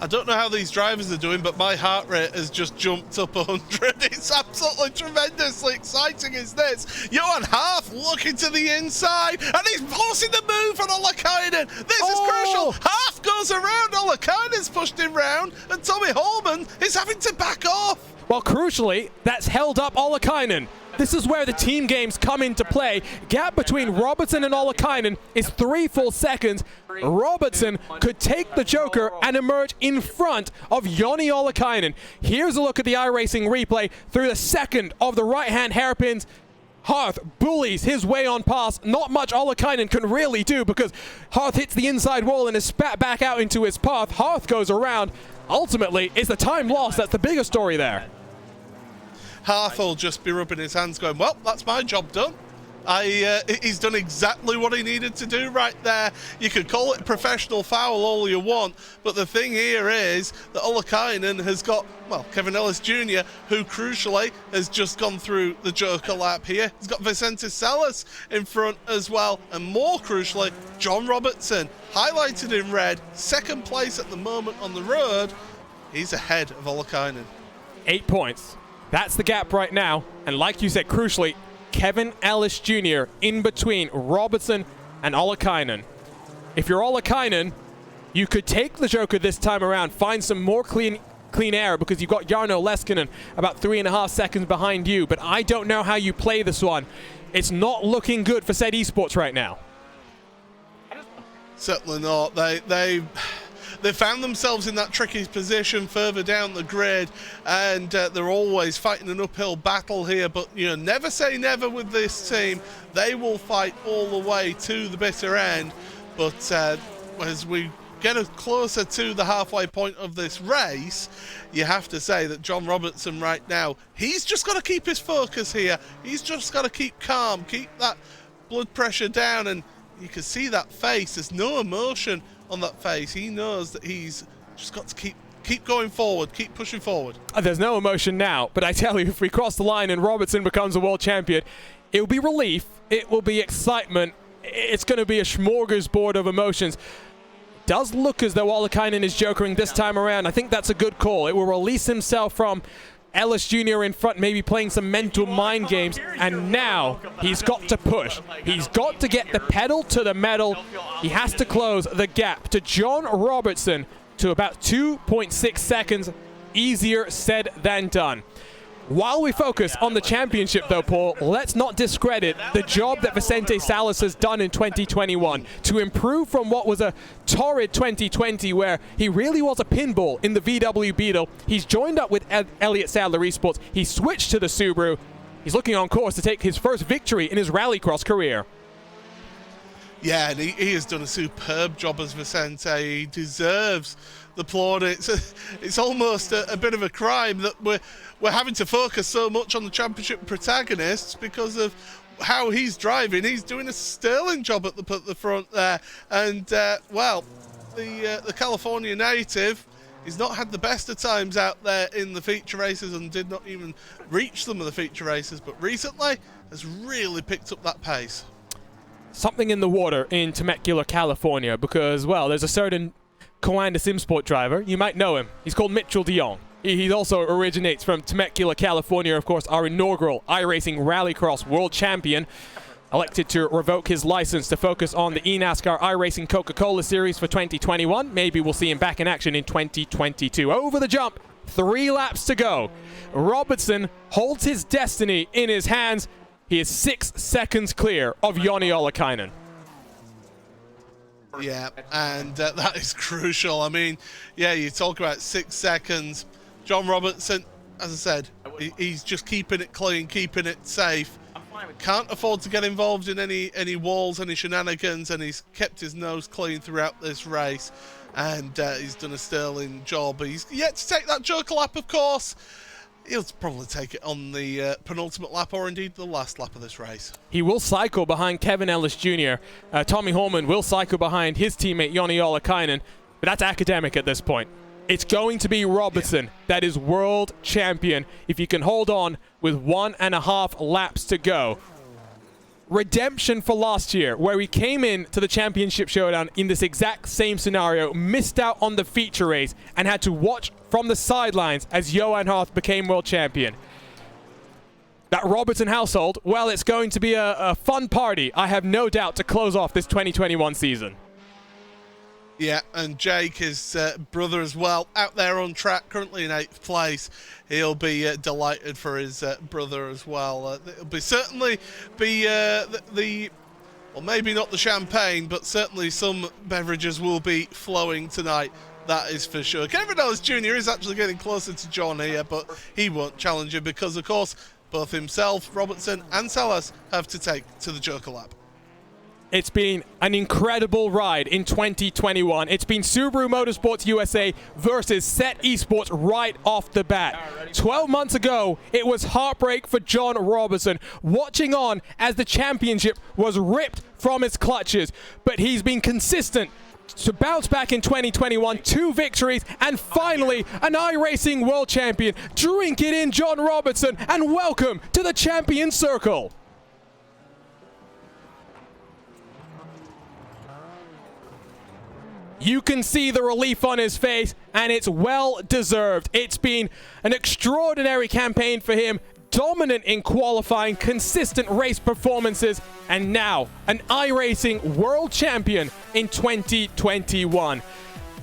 I don't know how these drivers are doing, but my heart rate has just jumped up 100. It's absolutely tremendously exciting, is this. Johan Half looking to the inside, and he's forcing the move on Ollikainen. This is crucial. Half goes around, Ollikainen's pushed him round, and Tommy Holman is having to back off. Well, crucially, that's held up Ollikainen. This is where the team games come into play. Gap between Robertson and Ollikainen is 3 full seconds. Robertson could take the Joker and emerge in front of Joni Ollikainen. Here's a look at the iRacing replay through the second of the right-hand hairpins. Hearth bullies his way on past. Not much Ollikainen can really do because Hearth hits the inside wall and is spat back out into his path. Hearth goes around. Ultimately, it's the time lost that's the bigger story there. Half will just be rubbing his hands going, well, that's my job done. He's done exactly what he needed to do right there. You could call it a professional foul all you want, but the thing here is that Ollikainen has got, well, Kevin Ellis Jr., who crucially has just gone through the Joker lap here. He's got Vicente Salas in front as well, and more crucially, John Robertson, highlighted in red, second place at the moment on the road. He's ahead of Ollikainen. 8 points. That's the gap right now. And like you said, crucially, Kevin Ellis Jr. in between Robertson and Ollikainen. If you're Ollikainen, you could take the Joker this time around, find some more clean air because you've got Jarno Leskinen about 3.5 seconds behind you. But I don't know how you play this one. It's not looking good for said esports right now. Certainly not. They found themselves in that tricky position further down the grid, and they're always fighting an uphill battle here, but never say never with this team. They will fight all the way to the bitter end, but as we get closer to the halfway point of this race, you have to say that John Robertson right now, he's just got to keep his focus here. He's just got to keep calm, keep that blood pressure down, and you can see that face. There's no emotion on that face. He knows that he's just got to keep going forward, keep pushing forward. There's no emotion now, but I tell you, if we cross the line and Robertson becomes a world champion, it will be relief, it will be excitement, it's going to be a smorgasbord of emotions. It does look as though Ollikainen is jokering this time around. I think that's a good call. It will release himself from Ellis Jr. in front, maybe playing some mental mind games, and now he's got to push. He's got to get the pedal to the metal. He has to close the gap to John Robertson to about 2.6 seconds. Easier said than done. While we focus on the championship, though, Paul, let's not discredit the job that Vicente Salas has done in 2021 to improve from what was a torrid 2020 where he really was a pinball in the VW Beetle. He's joined up with Elliott Sadler Esports. He switched to the Subaru. He's looking on course to take his first victory in his rallycross career. Yeah, and he has done a superb job as Vicente. He deserves the plaudits. It's almost a bit of a crime that we're having to focus so much on the championship protagonists because of how he's driving. He's doing a sterling job at the front there. And, well, the California native, he's not had the best of times out there in the feature races and did not even reach some of the feature races, but recently has really picked up that pace. Something in the water in Temecula, California, because, well, there's a certain Coanda SimSport driver. You might know him. He's called Mitchell DeYoung. He also originates from Temecula, California, of course, our inaugural iRacing Rallycross World Champion. Elected to revoke his license to focus on the eNASCAR iRacing Coca-Cola Series for 2021. Maybe we'll see him back in action in 2022. Over the jump, 3 laps to go. Robertson holds his destiny in his hands. He is 6 seconds clear of Joni Ollikainen. Yeah, and that is crucial. I mean, yeah, you talk about 6 seconds. John Robertson, as I said, he's just keeping it clean, keeping it safe. Can't afford to get involved in any walls, any shenanigans, and he's kept his nose clean throughout this race. And he's done a sterling job. He's yet to take that Joker lap, of course. He'll probably take it on the penultimate lap or indeed the last lap of this race. He will cycle behind Kevin Ellis Jr. Tommy Holman will cycle behind his teammate Joni Ollikainen, but that's academic at this point. It's going to be Robertson that is world champion if he can hold on with 1.5 laps to go. Redemption for last year, where we came in to the championship showdown in this exact same scenario, missed out on the feature race, and had to watch from the sidelines as Johan Hart became world champion. That Robertson household, well, it's going to be a fun party, I have no doubt, to close off this 2021 season. Yeah, and Jake, his brother as well, out there on track, currently in 8th place. He'll be delighted for his brother as well. It'll be certainly be well, maybe not the champagne, but certainly some beverages will be flowing tonight. That is for sure. Kevin Ellis Jr. is actually getting closer to John here, but he won't challenge him because, of course, both himself, Robertson, and Salas have to take to the Joker lap. It's been an incredible ride in 2021. It's been Subaru Motorsports USA versus Set Esports right off the bat. 12 months ago, it was heartbreak for John Robertson, watching on as the championship was ripped from his clutches. But he's been consistent to bounce back in 2021, 2 victories, and finally an iRacing world champion. Drink it in, John Robertson, and welcome to the champion circle. You can see the relief on his face, and it's well deserved. It's been an extraordinary campaign for him, dominant in qualifying, consistent race performances, and now an iRacing world champion in 2021.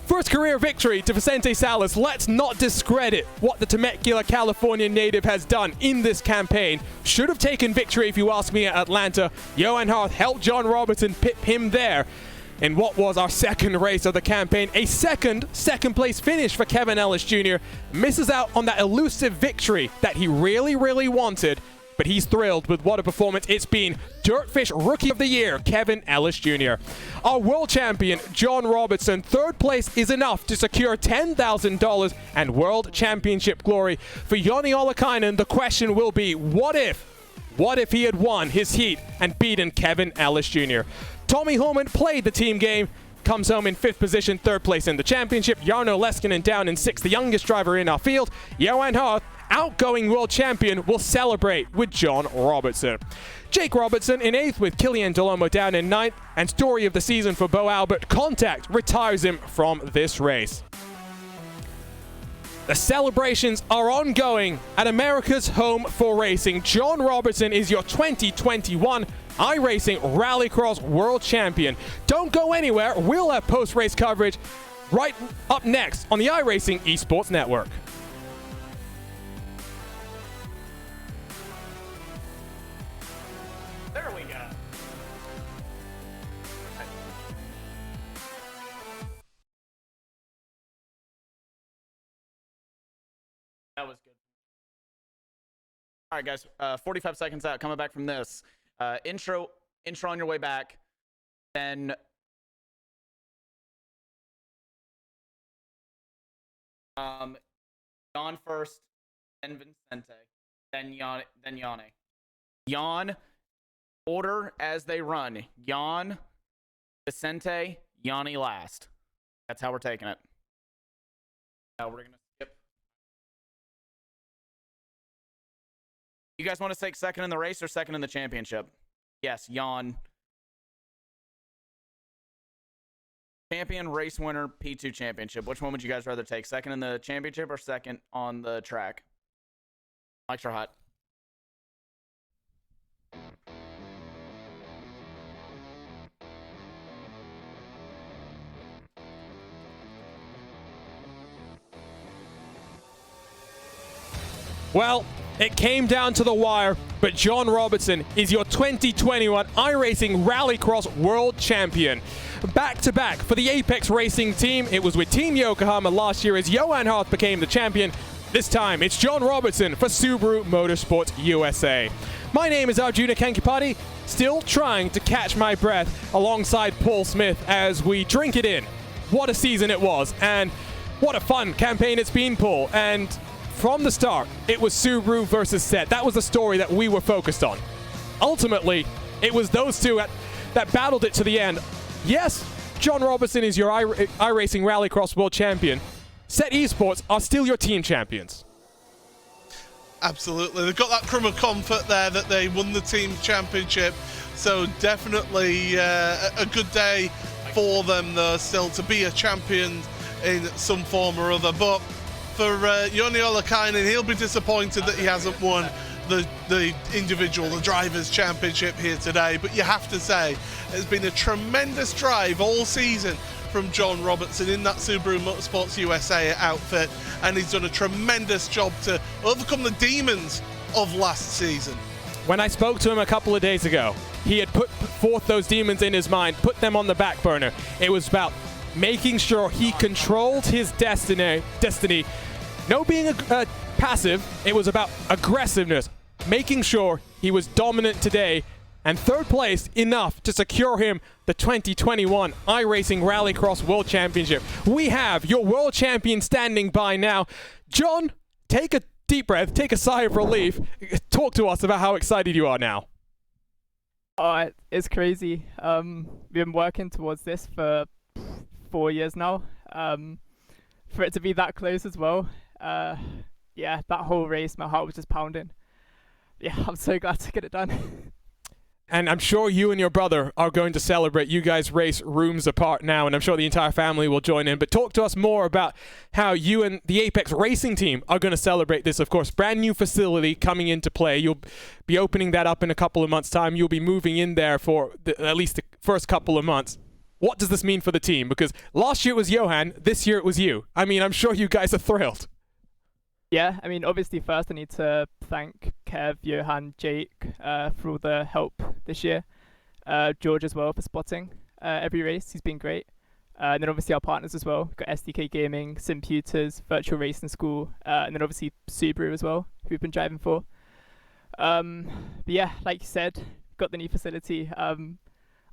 First career victory to Vicente Salas. Let's not discredit what the Temecula, California native has done in this campaign. Should have taken victory if you ask me at Atlanta. Johan Hart helped John Robertson pip him there in what was our second race of the campaign. A second place finish for Kevin Ellis Jr. Misses out on that elusive victory that he really, really wanted, but he's thrilled with what a performance it's been. Dirtfish Rookie of the Year, Kevin Ellis Jr. Our world champion, John Robertson, 3rd place is enough to secure $10,000 and world championship glory. For Joni Ollikainen, the question will be, what if he had won his heat and beaten Kevin Ellis Jr.? Tommy Holman played the team game, comes home in 5th position, 3rd place in the championship. Jarno Leskinen down in 6th, the youngest driver in our field. Johan Hart, outgoing world champion, will celebrate with John Robertson. Jake Robertson in 8th with Killian Delomo down in 9th. And story of the season for Bo Albert, Contact retires him from this race. The celebrations are ongoing at America's home for racing. John Robertson is your 2021 iRacing Rallycross World Champion. Don't go anywhere. We'll have post-race coverage right up next on the iRacing Esports Network. There we go. That was good. All right, guys. 45 seconds out. Coming back from this. Intro on your way back. Then Jan first, then Vincente, then Yanni. Jan Order as they run. Jan, Vicente, Yanni last. That's how we're taking it. Now we're going to skip. You guys want to take second in the race or second in the championship? Yes, Jan. Champion, race winner, P2 championship. Which one would you guys rather take? Second in the championship or second on the track? Mics are hot. Well, it came down to the wire, but John Robertson is your 2021 iRacing Rallycross World Champion. Back-to-back for the Apex Racing team. It was with Team Yokohama last year as Johan Hart became the champion. This time, it's John Robertson for Subaru Motorsports USA. My name is Arjuna Kankipati, still trying to catch my breath alongside Paul Smith as we drink it in. What a season it was, and what a fun campaign it's been, Paul. And from the start, it was Subaru versus Set. That was the story that we were focused on. Ultimately, it was those two that battled it to the end. Yes, John Robertson is your iRacing Rallycross World Champion. Set Esports are still your team champions. Absolutely. They've got that crumb of comfort there that they won the team championship. So definitely a good day for them, though, still to be a champion in some form or other. But for Joni Olakainen, he'll be disappointed that he hasn't won the individual, the Drivers' Championship here today. But you have to say, it's been a tremendous drive all season from John Robertson in that Subaru Motorsports USA outfit, and he's done a tremendous job to overcome the demons of last season. When I spoke to him a couple of days ago, he had put forth those demons in his mind, put them on the back burner. It was about making sure he controlled his destiny. No being passive, it was about aggressiveness, making sure he was dominant today, and third place enough to secure him the 2021 iRacing Rallycross World Championship. We have your world champion standing by now. John, take a deep breath, take a sigh of relief. Talk to us about how excited you are now. Oh, it's crazy. We've been working towards this for 4 years now. For it to be that close as well. Yeah, that whole race, my heart was just pounding. Yeah, I'm so glad to get it done. And I'm sure you and your brother are going to celebrate. You guys race rooms apart now, and I'm sure the entire family will join in. But talk to us more about how you and the Apex Racing team are going to celebrate this. Of course, brand new facility coming into play. You'll be opening that up in a couple of months' time. You'll be moving in there for at least the first couple of months. What does this mean for the team? Because last year it was Johan, this year it was you. I mean, I'm sure you guys are thrilled. Yeah, I mean, obviously first I need to thank Kev, Johan, Jake for all the help this year. George as well for spotting every race. He's been great. And then obviously our partners as well. We've got SDK Gaming, Simputers, Virtual Racing School, and then obviously Subaru as well, who we've been driving for. But yeah, like you said, got the new facility. I'm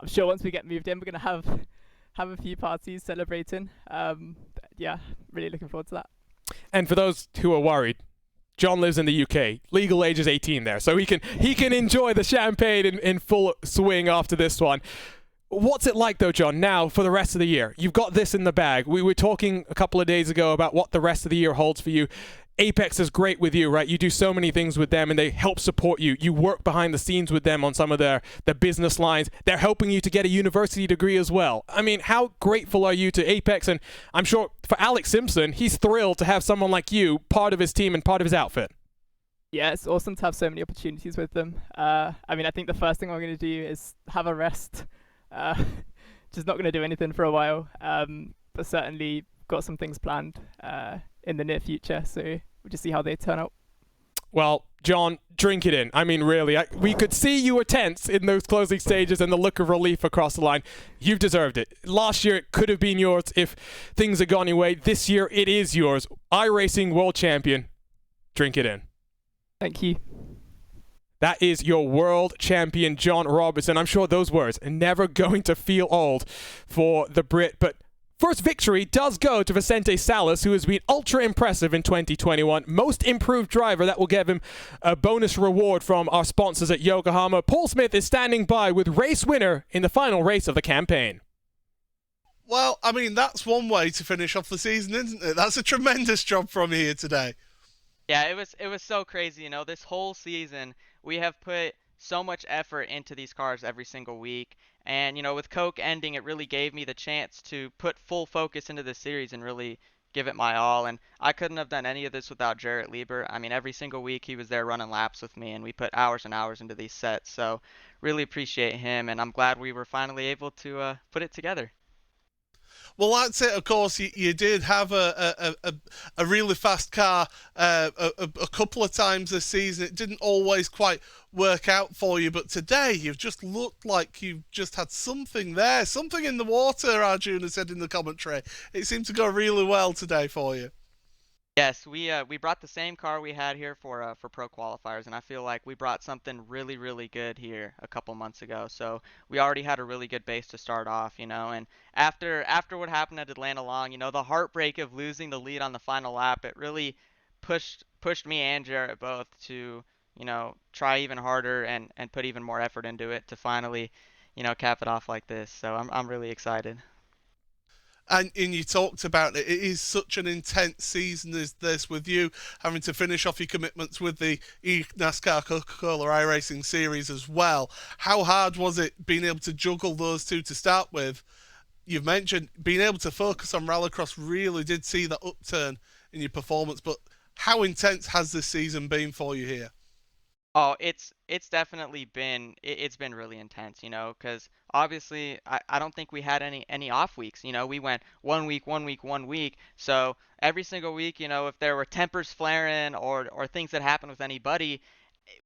sure once we get moved in, we're going to have a few parties celebrating. Yeah, really looking forward to that. And for those who are worried, John lives in the UK. Legal age is 18 there, so he can enjoy the champagne in full swing after this one. What's it like, though, John, now for the rest of the year? You've got this in the bag. We were talking a couple of days ago about what the rest of the year holds for you. Apex is great with you, right? You do so many things with them, and they help support you. You work behind the scenes with them on some of their business lines. They're helping you to get a university degree as well. I mean, how grateful are you to Apex? And I'm sure for Alex Simpson, he's thrilled to have someone like you part of his team and part of his outfit. Yeah, it's awesome to have so many opportunities with them. I mean, I think the first thing I'm going to do is have a rest. Just not going to do anything for a while, but certainly got some things planned in the near future, so we'll just see how they turn out. Well, John, drink it in. I mean, really, we could see you were tense in those closing stages and the look of relief across the line. You've deserved it. Last year, it could have been yours if things had gone your way. This year, it is yours. iRacing World Champion. Drink it in. Thank you. That is your world champion, John Robertson. I'm sure those words are never going to feel old for the Brit, but First victory does go to Vicente Salas, who has been ultra impressive in 2021. Most improved driver. That will give him a bonus reward from our sponsors at Yokohama. Paul Smith is standing by with race winner in the final race of the campaign. Well, I mean, that's one way to finish off the season, isn't it? That's a tremendous job from you here today. Yeah, it was so crazy. You know, this whole season we have put so much effort into these cars every single week. And, you know, with Coke ending, it really gave me the chance to put full focus into this series and really give it my all. And I couldn't have done any of this without Jarrett Lieber. I mean, every single week he was there running laps with me, and we put hours and hours into these sets. So really appreciate him, and I'm glad we were finally able to put it together. Well, that's it. Of course, you did have a really fast car a couple of times this season. It didn't always quite work out for you, but today you've just looked like you've just had something there, something in the water, Arjuna said in the commentary. It seemed to go really well today for you. Yes, we brought the same car we had here for pro qualifiers, and I feel like we brought something really, really good here a couple months ago. So we already had a really good base to start off, you know. And after what happened at Atlanta Long, you know, the heartbreak of losing the lead on the final lap, it really pushed me and Jarrett both to, you know, try even harder and put even more effort into it to finally, you know, cap it off like this. So I'm really excited. And you talked about it. It is such an intense season as this, with you having to finish off your commitments with the NASCAR Coca-Cola iRacing Series as well. How hard was it being able to juggle those two to start with? You've mentioned being able to focus on Rallycross really did see that upturn in your performance, but how intense has this season been for you here? Oh, it's definitely been it's been really intense, you know, because obviously I don't think we had any off weeks. You know, we went 1 week, 1 week, 1 week. So every single week, you know, if there were tempers flaring or things that happened with anybody,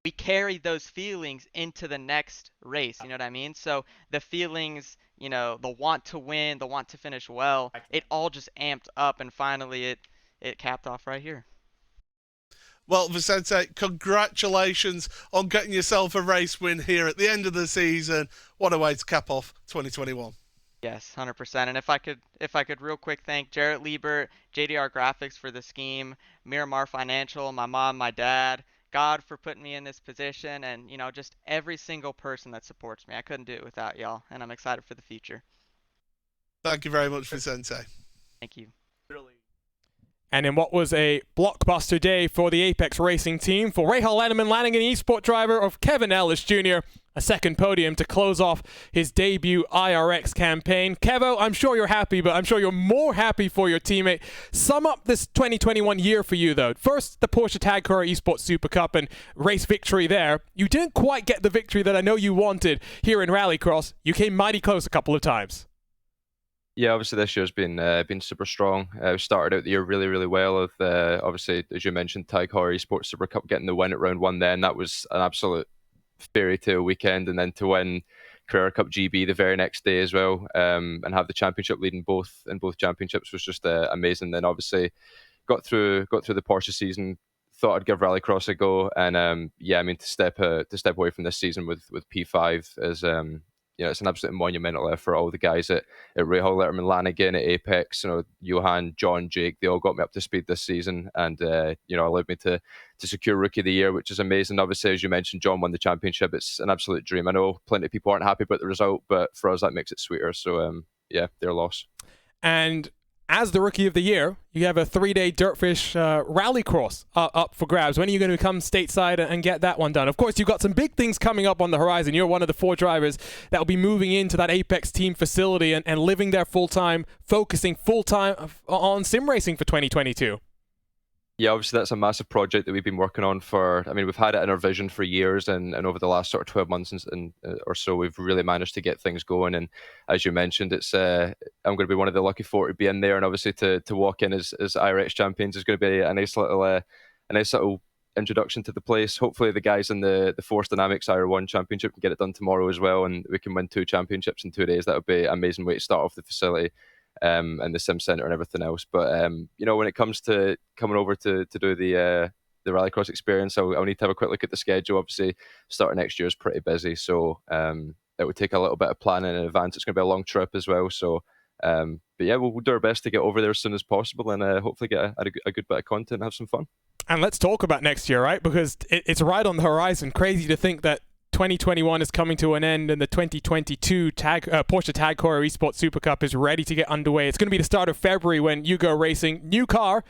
we carried those feelings into the next race. You know what I mean? So the feelings, you know, the want to win, the want to finish well, it all just amped up, and finally it capped off right here. Well, Vicente, congratulations on getting yourself a race win here at the end of the season. What a way to cap off 2021. Yes, 100%. And if I could real quick thank Jarrett Liebert, JDR Graphics for the scheme, Miramar Financial, my mom, my dad, God for putting me in this position, and, you know, just every single person that supports me. I couldn't do it without y'all, and I'm excited for the future. Thank you very much, Vicente. Thank you. And in what was a blockbuster day for the Apex Racing team, for Rahal Lanigan Esport driver of Kevin Ellis Jr., a second podium to close off his debut iRX campaign. Kevo, I'm sure you're happy, but I'm sure you're more happy for your teammate. Sum up this 2021 year for you, though. First, the Porsche Tag Heuer Esports Super Cup and race victory there. You didn't quite get the victory that I know you wanted here in Rallycross. You came mighty close a couple of times. Yeah, obviously this year's been super strong. We started out the year really, really well with obviously, as you mentioned, Tag Heuer Esports Super Cup getting the win at round one. Then that was an absolute fairy tale weekend, and then to win Carrera Cup GB the very next day as well, and have the championship lead in both championships was just amazing. Then obviously got through the Porsche season. Thought I'd give Rallycross a go, and yeah, I mean to step away from this season with P5 is you know, it's an absolutely monumental effort. All the guys at Rahal, Letterman, Lanigan, at Apex, you know, Johan, John, Jake, they all got me up to speed this season, and you know, allowed me to secure Rookie of the Year, which is amazing. Obviously, as you mentioned, John won the championship. It's an absolute dream. I know plenty of people aren't happy about the result, but for us, that makes it sweeter. So yeah, their loss. And as the Rookie of the Year, you have a 3-day Dirtfish Rallycross up for grabs. When are you going to come stateside and get that one done? Of course, you've got some big things coming up on the horizon. You're one of the 4 drivers that will be moving into that Apex team facility and living there full-time, focusing full-time on sim racing for 2022. Yeah, obviously that's a massive project that we've been working on we've had it in our vision for years, and over the last sort of 12 months or so, we've really managed to get things going. And as you mentioned, it's I'm going to be one of the lucky 4 to be in there, and obviously to walk in as iRX champions is going to be a nice little introduction to the place. Hopefully the guys in the Force Dynamics IR1 championship can get it done tomorrow as well, and we can win 2 championships in 2 days. That would be an amazing way to start off the facility. And the sim center and everything else, but you know, when it comes to coming over to do the Rallycross experience, I'll need to have a quick look at the schedule. Obviously, start of next year is pretty busy, so it would take a little bit of planning in advance. It's going to be a long trip as well, so But yeah, we'll do our best to get over there as soon as possible and hopefully get a good bit of content and have some fun. And let's talk about next year, right? Because it's right on the horizon. Crazy to think that 2021 is coming to an end and the 2022 Porsche Tag Heuer Esports Super Cup is ready to get underway. It's going to be the start of February when you go racing. New car.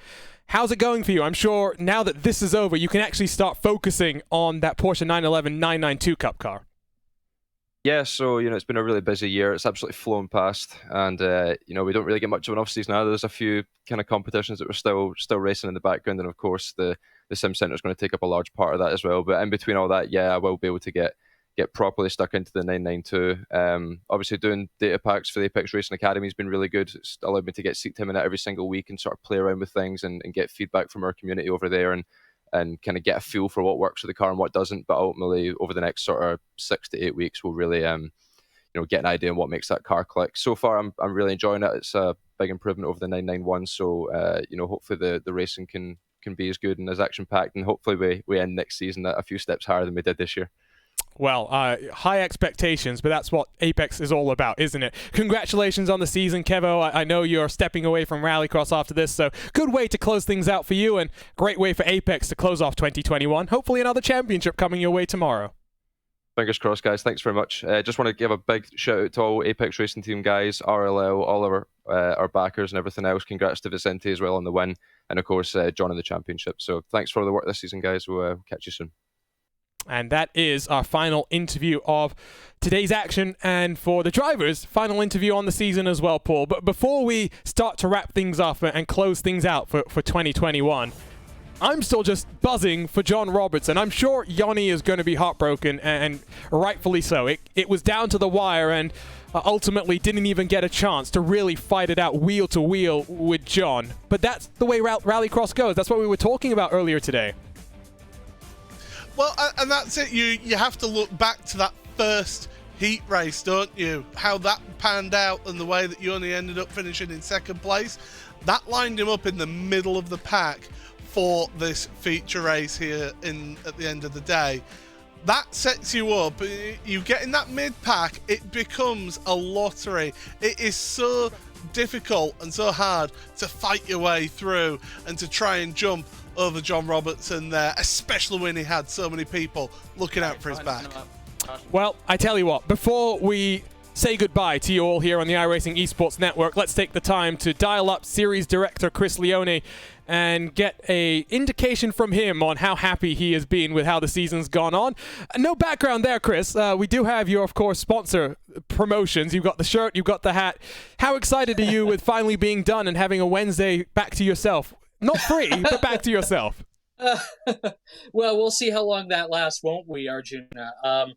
How's it going for you? I'm sure now that this is over, you can actually start focusing on that Porsche 911 992 Cup car. Yeah, so, it's been a really busy year. It's absolutely flown past. And, we don't really get much of an off-season now. There's a few kind of competitions that we're still racing in the background. And, of course, the Sim Center is going to take up a large part of that as well. But in between all that, yeah, I will be able to get properly stuck into the 992. Obviously, doing data packs for the Apex Racing Academy has been really good. It's allowed me to get seat time in it every single week and sort of play around with things and get feedback from our community over there and kind of get a feel for what works with the car and what doesn't. But ultimately, over the next sort of 6 to 8 weeks, we'll really, get an idea on what makes that car click. So far, I'm really enjoying it. It's a big improvement over the 991. So, hopefully the racing can be as good and as action-packed. And hopefully we end next season a few steps higher than we did this year. Well, high expectations, but that's what Apex is all about, isn't it? Congratulations on the season, Kevo. I know you're stepping away from Rallycross after this, so good way to close things out for you and great way for Apex to close off 2021. Hopefully another championship coming your way tomorrow. Fingers crossed, guys. Thanks very much. Just want to give a big shout out to all Apex Racing Team guys, RLL, all of our backers and everything else. Congrats to Vicente as well on the win, and of course John in the championship. So thanks for all the work this season, guys. We'll catch you soon. And that is our final interview of today's action, and for the drivers, final interview on the season as well, Paul. But before we start to wrap things up and close things out for 2021, I'm still just buzzing for John Roberts, and I'm sure Yanni is going to be heartbroken, and rightfully so. It was down to the wire, and ultimately didn't even get a chance to really fight it out wheel to wheel with John. But that's the way Rallycross goes. That's what we were talking about earlier today. Well, and that's it. You have to look back to that first heat race, don't you? How that panned out and the way that you only ended up finishing in second place. That lined him up in the middle of the pack for this feature race here at the end of the day. That sets you up. You get in that mid-pack, it becomes a lottery. It is so difficult and so hard to fight your way through and to try and jump over John Robertson there, especially when he had so many people looking out for his back. Well, I tell you what, before we say goodbye to you all here on the iRacing Esports Network, let's take the time to dial up series director Chris Leone and get a indication from him on how happy he has been with how the season's gone on. No background there, Chris. We do have your, of course, sponsor promotions. You've got the shirt, you've got the hat. How excited are you with finally being done and having a Wednesday back to yourself? Not free, but back to yourself. Well, we'll see how long that lasts, won't we, Arjuna?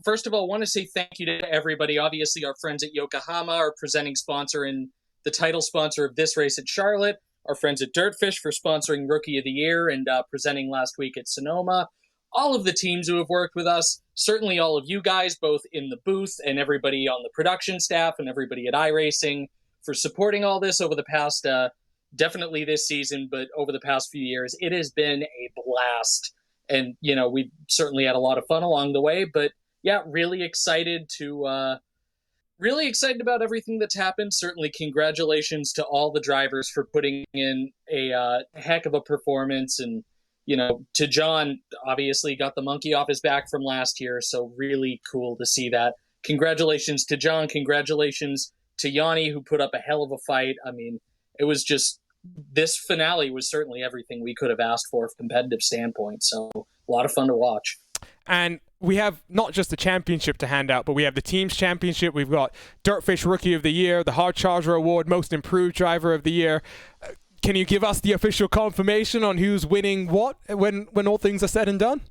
First of all, I want to say thank you to everybody. Obviously, our friends at Yokohama, our presenting sponsor and the title sponsor of this race at Charlotte. Our friends at Dirtfish for sponsoring Rookie of the Year and presenting last week at Sonoma. All of the teams who have worked with us. Certainly all of you guys, both in the booth and everybody on the production staff and everybody at iRacing for supporting all this over the past, definitely this season, but over the past few years. It has been a blast. And, we've certainly had a lot of fun along the way, but yeah, really excited about everything that's happened. Certainly congratulations to all the drivers for putting in a heck of a performance. And, to John, obviously got the monkey off his back from last year. So really cool to see that. Congratulations to John. Congratulations to Yanni, who put up a hell of a fight. I mean, it was just, this finale was certainly everything we could have asked for from a competitive standpoint. So a lot of fun to watch. And we have not just the championship to hand out, but we have the team's championship. We've got Dirtfish Rookie of the Year, the Hard Charger Award, Most Improved Driver of the Year. Can you give us the official confirmation on who's winning what when all things are said and done?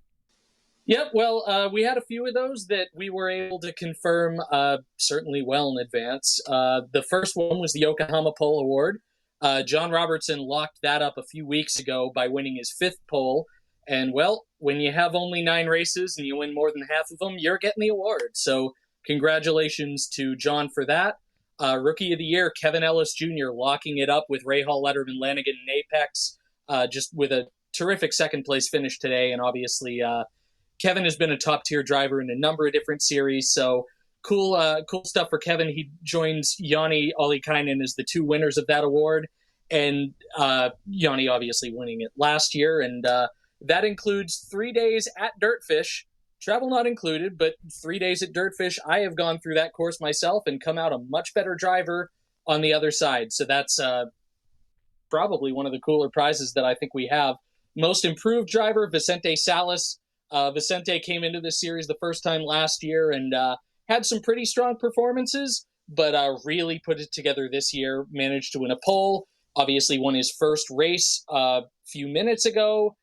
Yep, well, we had a few of those that we were able to confirm certainly well in advance. The first one was the Yokohama Pole Award. John Robertson locked that up a few weeks ago by winning his 5th pole. And, well, when you have only 9 races and you win more than half of them, you're getting the award. So congratulations to John for that. Rookie of the Year, Kevin Ellis Jr. locking it up with Rahal, Letterman, Lanigan, and Apex, just with a terrific second-place finish today. And obviously, Kevin has been a top-tier driver in a number of different series, so cool stuff for Kevin. He joins Yanni Ollikainen as the two winners of that award, and Yanni obviously winning it last year, and that includes 3 days at Dirtfish, travel not included, but 3 days at Dirtfish. I have gone through that course myself and come out a much better driver on the other side. So that's probably one of the cooler prizes that I think we have. Most improved driver, Vicente Salas. Vicente came into this series the first time last year and had some pretty strong performances, but really put it together this year, managed to win a pole, obviously won his first race a few minutes ago,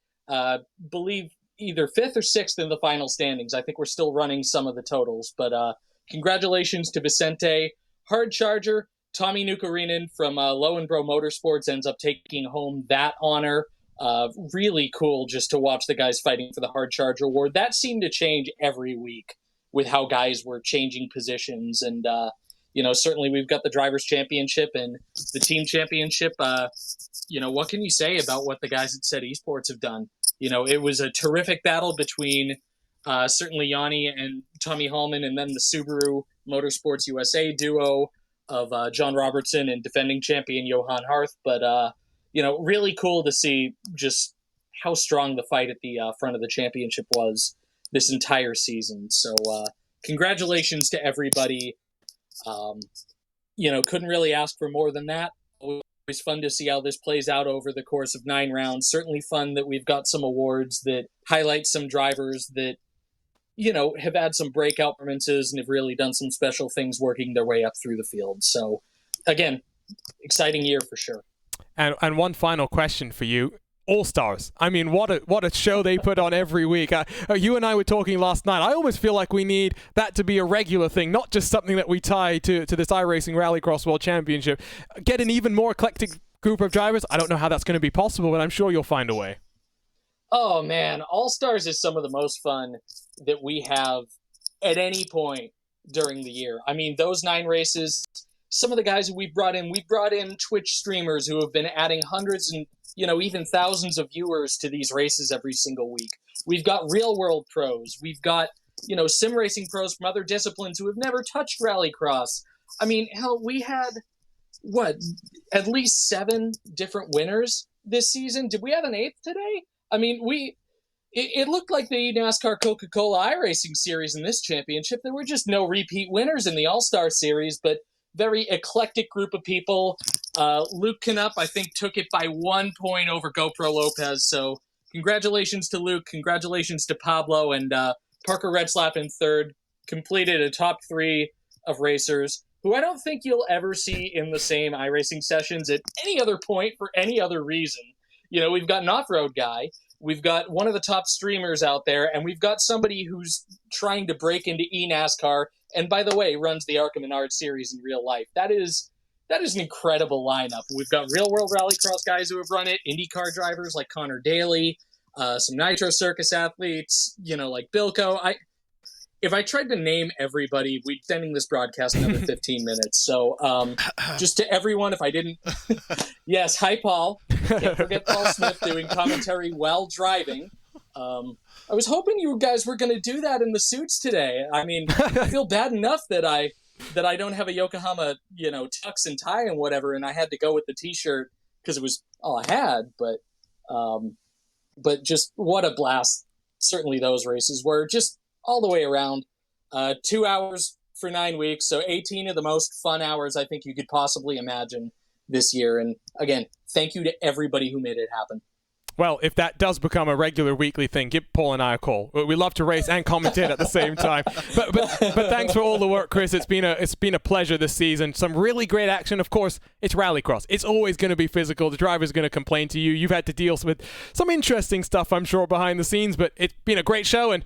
believe either 5th or 6th in the final standings. I think we're still running some of the totals, but congratulations to Vicente. Hard charger, Tommy Nukarinen from Lowenbro Motorsports ends up taking home that honor. Really cool just to watch the guys fighting for the hard charger award. That seemed to change every week with how guys were changing positions. And, certainly we've got the Drivers' Championship and the Team Championship. What can you say about what the guys at Set Esports have done? It was a terrific battle between certainly Yanni and Tommy Hallman, and then the Subaru Motorsports USA duo of John Robertson and defending champion Johan Harth. But, really cool to see just how strong the fight at the front of the championship was this entire season. So congratulations to everybody. Couldn't really ask for more than that. Always fun to see how this plays out over the course of 9 rounds. Certainly fun that we've got some awards that highlight some drivers that, have had some breakout performances and have really done some special things working their way up through the field. So, again, exciting year for sure. And one final question for you. All-Stars. I mean, what a show they put on every week. You and I were talking last night. I almost feel like we need that to be a regular thing, not just something that we tie to this iRacing Rallycross World Championship. Get an even more eclectic group of drivers. I don't know how that's going to be possible, but I'm sure you'll find a way. Oh, man. All-Stars is some of the most fun that we have at any point during the year. I mean, those 9 races, some of the guys that we've brought in Twitch streamers who have been adding hundreds and even thousands of viewers to these races every single week. We've got real world pros. We've got, sim racing pros from other disciplines who have never touched Rallycross. I mean, hell, we had, at least 7 different winners this season. Did we have an 8th today? I mean, it looked like the NASCAR Coca-Cola iRacing series in this championship. There were just no repeat winners in the All-Star series, but very eclectic group of people. Luke Canup, I think, took it by 1 point over GoPro Lopez. So congratulations to Luke. Congratulations to Pablo. And Parker Redslap in 3rd completed a top 3 of racers who I don't think you'll ever see in the same iRacing sessions at any other point for any other reason. We've got an off-road guy. We've got one of the top streamers out there. And we've got somebody who's trying to break into eNASCAR. And by the way, runs the Arkham Menard series in real life. That is an incredible lineup. We've got real world rallycross guys who have run it, IndyCar drivers like Connor Daly, some Nitro Circus athletes, like Bilko. If I tried to name everybody, we'd be sending this broadcast another 15 minutes. So just to everyone, if I didn't... Yes, hi, Paul. Can't forget Paul Smith doing commentary while driving. I was hoping you guys were going to do that in the suits today. I mean, I feel bad enough that I don't have a Yokohama, tux and tie and whatever, and I had to go with the T-shirt because it was all I had. But just what a blast! Certainly, those races were just all the way around. 2 hours for 9 weeks, so 18 of the most fun hours I think you could possibly imagine this year. And again, thank you to everybody who made it happen. Well, if that does become a regular weekly thing, give Paul and I a call. We love to race and commentate at the same time. But thanks for all the work, Chris. It's been a pleasure this season. Some really great action. Of course, it's Rallycross. It's always going to be physical. The driver's going to complain to you. You've had to deal with some interesting stuff, I'm sure, behind the scenes. But it's been a great show, and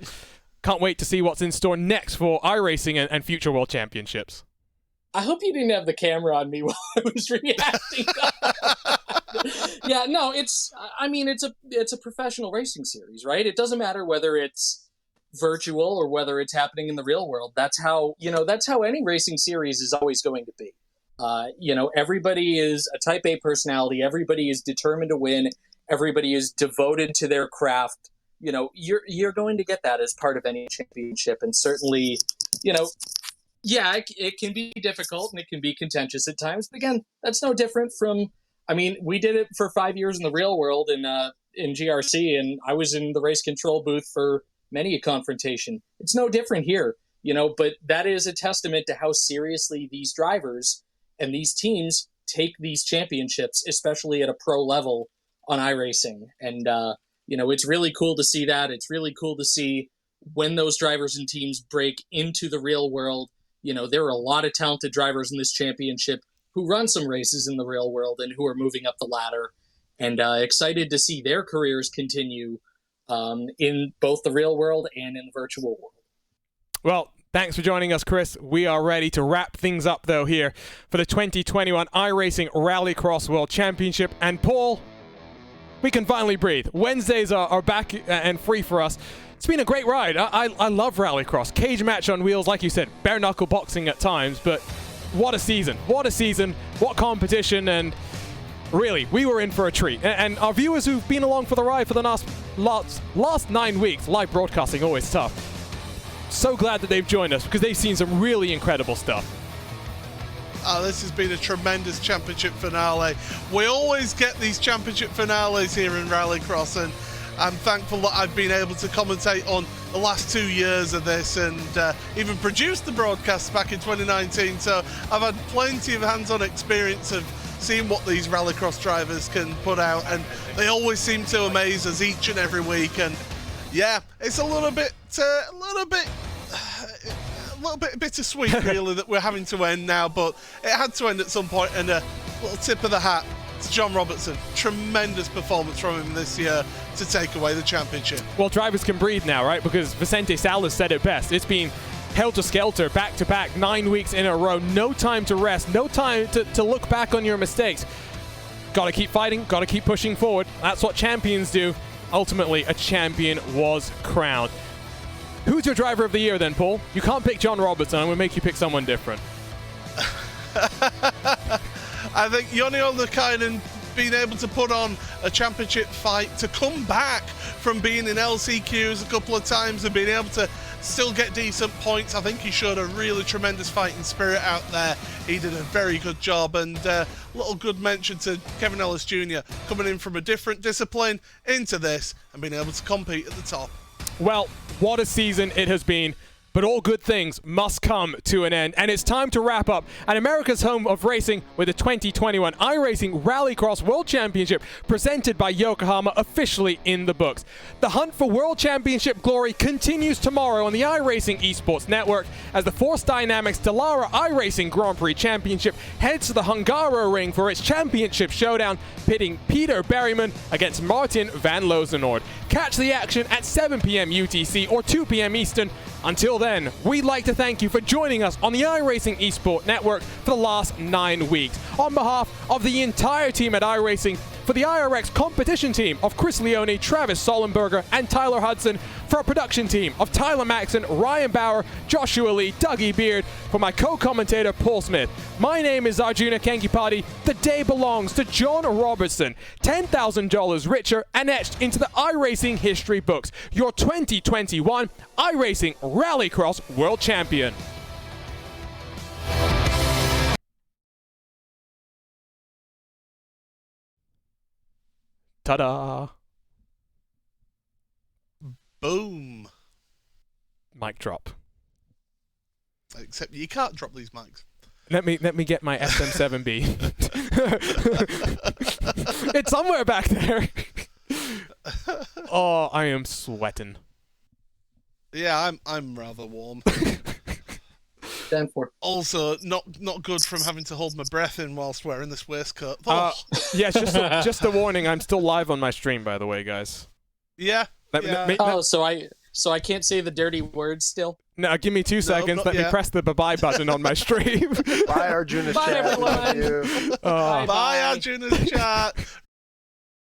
can't wait to see what's in store next for iRacing and future World Championships. I hope you didn't have the camera on me while I was reacting. Yeah, no, it's a professional racing series, right? It doesn't matter whether it's virtual or whether it's happening in the real world. That's how any racing series is always going to be. Everybody is a type A personality. Everybody is determined to win. Everybody is devoted to their craft. You're going to get that as part of any championship. And certainly, Yeah, it can be difficult and it can be contentious at times. But again, that's no different from. I mean, we did it for 5 years in the real world in GRC, and I was in the race control booth for many a confrontation. It's no different here, But that is a testament to how seriously these drivers and these teams take these championships, especially at a pro level on iRacing. And it's really cool to see that. It's really cool to see when those drivers and teams break into the real world. There are a lot of talented drivers in this championship who run some races in the real world and who are moving up the ladder, and excited to see their careers continue in both the real world and in the virtual world. Well, thanks for joining us, Chris. We are ready to wrap things up, though, here for the 2021 iRacing Rallycross World Championship. And Paul, we can finally breathe. Wednesdays are back and free for us. It's been a great ride. I love Rallycross. Cage match on wheels, like you said, bare knuckle boxing at times, but what a season. What a season. What competition. And really, we were in for a treat. And our viewers who've been along for the ride for the last 9 weeks, live broadcasting always tough. So glad that they've joined us because they've seen some really incredible stuff. This has been a tremendous championship finale. We always get these championship finales here in Rallycross, and I'm thankful that I've been able to commentate on the last 2 years of this and even produce the broadcast back in 2019. So I've had plenty of hands-on experience of seeing what these Rallycross drivers can put out, and they always seem to amaze us each and every week. And yeah, it's a little bit bittersweet, really, that we're having to end now, but it had to end at some point. And a little tip of the hat to John Robertson. Tremendous performance from him this year to take away the championship. Well, drivers can breathe now, right? Because Vicente Salas said it best. It's been helter-skelter, back-to-back, 9 weeks in a row. No time to rest, no time to look back on your mistakes. Got to keep fighting, got to keep pushing forward. That's what champions do. Ultimately, a champion was crowned. Who's your driver of the year then, Paul? You can't pick John Robertson. I'm going to make you pick someone different. I think Joni Onnakainen being able to put on a championship fight, to come back from being in LCQs a couple of times and being able to still get decent points. I think he showed a really tremendous fighting spirit out there. He did a very good job, and a little good mention to Kevin Ellis Jr. coming in from a different discipline into this and being able to compete at the top. Well, what a season it has been. But all good things must come to an end, and it's time to wrap up at America's home of racing with the 2021 iRacing Rallycross World Championship presented by Yokohama officially in the books. The hunt for World Championship glory continues tomorrow on the iRacing Esports Network as the Force Dynamics Dallara iRacing Grand Prix Championship heads to the Hungaro ring for its championship showdown, pitting Peter Berryman against Martin van Lozenord. Catch the action at 7 p.m. UTC or 2 p.m. Eastern. Until then, we'd like to thank you for joining us on the iRacing Esports Network for the last 9 weeks. On behalf of the entire team at iRacing, for the iRX competition team of Chris Leone, Travis Sollenberger, and Tyler Hudson, for our production team of Tyler Maxon, Ryan Bauer, Joshua Lee, Dougie Beard, for my co-commentator Paul Smith. My name is Arjuna Kankipati. The day belongs to John Robertson, $10,000 richer and etched into the iRacing history books. Your 2021 iRacing Rallycross World Champion. Ta-da! Boom. Mic drop. Except you can't drop these mics. Let me get my SM7B. It's somewhere back there. Oh, I am sweating. Yeah, I'm rather warm. Also, not good from having to hold my breath in whilst wearing this waistcoat. Oh. Yeah, just a warning. I'm still live on my stream, by the way, guys. Yeah. So I can't say the dirty words still? No, give me 2 seconds. Let me press the bye-bye button on my stream. Bye, Arjuna's chat. Bye, everyone. Bye, Arjuna's chat.